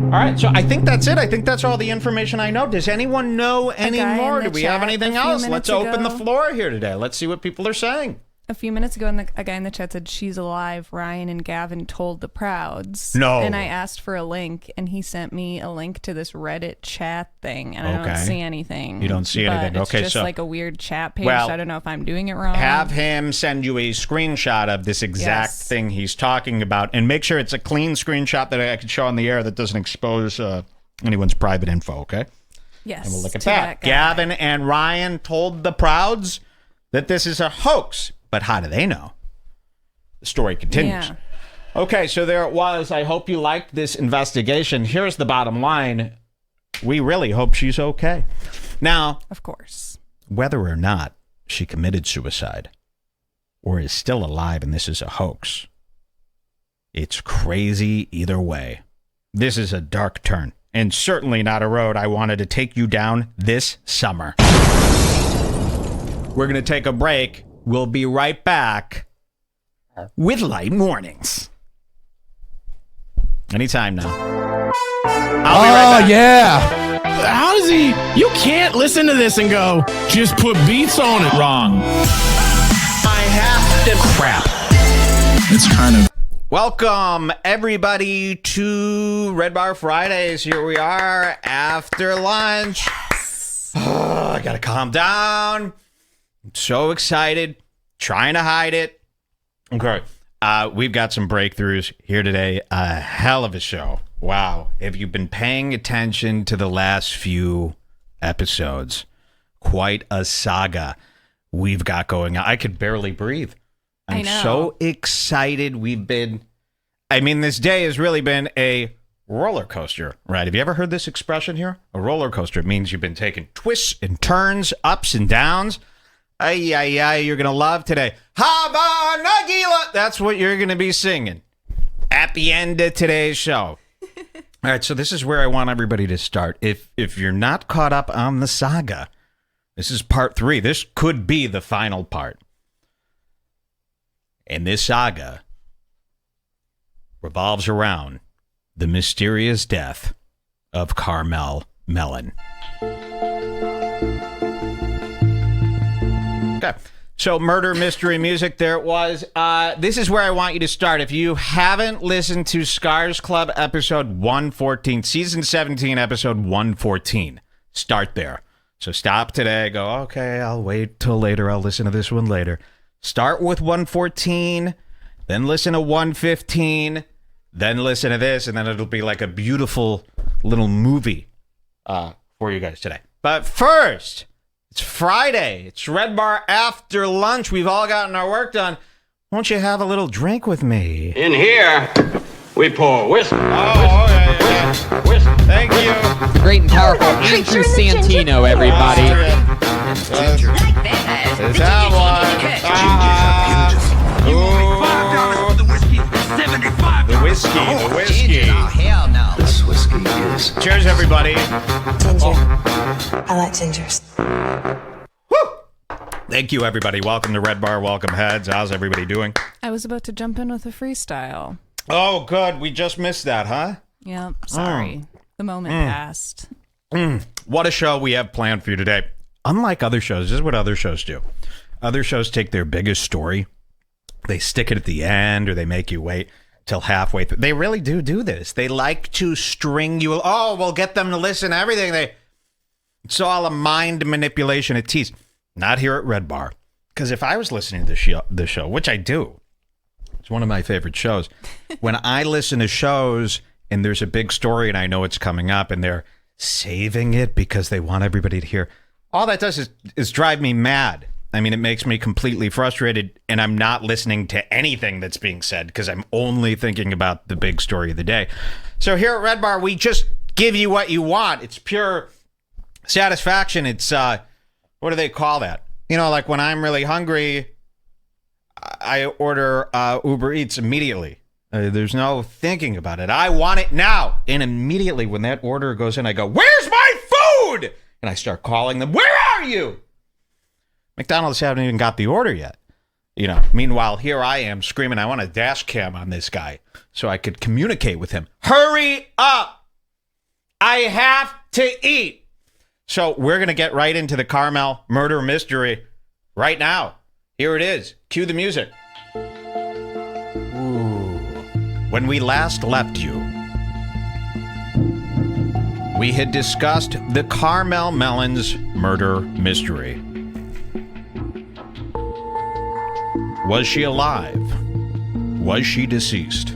All right, so I think that's it. I think that's all the information I know. Does anyone know any more? Do we have anything else? Let's open the floor here today. Let's see what people are saying. A few minutes ago, a guy in the chat said, she's alive. Ryan and Gavin told the Prouds. No. And I asked for a link, and he sent me a link to this Reddit chat thing, and I don't see anything. You don't see anything. It's just like a weird chat page. I don't know if I'm doing it wrong. Have him send you a screenshot of this exact thing he's talking about, and make sure it's a clean screenshot that I can show on the air that doesn't expose anyone's private info, okay? Yes. And we'll look at that. Gavin and Ryan told the Prouds that this is a hoax. But how do they know? The story continues. Yeah. Okay, so there it was. I hope you liked this investigation. Here's the bottom line. We really hope she's okay. Now, of course, whether or not she committed suicide or is still alive and this is a hoax, it's crazy either way. This is a dark turn, and certainly not a road I wanted to take you down this summer. We're going to take a break. We'll be right back with Light Mornings. Anytime now. I'll be right back. Yeah. how does he? You can't listen to this and go, just put beats on it. Wrong. I have to crap. It's kind of. Welcome, everybody, to Redbar Fridays. Here we are after lunch. Yes. Oh, I gotta calm down. I'm so excited. Trying to hide it. Okay. We've got some breakthroughs here today. A hell of a show. Wow. If you've been paying attention to the last few episodes, quite a saga we've got going on. I could barely breathe. I'm so excited. This day has really been a roller coaster, right? Have you ever heard this expression here? A roller coaster means you've been taking twists and turns, ups and downs. Ay, ay, ay, you're going to love today. Haba Nagila! That's what you're going to be singing at the end of today's show. All right, so this is where I want everybody to start. If you're not caught up on the saga, this is part 3. This could be the final part. And this saga revolves around the mysterious death of Carmel Melin. Okay, so murder mystery music, there it was. This is where I want you to start. If you haven't listened to Scars Club episode 114, season 17, episode 114, start there. So stop today, go, okay, I'll wait till later, I'll listen to this one later. Start with 114, then listen to 115, then listen to this, and then it'll be like a beautiful little movie for you guys today. But first, it's Friday. It's Redbar after lunch. We've all gotten our work done. Won't you have a little drink with me? In here, we pour whiskey. Oh, okay. Whiskey. Thank you. The great and powerful Andrew Santino, everybody. Ginger. Let's have one. The whiskey. Oh, hell no. This whiskey is. Cheers, everybody. Ginger. I like gingers. Woo! Thank you, everybody. Welcome to Red Bar. Welcome, heads. How's everybody doing? I was about to jump in with a freestyle. Oh, good. We just missed that, huh? Yeah, sorry. The moment passed. What a show we have planned for you today. Unlike other shows, this is what other shows do. Other shows take their biggest story, they stick it at the end, or they make you wait till halfway through. They really do this. They like to string you. Oh, we'll get them to listen to everything. It's all a mind manipulation, a tease. Not here at Red Bar. Because if I was listening to the show, which I do, it's one of my favorite shows. When I listen to shows and there's a big story and I know it's coming up and they're saving it because they want everybody to hear, all that does is drive me mad. I mean, it makes me completely frustrated, and I'm not listening to anything that's being said because I'm only thinking about the big story of the day. So here at Red Bar, we just give you what you want. It's pure satisfaction. It's, what do they call that? You know, like when I'm really hungry, I order Uber Eats immediately. There's no thinking about it. I want it now. And immediately when that order goes in, I go, where's my food? And I start calling them, where are you? McDonald's haven't even got the order yet. You know, meanwhile, here I am screaming, I want a dash cam on this guy so I could communicate with him. Hurry up! I have to eat. So we're going to get right into the Carmel murder mystery right now. Here it is. Cue the music. Ooh. When we last left you, we had discussed the Carmel Melin's murder mystery. Was she alive? Was she deceased?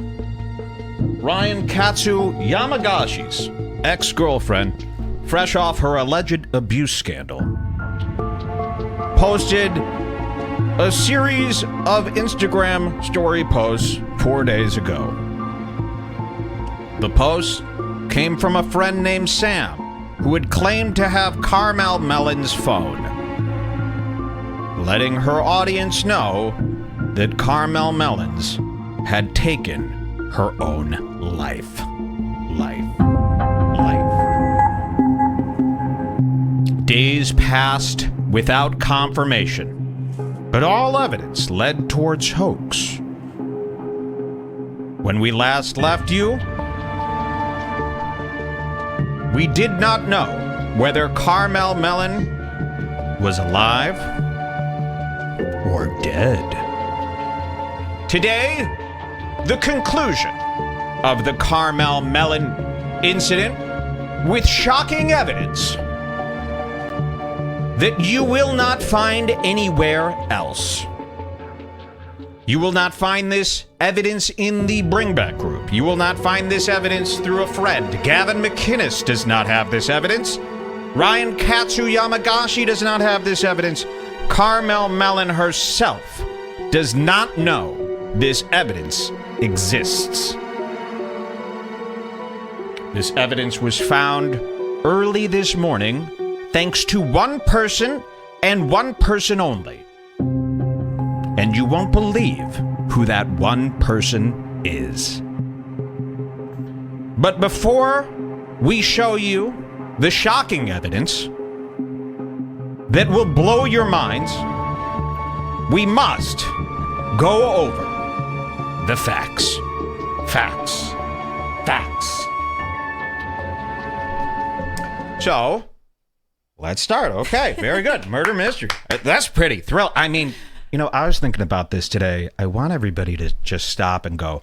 Ryan Katsu Yamagashi's ex-girlfriend, fresh off her alleged abuse scandal, posted a series of Instagram story posts 4 days ago. The post came from a friend named Sam, who had claimed to have Carmel Melin's phone, letting her audience know that Carmel Melin's had taken her own life. Days passed without confirmation, but all evidence led towards hoax. When we last left you, we did not know whether Carmel Melin was alive or dead. Today, the conclusion of the Carmel Melin incident with shocking evidence that you will not find anywhere else. You will not find this evidence in the Bringback group. You will not find this evidence through a friend. Gavin McInnes does not have this evidence. Ryan Katsu Yamagashi does not have this evidence. Carmel Melin herself does not know this evidence exists. This evidence was found early this morning thanks to one person and one person only. And you won't believe who that one person is. But before we show you the shocking evidence that will blow your minds, we must go over the facts. Facts. Facts. So, let's start. Okay, very good. Murder mystery. That's pretty thrill. I mean, you know, I was thinking about this today. I want everybody to just stop and go,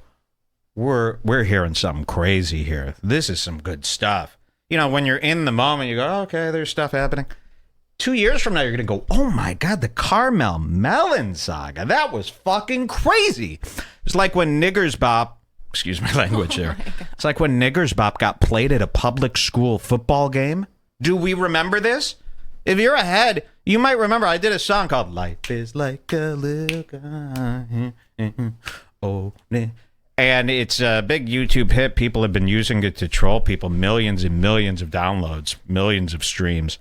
we're hearing something crazy here. This is some good stuff. You know, when you're in the moment, you go, okay, there's stuff happening. 2 years from now, you're going to go, oh my God, the Carmel Melin saga. That was fucking crazy. It's like when Niggers Bop, excuse my language there. It's like when Niggers Bop got played at a public school football game. Do we remember this? If you're ahead, you might remember I did a song called Life is Like a Little Guy. Oh, and it's a big YouTube hit. People have been using it to troll people. Millions and millions of downloads, millions of streams.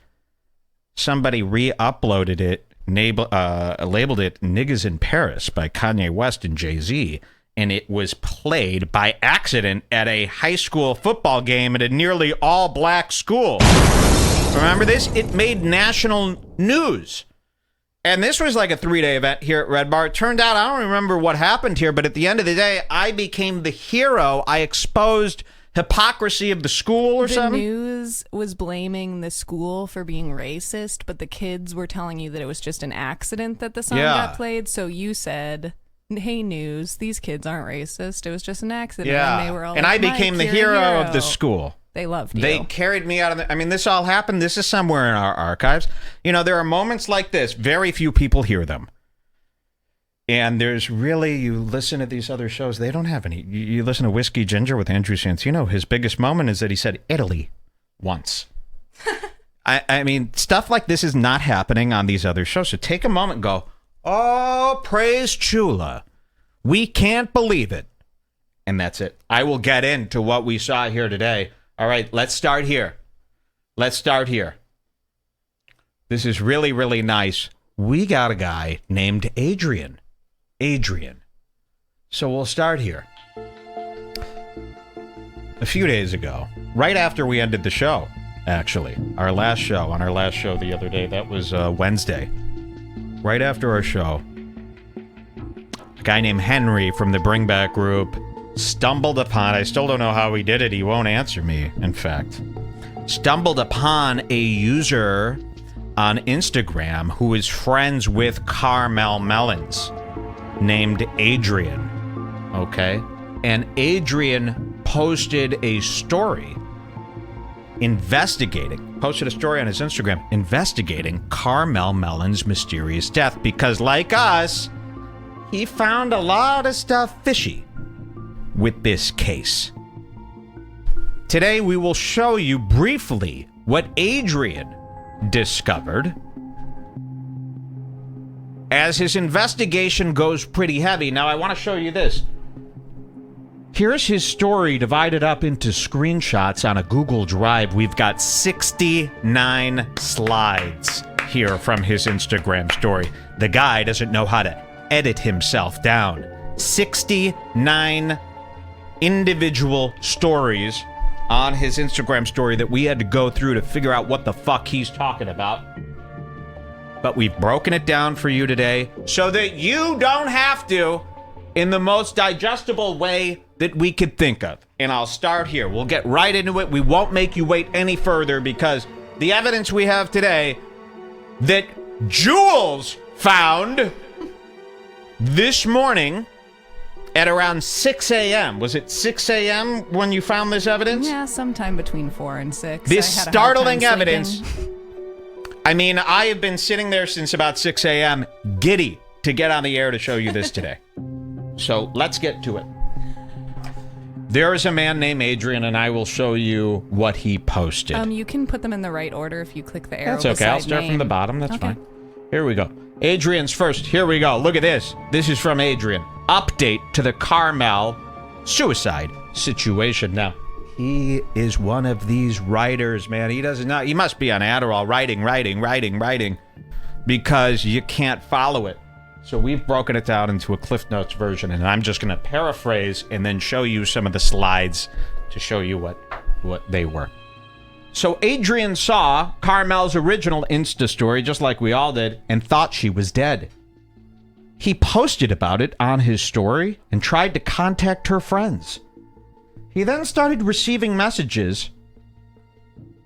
Somebody re-uploaded it, labeled it Niggas in Paris by Kanye West and Jay-Z, and it was played by accident at a high school football game at a nearly all-black school. Remember this? It made national news. And this was like a 3-day event here at Redbar. It turned out, I don't remember what happened here, but at the end of the day, I became the hero. I exposed hypocrisy of the school or something. The news was blaming the school for being racist, but the kids were telling you that it was just an accident that the song got played. So you said, hey, news, these kids aren't racist. It was just an accident. Yeah. And they were all and like, I became the hero of the school. They loved you. They carried me out of the... I mean, this all happened. This is somewhere in our archives. You know, there are moments like this. Very few people hear them. And there's really... You listen to these other shows, they don't have any... You listen to Whiskey Ginger with Andrew Santino. His biggest moment is that he said Italy once. I mean, stuff like this is not happening on these other shows. So take a moment and go, oh, praise Chula. We can't believe it. And that's it. I will get into what we saw here today. All right, let's start here. Let's start here. This is really, really nice. We got a guy named Adrian. Adrian. So we'll start here. A few days ago, right after we ended the show, actually, on our last show the other day, that was Wednesday. Right after our show, a guy named Henry from the Bring Back group stumbled upon, I still don't know how he did it, he won't answer me, in fact, stumbled upon a user on Instagram who is friends with Carmel Melins, named Adrian, okay? And Adrian posted a story posted a story on his Instagram investigating Carmel Melin's mysterious death because, like us, he found a lot of stuff fishy with this case. Today, we will show you briefly what Adrian discovered as his investigation goes pretty heavy. Now, I want to show you this. Here's his story divided up into screenshots on a Google Drive. We've got 69 slides here from his Instagram story. The guy doesn't know how to edit himself down. 69 individual stories on his Instagram story that we had to go through to figure out what the fuck he's talking about. But we've broken it down for you today so that you don't have to, in the most digestible way that we could think of. And I'll start here. We'll get right into it. We won't make you wait any further because the evidence we have today that Jules found this morning at around 6 a.m. Was it 6 a.m. when you found this evidence? Yeah, sometime between 4 and 6. This I had a hard startling time evidence. sleeping. I mean, I have been sitting there since about 6 a.m. giddy to get on the air to show you this today. So let's get to it. There is a man named Adrian, and I will show you what he posted. You can put them in the right order if you click the arrow. That's okay. I'll beside start name. from the bottom. That's Okay. fine. Here we go. Adrian's first. Here we go. Look at this. This is from Adrian. Update to the Carmel suicide situation. Now, he is one of these writers, man. He doesn't know. He must be on Adderall writing because you can't follow it. So we've broken it down into a Cliff Notes version, and I'm just going to paraphrase and then show you some of the slides to show you what they were. So Adrian saw Carmel's original Insta story, just like we all did, and thought she was dead. He posted about it on his story and tried to contact her friends. He then started receiving messages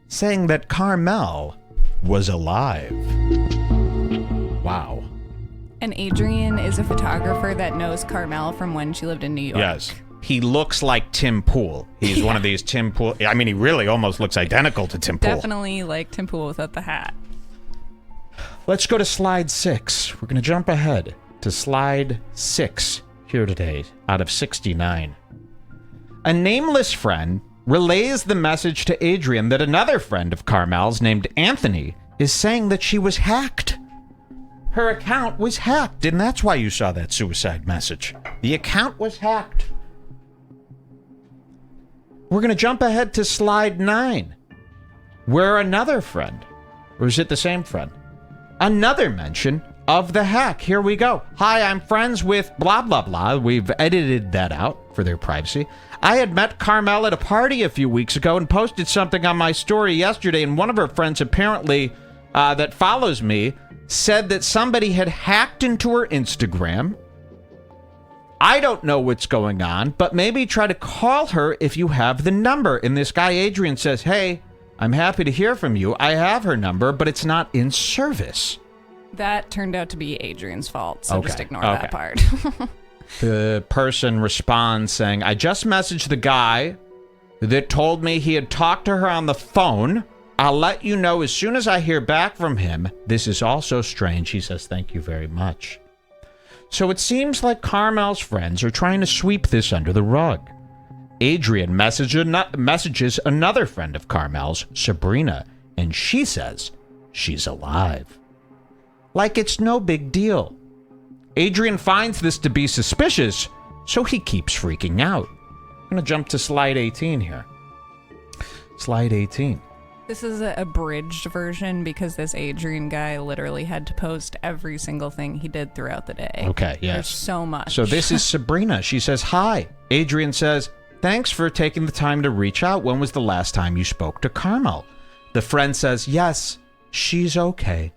saying that Carmel was alive. Wow. And Adrian is a photographer that knows Carmel from when she lived in New York. Yes. He looks like Tim Pool. He's one of these Tim Pool. I mean, he really almost looks identical to Tim Pool. Definitely like Tim Pool without the hat. Let's go to slide 6. We're going to jump ahead to slide 6 here today out of 69. A nameless friend relays the message to Adrian that another friend of Carmel's named Anthony is saying that she was hacked. Her account was hacked, and that's why you saw that suicide message. The account was hacked. We're going to jump ahead to slide 9, where another friend, or is it the same friend? Another mention of the hack. Here we go. Hi, I'm friends with blah, blah, blah. We've edited that out for their privacy. I had met Carmel at a party a few weeks ago and posted something on my story yesterday, and one of her friends apparently that follows me said that somebody had hacked into her Instagram. I don't know what's going on, but maybe try to call her if you have the number. And this guy, Adrian, says, hey, I'm happy to hear from you. I have her number, but it's not in service. That turned out to be Adrian's fault, so just ignore that part. The person responds saying, I just messaged the guy that told me he had talked to her on the phone. I'll let you know as soon as I hear back from him. This is also strange. He says, thank you very much. So it seems like Carmel's friends are trying to sweep this under the rug. Adrian messages another friend of Carmel's, Sabrina, and she says she's alive. Like it's no big deal. Adrian finds this to be suspicious, so he keeps freaking out. I'm going to jump to slide 18 here. Slide 18. This is a abridged version because this Adrian guy literally had to post every single thing he did throughout the day. Okay, yes. There's so much. So this is Sabrina. She says, hi. Adrian says, thanks for taking the time to reach out. When was the last time you spoke to Carmel? The friend says, yes, she's okay.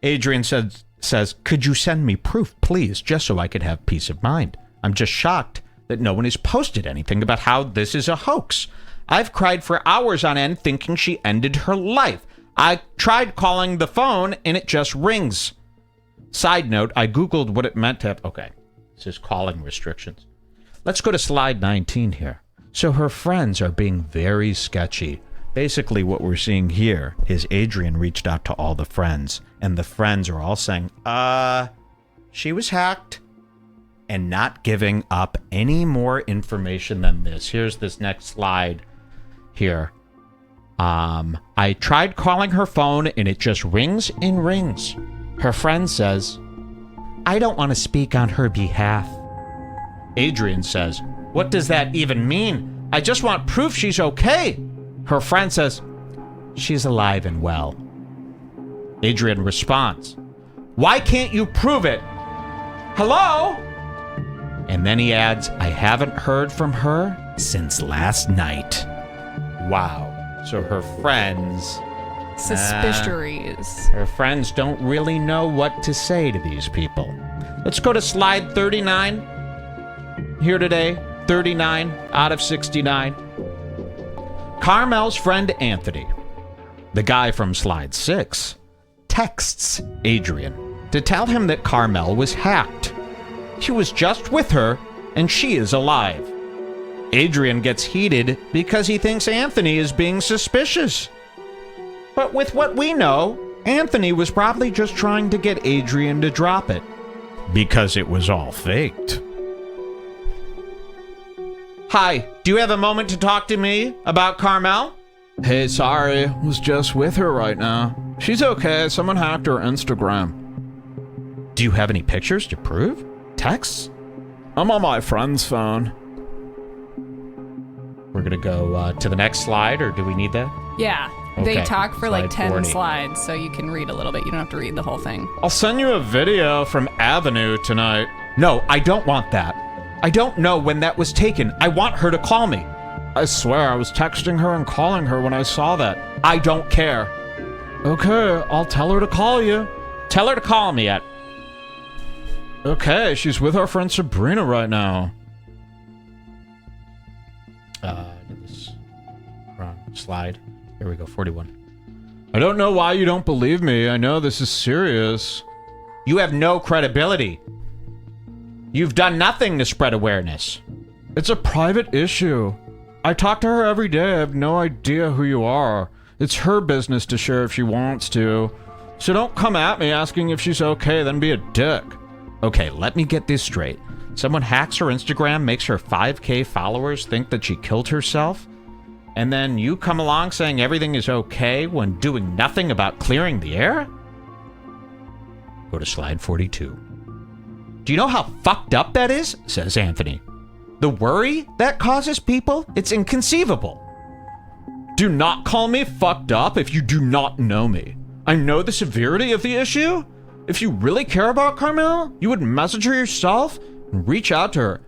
Adrian says, could you send me proof, please, just so I could have peace of mind? I'm just shocked that no one has posted anything about how this is a hoax. I've cried for hours on end thinking she ended her life. I tried calling the phone and it just rings. Side note, I Googled what it meant to have... Okay, this is calling restrictions. Let's go to slide 19 here. So her friends are being very sketchy. Basically, what we're seeing here is Adrian reached out to all the friends, and the friends are all saying, she was hacked, and not giving up any more information than this. Here's this next slide here. I tried calling her phone, and it just rings and rings. Her friend says, I don't want to speak on her behalf. Adrian says, what does that even mean? I just want proof she's okay. Her friend says, she's alive and well. Adrian responds, why can't you prove it? Hello? And then he adds, I haven't heard from her since last night. Wow. So her friends... Suspicious. Her friends don't really know what to say to these people. Let's go to slide 39 here today. 39 out of 69. Carmel's friend Anthony The guy from slide 6 texts Adrian to tell him that Carmel was hacked. He was just with her, and she is alive. Adrian gets heated because he thinks Anthony is being suspicious. But with what we know, Anthony was probably just trying to get Adrian to drop it, because it was all faked. Hi, do you have a moment to talk to me about Carmel? Hey, sorry, was just with her right now. She's okay, someone hacked her Instagram. Do you have any pictures to prove? Texts? I'm on my friend's phone. We're gonna go to the next slide, or do we need that? Yeah. Okay, They talk for like slide 10 40. slides, so you can read a little bit. You don't have to read the whole thing. I'll send you a video from Avenue tonight. No, I don't want that. I don't know when that was taken. I want her to call me. I swear I was texting her and calling her when I saw that. I don't care. Okay, I'll tell her to call you. Tell her to call me at... Okay, she's with our friend Sabrina right now. This wrong slide. Here we go, 41. I don't know why you don't believe me. I know this is serious. You have no credibility. You've done nothing to spread awareness. It's a private issue. I talk to her every day. I have no idea who you are. It's her business to share if she wants to. So don't come at me asking if she's okay, then be a dick. Okay, let me get this straight. Someone hacks her Instagram, makes her 5K followers think that she killed herself, and then you come along saying everything is okay when doing nothing about clearing the air? Go to slide 42. Do you know how fucked up that is? Says Anthony. The worry that causes people, it's inconceivable. Do not call me fucked up if you do not know me. I know the severity of the issue. If you really care about Carmel, you would message her yourself and reach out to her.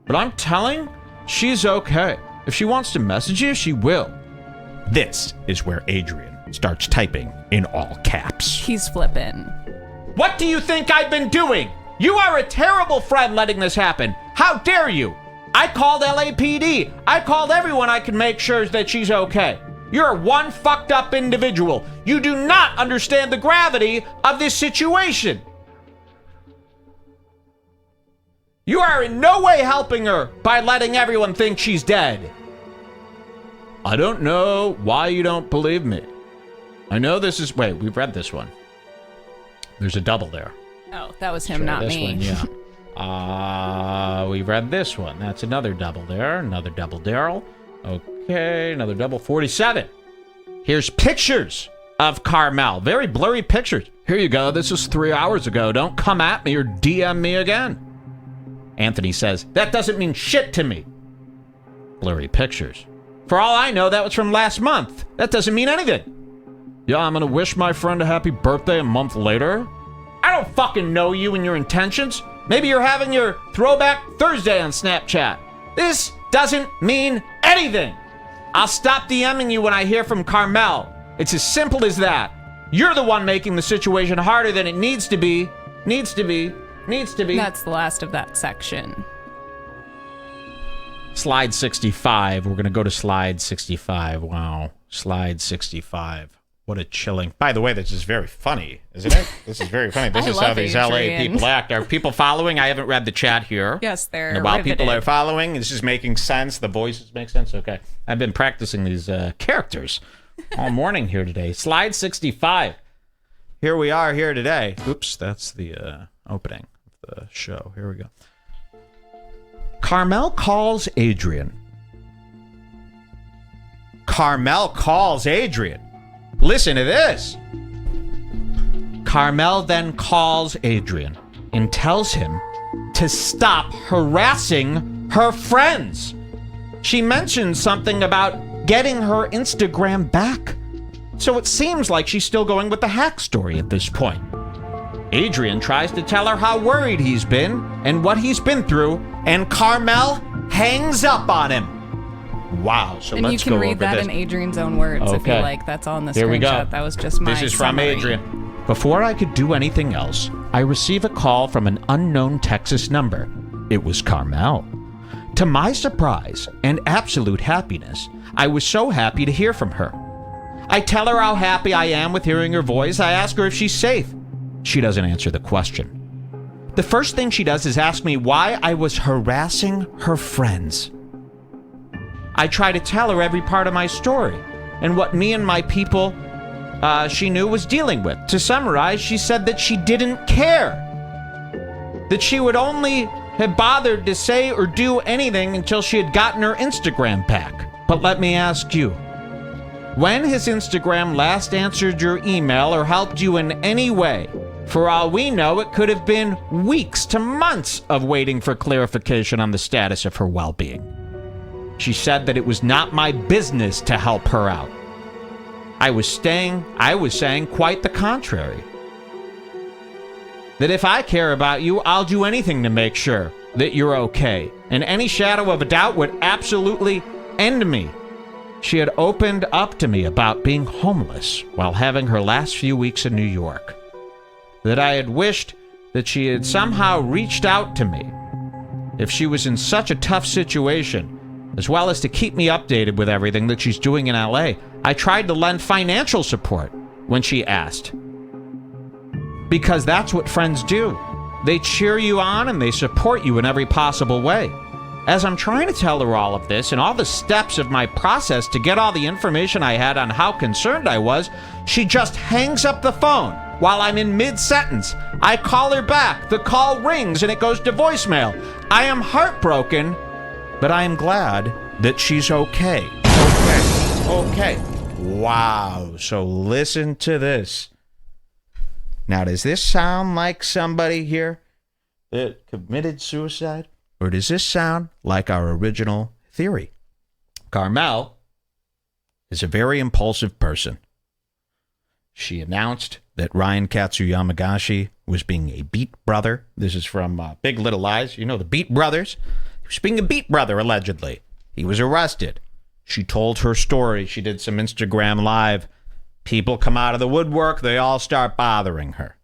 But I'm telling, she's okay. If she wants to message you, she will. This is where Adrian starts typing in all caps. He's flipping. What do you think I've been doing? You are a terrible friend letting this happen. How dare you? I called LAPD. I called everyone I could make sure that she's okay. You're one fucked up individual. You do not understand the gravity of this situation. You are in no way helping her by letting everyone think she's dead. I don't know why you don't believe me. I know this is... Wait, we've read this one. There's a double there. Oh, that was him, not this me. One, yeah. We read this one. That's another double there. Another double Daryl. Okay, another double 47. Here's pictures of Carmel. Very blurry pictures. Here you go. This was 3 hours ago. Don't come at me or DM me again. Anthony says, that doesn't mean shit to me. Blurry pictures. For all I know, that was from last month. That doesn't mean anything. Yeah, I'm gonna wish my friend a happy birthday a month later. I don't fucking know you and your intentions. Maybe you're having your throwback Thursday on Snapchat. This doesn't mean anything. I'll stop DMing you when I hear from Carmel. It's as simple as that. You're the one making the situation harder than it needs to be. Needs to be. That's the last of that section. Slide 65. We're going to go to slide 65. Wow. Slide 65. What a chilling. By the way, this is very funny, isn't it? This is very funny. This is how these LA people act. Are people following? I haven't read the chat here. Yes, they're and while riveted. people are following, this is making sense. The voices make sense. Okay. I've been practicing these characters all morning here today. Slide 65. Here we are here today. Oops, that's the opening of the show. Here we go. Carmel calls Adrian. Carmel calls Adrian. Listen to this. Carmel then calls Adrian and tells him to stop harassing her friends. She mentions something about getting her Instagram back. So it seems like she's still going with the hack story at this point. Adrian tries to tell her how worried he's been and what he's been through, and Carmel hangs up on him. Wow, so and let's you go can read over that this. in Adrian's own words if you Okay. like. That's on the Here we go. screenshot. That was just my This is from summary. Adrian. Before I could do anything else, I receive a call from an unknown Texas number. It was Carmel. To my surprise and absolute happiness, I was so happy to hear from her. I tell her how happy I am with hearing her voice. I ask her if she's safe. She doesn't answer the question. The first thing she does is ask me why I was harassing her friends. I try to tell her every part of my story and what me and my people she knew was dealing with. To summarize, she said that she didn't care. That she would only have bothered to say or do anything until she had gotten her Instagram back. But let me ask you, when has Instagram last answered your email or helped you in any way? For all we know, it could have been weeks to months of waiting for clarification on the status of her well-being. She said that it was not my business to help her out. I was saying quite the contrary. That if I care about you, I'll do anything to make sure that you're okay. And any shadow of a doubt would absolutely end me. She had opened up to me about being homeless while having her last few weeks in New York. That I had wished that she had somehow reached out to me if she was in such a tough situation, as well as to keep me updated with everything that she's doing in LA. I tried to lend financial support when she asked. Because that's what friends do. They cheer you on and they support you in every possible way. As I'm trying to tell her all of this and all the steps of my process to get all the information I had on how concerned I was, she just hangs up the phone while I'm in mid-sentence. I call her back. The call rings and it goes to voicemail. I am heartbroken, but I am glad that she's okay. Okay. Wow. So listen to this. Now, does this sound like somebody here that committed suicide? Or does this sound like our original theory? Carmel is a very impulsive person. She announced that Ryan Katsuyamagashi was being a beat brother. This is from Big Little Lies. You know the Beat Brothers? He was being a beat brother, allegedly. He was arrested. She told her story. She did some Instagram Live. People come out of the woodwork. They all start bothering her.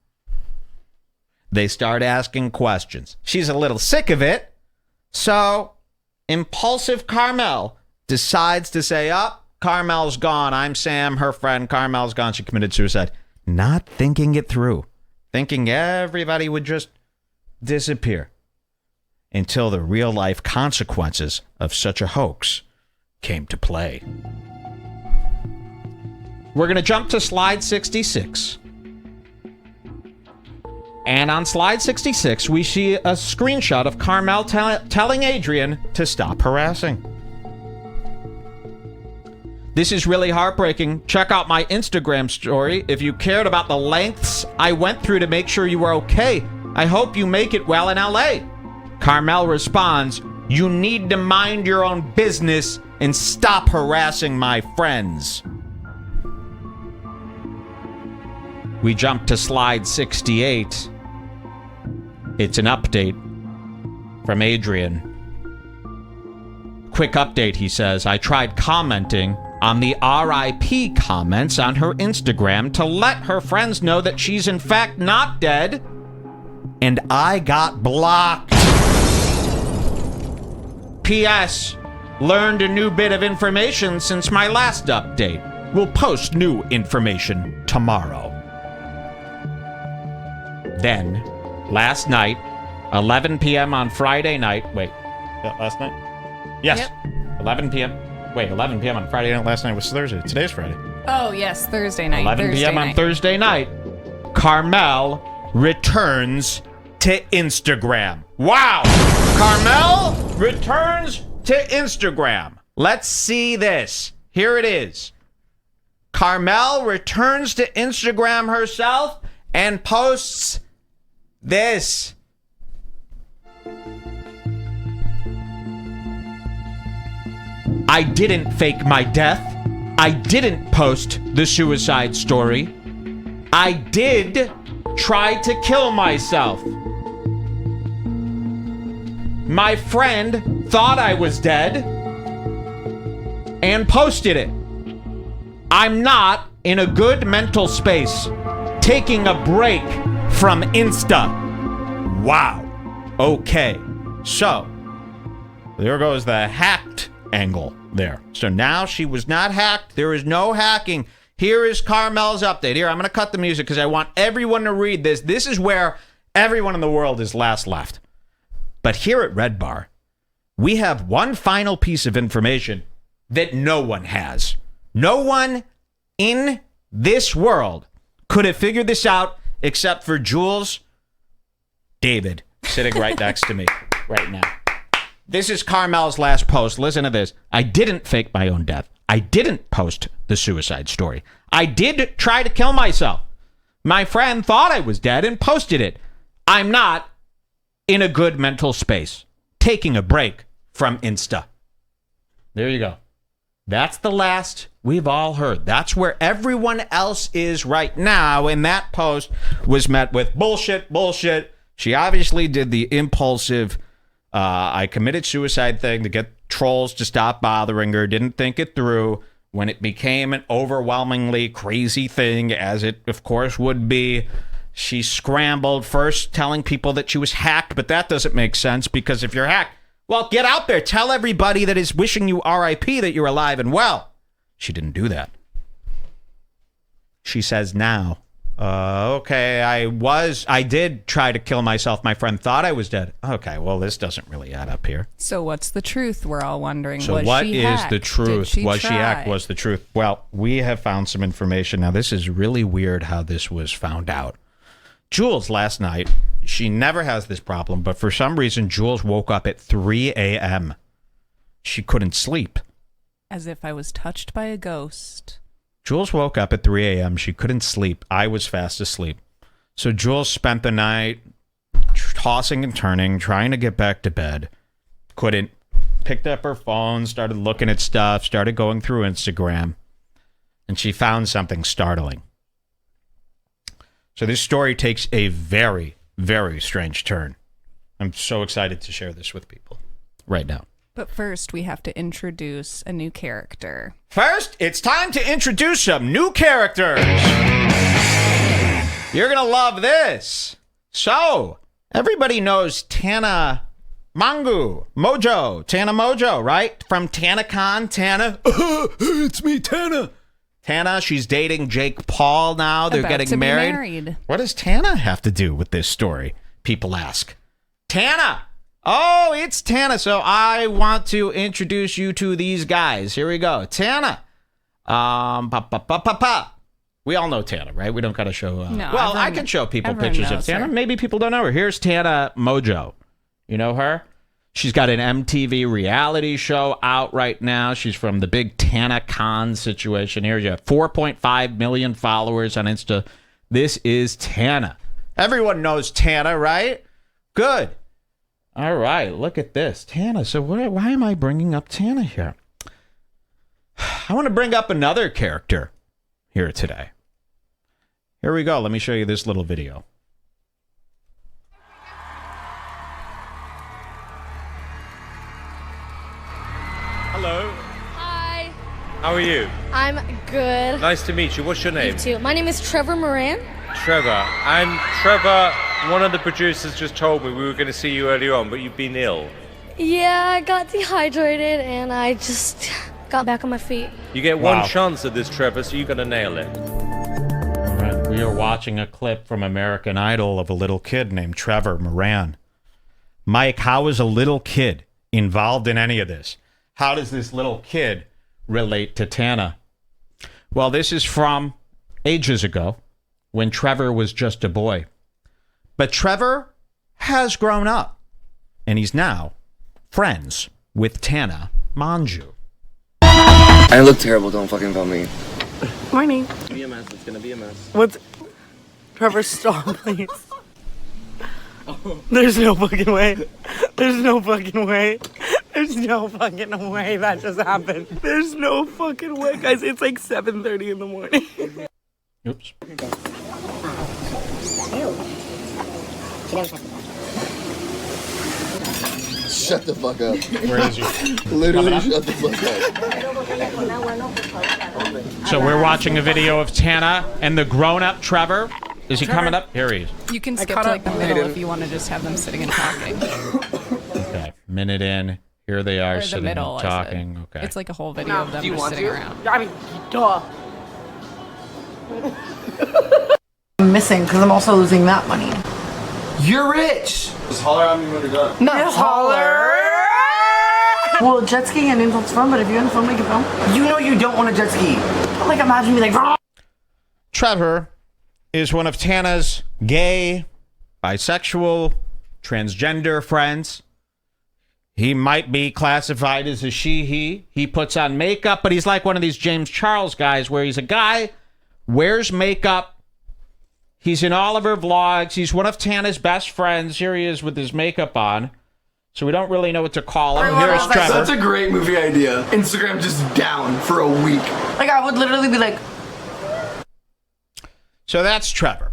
They start asking questions. She's a little sick of it. So, impulsive Carmel decides to say, Carmel's gone. I'm Sam, her friend. Carmel's gone. She committed suicide. Not thinking it through. Thinking everybody would just disappear. Until the real-life consequences of such a hoax came to play. We're going to jump to slide 66. And on slide 66, we see a screenshot of Carmel telling Adrian to stop harassing. This is really heartbreaking. Check out my Instagram story if you cared about the lengths I went through to make sure you were okay. I hope you make it well in LA. Carmel responds, you need to mind your own business and stop harassing my friends. We jump to slide 68. It's an update from Adrian. Quick update, he says. I tried commenting on the RIP comments on her Instagram to let her friends know that she's in fact not dead. And I got blocked. P.S. Learned a new bit of information since my last update. We'll post new information tomorrow. Then, last night, 11 p.m. on Friday night. Wait, last night? Yes, yep. 11 p.m. Wait, 11 p.m. on Friday night. Last night was Thursday. Today's Friday. Oh, yes, Thursday night. 11 p.m. on Thursday night, Carmel returns to Instagram. Wow! Carmel returns to Instagram. Let's see this. Here it is. Carmel returns to Instagram herself and posts this. I didn't fake my death. I didn't post the suicide story. I did try to kill myself. My friend thought I was dead and posted it. I'm not in a good mental space. Taking a break from Insta. Wow. Okay. So, there goes the hacked angle there. So now she was not hacked. There is no hacking. Here is Carmel's update. Here, I'm going to cut the music because I want everyone to read this. This is where everyone in the world is last left. But here at Redbar, we have one final piece of information that no one has. No one in this world could have figured this out except for Jules David sitting right next to me right now. This is Carmel's last post. Listen to this. I didn't fake my own death. I didn't post the suicide story. I did try to kill myself. My friend thought I was dead and posted it. I'm not in a good mental space. Taking a break from Insta. There you go. That's the last we've all heard. That's where everyone else is right now. And that post was met with bullshit. She obviously did the impulsive, I committed suicide thing to get trolls to stop bothering her. Didn't think it through. When it became an overwhelmingly crazy thing, as it, of course, would be, she scrambled, first telling people that she was hacked. But that doesn't make sense, because if you're hacked, well, get out there. Tell everybody that is wishing you RIP that you're alive and well. She didn't do that. She says now, okay, I did try to kill myself. My friend thought I was dead. Okay, well, this doesn't really add up here. So what's the truth? We're all wondering. So was what she is hacked? the truth? Was she hacked? Was the truth? Well, we have found some information. Now, this is really weird how this was found out. Jules, last night, she never has this problem, but for some reason, Jules woke up at 3 a.m. She couldn't sleep. As if I was touched by a ghost. Jules woke up at 3 a.m. She couldn't sleep. I was fast asleep. So Jules spent the night tossing and turning, trying to get back to bed. Couldn't. Picked up her phone, started looking at stuff, started going through Instagram, and she found something startling. So this story takes a very, very strange turn. I'm so excited to share this with people right now. But first, we have to introduce a new character. First, it's time to introduce some new characters. You're going to love this. So, everybody knows Tana Mojo, right? From TanaCon, Tana. It's me, Tana. Tana, she's dating Jake Paul now. They're getting married. What does Tana have to do with this story? People ask. Tana. Oh, it's Tana. So I want to introduce you to these guys. Here we go. Tana. We all know Tana, right? We don't got to show. No, well, I can show people pictures of Tana. Her. Maybe people don't know her. Here's Tana Mojo. You know her? She's got an MTV reality show out right now. She's from the big TanaCon situation. Here you have 4.5 million followers on Insta. This is Tana. Everyone knows Tana, right? Good. All right, look at this. Tana. So why am I bringing up Tana here? I want to bring up another character here today. Here we go. Let me show you this little video. Hello. Hi. How are you? I'm good. Nice to meet you. What's your name? You too. My name is Trevor Moran. Trevor. And Trevor, one of the producers just told me we were going to see you earlier on, but you've been ill. Yeah, I got dehydrated and I just got back on my feet. You get one chance at this, Trevor, so you got to nail it. All right, we are watching a clip from American Idol of a little kid named Trevor Moran. Mike, how is a little kid involved in any of this? How does this little kid relate to Tana? Well, this is from ages ago when Trevor was just a boy. But Trevor has grown up, and he's now friends with Tana Mongeau. I look terrible, don't fucking call me. Morning. It's gonna be a mess, it's gonna be a mess. What's... Trevor, stop, please. There's no fucking way. There's no fucking way. There's no fucking way that just happened. There's no fucking way, guys. It's like 7:30 in the morning. Oops. Shut the fuck up. Where is he? Literally shut the fuck up. So we're watching a video of Tana and the grown-up Trevor. Is he coming up? Here he is. You can skip to like the middle if you want to just have them sitting and talking. Okay, minute in. Here they are Or the sitting middle, and talking. Okay. It's like a whole video of them just sitting around. I mean, duh. I'm missing because I'm also losing that money. You're rich. Just holler at me when you're done. No, holler. Well, jet skiing and insults fun, but if you're in the film, make it film. You know you don't want a jet ski. Like, imagine me like. Trevor is one of Tana's gay, bisexual, transgender friends. He might be classified as a she, he. He puts on makeup, but he's like one of these James Charles guys where he's a guy, wears makeup. He's in all of her vlogs. He's one of Tana's best friends. Here he is with his makeup on. So we don't really know what to call him. Here's Trevor. That's a great movie idea. Instagram just down for a week. Like, I would literally be like. So that's Trevor.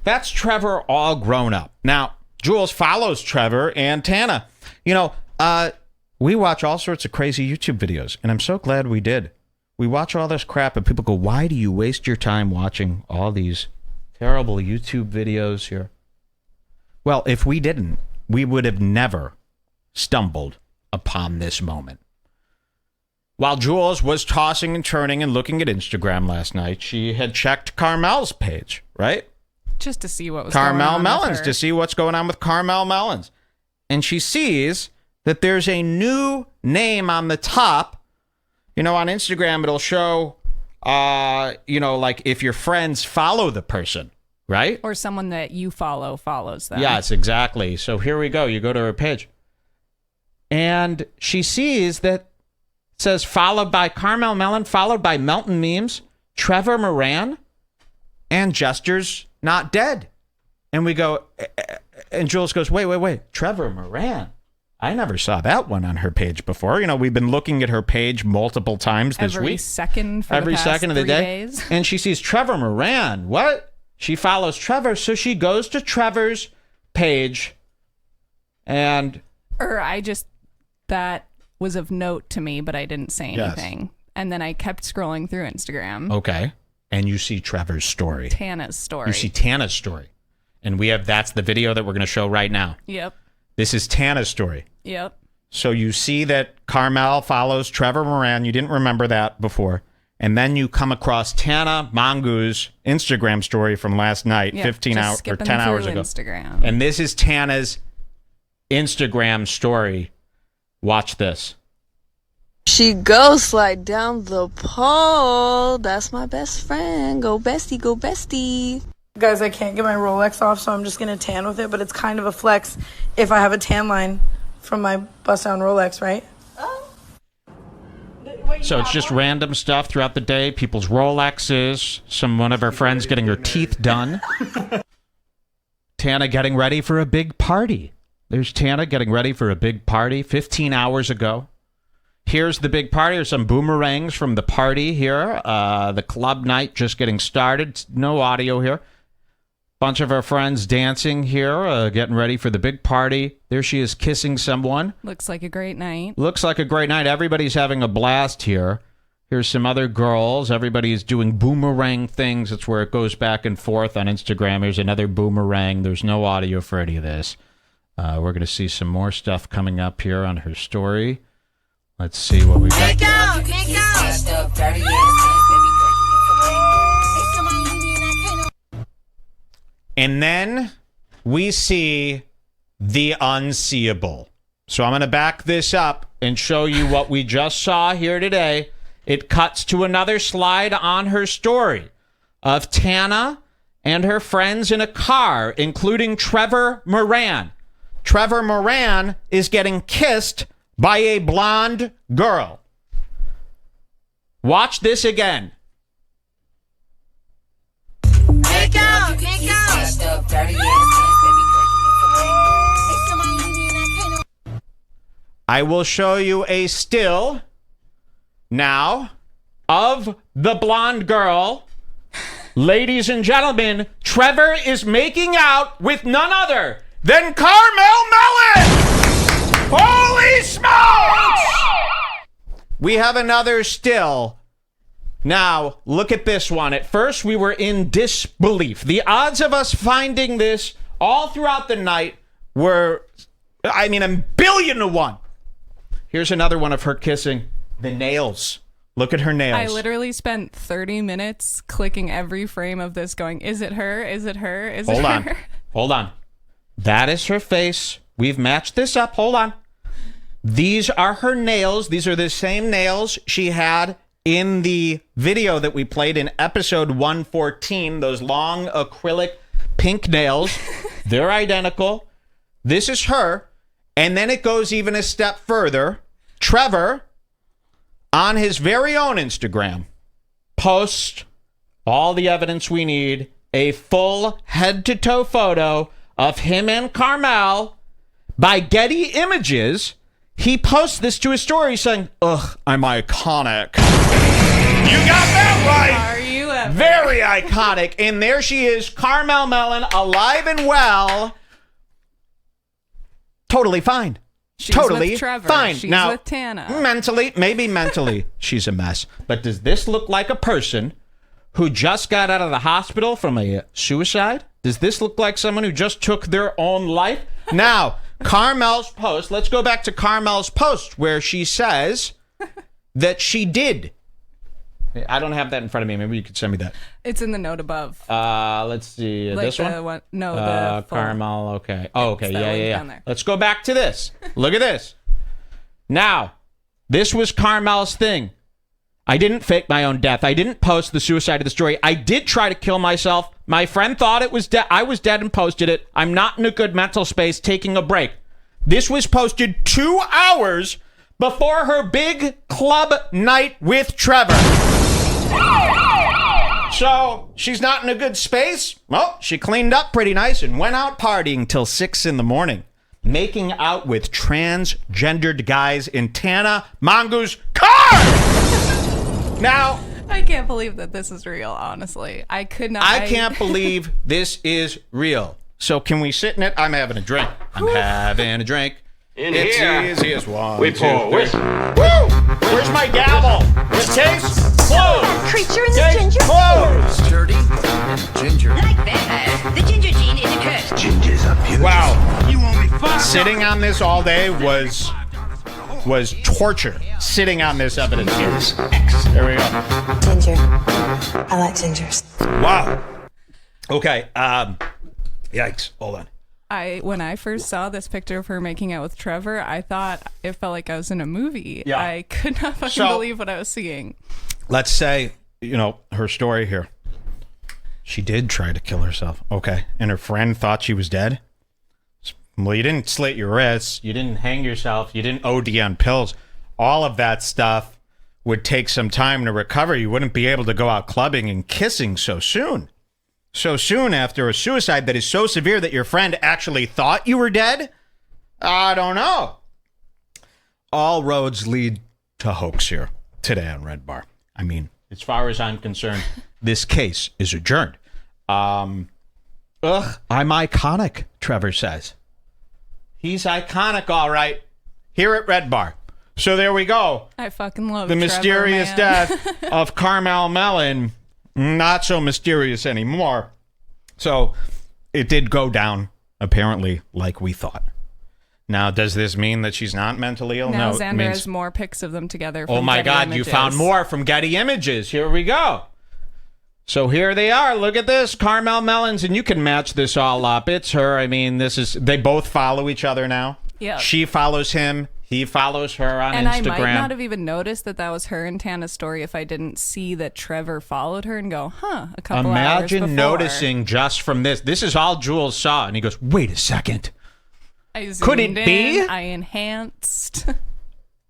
That's Trevor all grown up. Now, Jules follows Trevor and Tana. You know, we watch all sorts of crazy YouTube videos, and I'm so glad we did. We watch all this crap, and people go, why do you waste your time watching all these terrible YouTube videos here? Well, if we didn't, we would have never stumbled upon this moment. While Jules was tossing and turning and looking at Instagram last night, she had checked Carmel's page, right? Just to see what was going on Carmel with Melins, her. to see what's going on with Carmel Melins. And she sees that there's a new name on the top. You know, on Instagram, it'll show, you know, like if your friends follow the person, right? Or someone that you follow follows them. Yes, exactly. So here we go. You go to her page. And she sees that it says followed by Carmel Melin, followed by Melton Memes, Trevor Moran, and Jester's Not Dead. And we go, and Jules goes, wait, Trevor Moran. I never saw that one on her page before. You know, we've been looking at her page multiple times this Every week. second for Every the past second of the 3 day. days. And she sees Trevor Moran. What? She follows Trevor, so she goes to Trevor's page and... That was of note to me, but I didn't say anything. Yes. And then I kept scrolling through Instagram. Okay. And you see Trevor's story. Tana's story. You see Tana's story. And that's the video that we're going to show right now. Yep. This is Tana's story. Yep. So you see that Carmel follows Trevor Moran. You didn't remember that before. And then you come across Tana Mongu's Instagram story from last night, Yep, 15 hours or 10 hours ago. Instagram. And this is Tana's Instagram story. Watch this. She go slide down the pole. That's my best friend. Go bestie, go bestie. Guys, I can't get my Rolex off, so I'm just gonna tan with it, but it's kind of a flex if I have a tan line from my bust down Rolex, right? So it's just random stuff throughout the day. People's Rolexes. One of her friends getting her teeth done. Tana getting ready for a big party. There's Tana getting ready for a big party 15 hours ago. Here's the big party. There's some boomerangs from the party here. The club night just getting started. No audio here. Bunch of her friends dancing here, getting ready for the big party. There she is kissing someone. Looks like a great night. Looks like a great night. Everybody's having a blast here. Here's some other girls. Everybody's doing boomerang things. That's where it goes back and forth on Instagram. Here's another boomerang. There's no audio for any of this. We're going to see some more stuff coming up here on her story. Let's see what we got. Make out! And then we see the unseeable. So I'm going to back this up and show you what we just saw here today. It cuts to another slide on her story of Tana and her friends in a car, including Trevor Moran. Trevor Moran is getting kissed by a blonde girl. Watch this again. Make out! Make out! I will show you a still now of the blonde girl. Ladies and gentlemen, Trevor is making out with none other than Carmel Melin! Holy smokes! We have another still. Now, look at this one. At first, we were in disbelief. The odds of us finding this all throughout the night were, a billion to one. Here's another one of her kissing the nails Look at her nails. I literally spent 30 minutes clicking every frame of this going, is it her? Is it her? Is it her? Hold on. That is her face. We've matched this up. Hold on. These are her nails. These are the same nails she had in the video that we played in episode 114. Those long acrylic pink nails. They're identical. This is her. And then it goes even a step further. Trevor, on his very own Instagram, posts all the evidence we need, a full head-to-toe photo of him and Carmel. By Getty Images, he posts this to his story saying, ugh, I'm iconic. You got that right. Are you ever? Very iconic. And there she is, Carmel Melin, alive and well. Totally fine. She's totally with Trevor. fine. She's Now, with Tana. maybe mentally, she's a mess. But does this look like a person who just got out of the hospital from a suicide? Does this look like someone who just took their own life? Now, Carmel's post, let's go back to Carmel's post where she says that she did. I don't have that in front of me. Maybe you could send me that. It's in the note above. Let's see. Like this one? No, the full. Carmel, okay. Oh, okay, yeah. Down there. Let's go back to this. Look at this. Now, this was Carmel's thing. I didn't fake my own death. I didn't post the suicide of the story. I did try to kill myself. My friend thought it was dead. I was dead and posted it. I'm not in a good mental space, taking a break. This was posted 2 hours before her big club night with Trevor. So, she's not in a good space? Well, she cleaned up pretty nice and went out partying till 6 in the morning, making out with transgendered guys in Tana Mongoose car! Now, I can't believe that this is real, honestly. I could not. I can't believe this is real. So can we sit in it? I'm having a drink. I'm having a drink. It's easy as one, we pour whiskey. Woo! Where's my gavel? This case closed. Creature in the Case ginger. closed. Dirty and ginger. Like vampires, the ginger gene is a curse. Gingers are beautiful. Wow. You want me fucked? Sitting on this all day was torture. Sitting on this evidence here. There we go. Ginger. I like gingers. Wow. Okay. Yikes. Hold on. When I first saw this picture of her making out with Trevor, I thought it felt like I was in a movie. Yeah. I could not fucking believe what I was seeing. Let's say, her story here. She did try to kill herself. Okay. And her friend thought she was dead? Well, you didn't slit your wrists. You didn't hang yourself. You didn't OD on pills. All of that stuff would take some time to recover. You wouldn't be able to go out clubbing and kissing so soon. So soon after a suicide that is so severe that your friend actually thought you were dead? I don't know. All roads lead to hoax here today on Redbar. I mean, as far as I'm concerned, this case is adjourned. I'm iconic, Trevor says. He's iconic, all right, here at Redbar. So there we go. I fucking love the Trevor, mysterious man. death of Carmel Melin. Not so mysterious anymore. So it did go down, apparently, like we thought. Now, does this mean that she's not mentally ill? Now No. Xander has more pics of them together. From Oh my Getty God, Images. you found more from Getty Images. Here we go. So here they are. Look at this. Carmel Melins, and you can match this all up. It's her. I mean, they both follow each other now. Yeah. She follows him. He follows her on And Instagram. I might not have even noticed that was her and Tana's story if I didn't see that Trevor followed her and go, a couple hours before. Imagine noticing just from this. This is all Jules saw. And he goes, wait a second. I zoomed Could it be? in, I enhanced.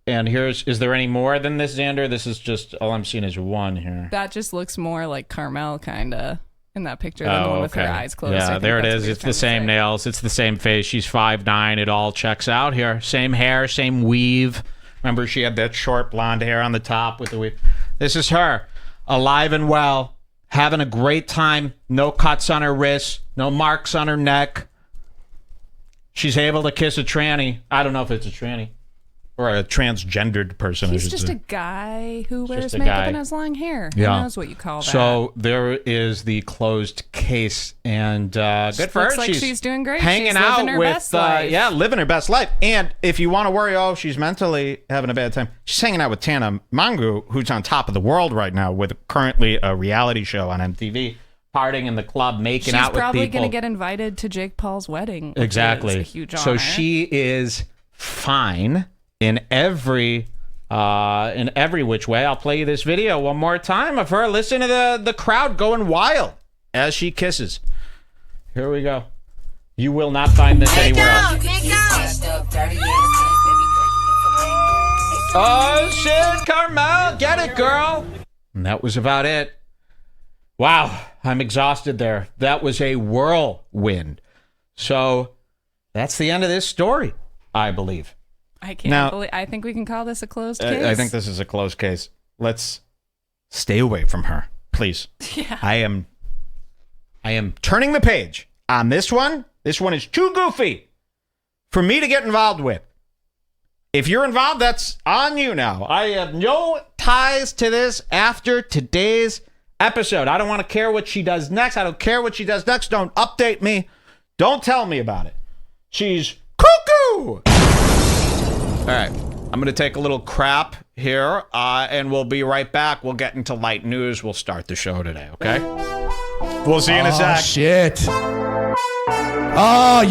And is there any more than this, Xander? This is just, all I'm seeing is one here. That just looks more like Carmel, kind of, in that picture than the one with her eyes closed. I Yeah, think there it that's is. what he was It's the trying to same say. nails. It's the same face. She's 5'9". It all checks out here. Same hair, same weave. Remember, she had that short blonde hair on the top with the weave. This is her, alive and well, having a great time. No cuts on her wrists, no marks on her neck. She's able to kiss a tranny. I don't know if it's a tranny. or a transgendered person. He's just a guy who wears just a makeup guy. and has long hair. Yeah. Who knows what you call that? So there is the closed case, and good for her. Looks like she's doing great. Hanging She's out living her with, best life. living her best life. And if you want to worry, she's mentally having a bad time, she's hanging out with Tana Mongeau, who's on top of the world right now with currently a reality show on MTV, partying in the club, making She's out with people. probably going to get invited to Jake Paul's wedding. Which Exactly. is a huge honor. So she is fine in every which way. I'll play you this video one more time of her. Listen to the crowd going wild as she kisses. Here we go. You will not find this anywhere else. Oh shit, Carmel, get it, girl. And that was about it. Wow, I'm exhausted there. That was a whirlwind. So that's the end of this story, I believe. I can't believe. I think we can call this a closed case. I think this is a closed case. Let's stay away from her, please. Yeah. I am turning the page on this one. This one is too goofy for me to get involved with. If you're involved, that's on you now. I have no ties to this after today's episode. I don't want to care what she does next. I don't care what she does next. Don't update me. Don't tell me about it. She's cuckoo. All right, I'm going to take a little crap here, and we'll be right back. We'll get into light news. We'll start the show today, okay? We'll see you in a sec. Shit. Oh,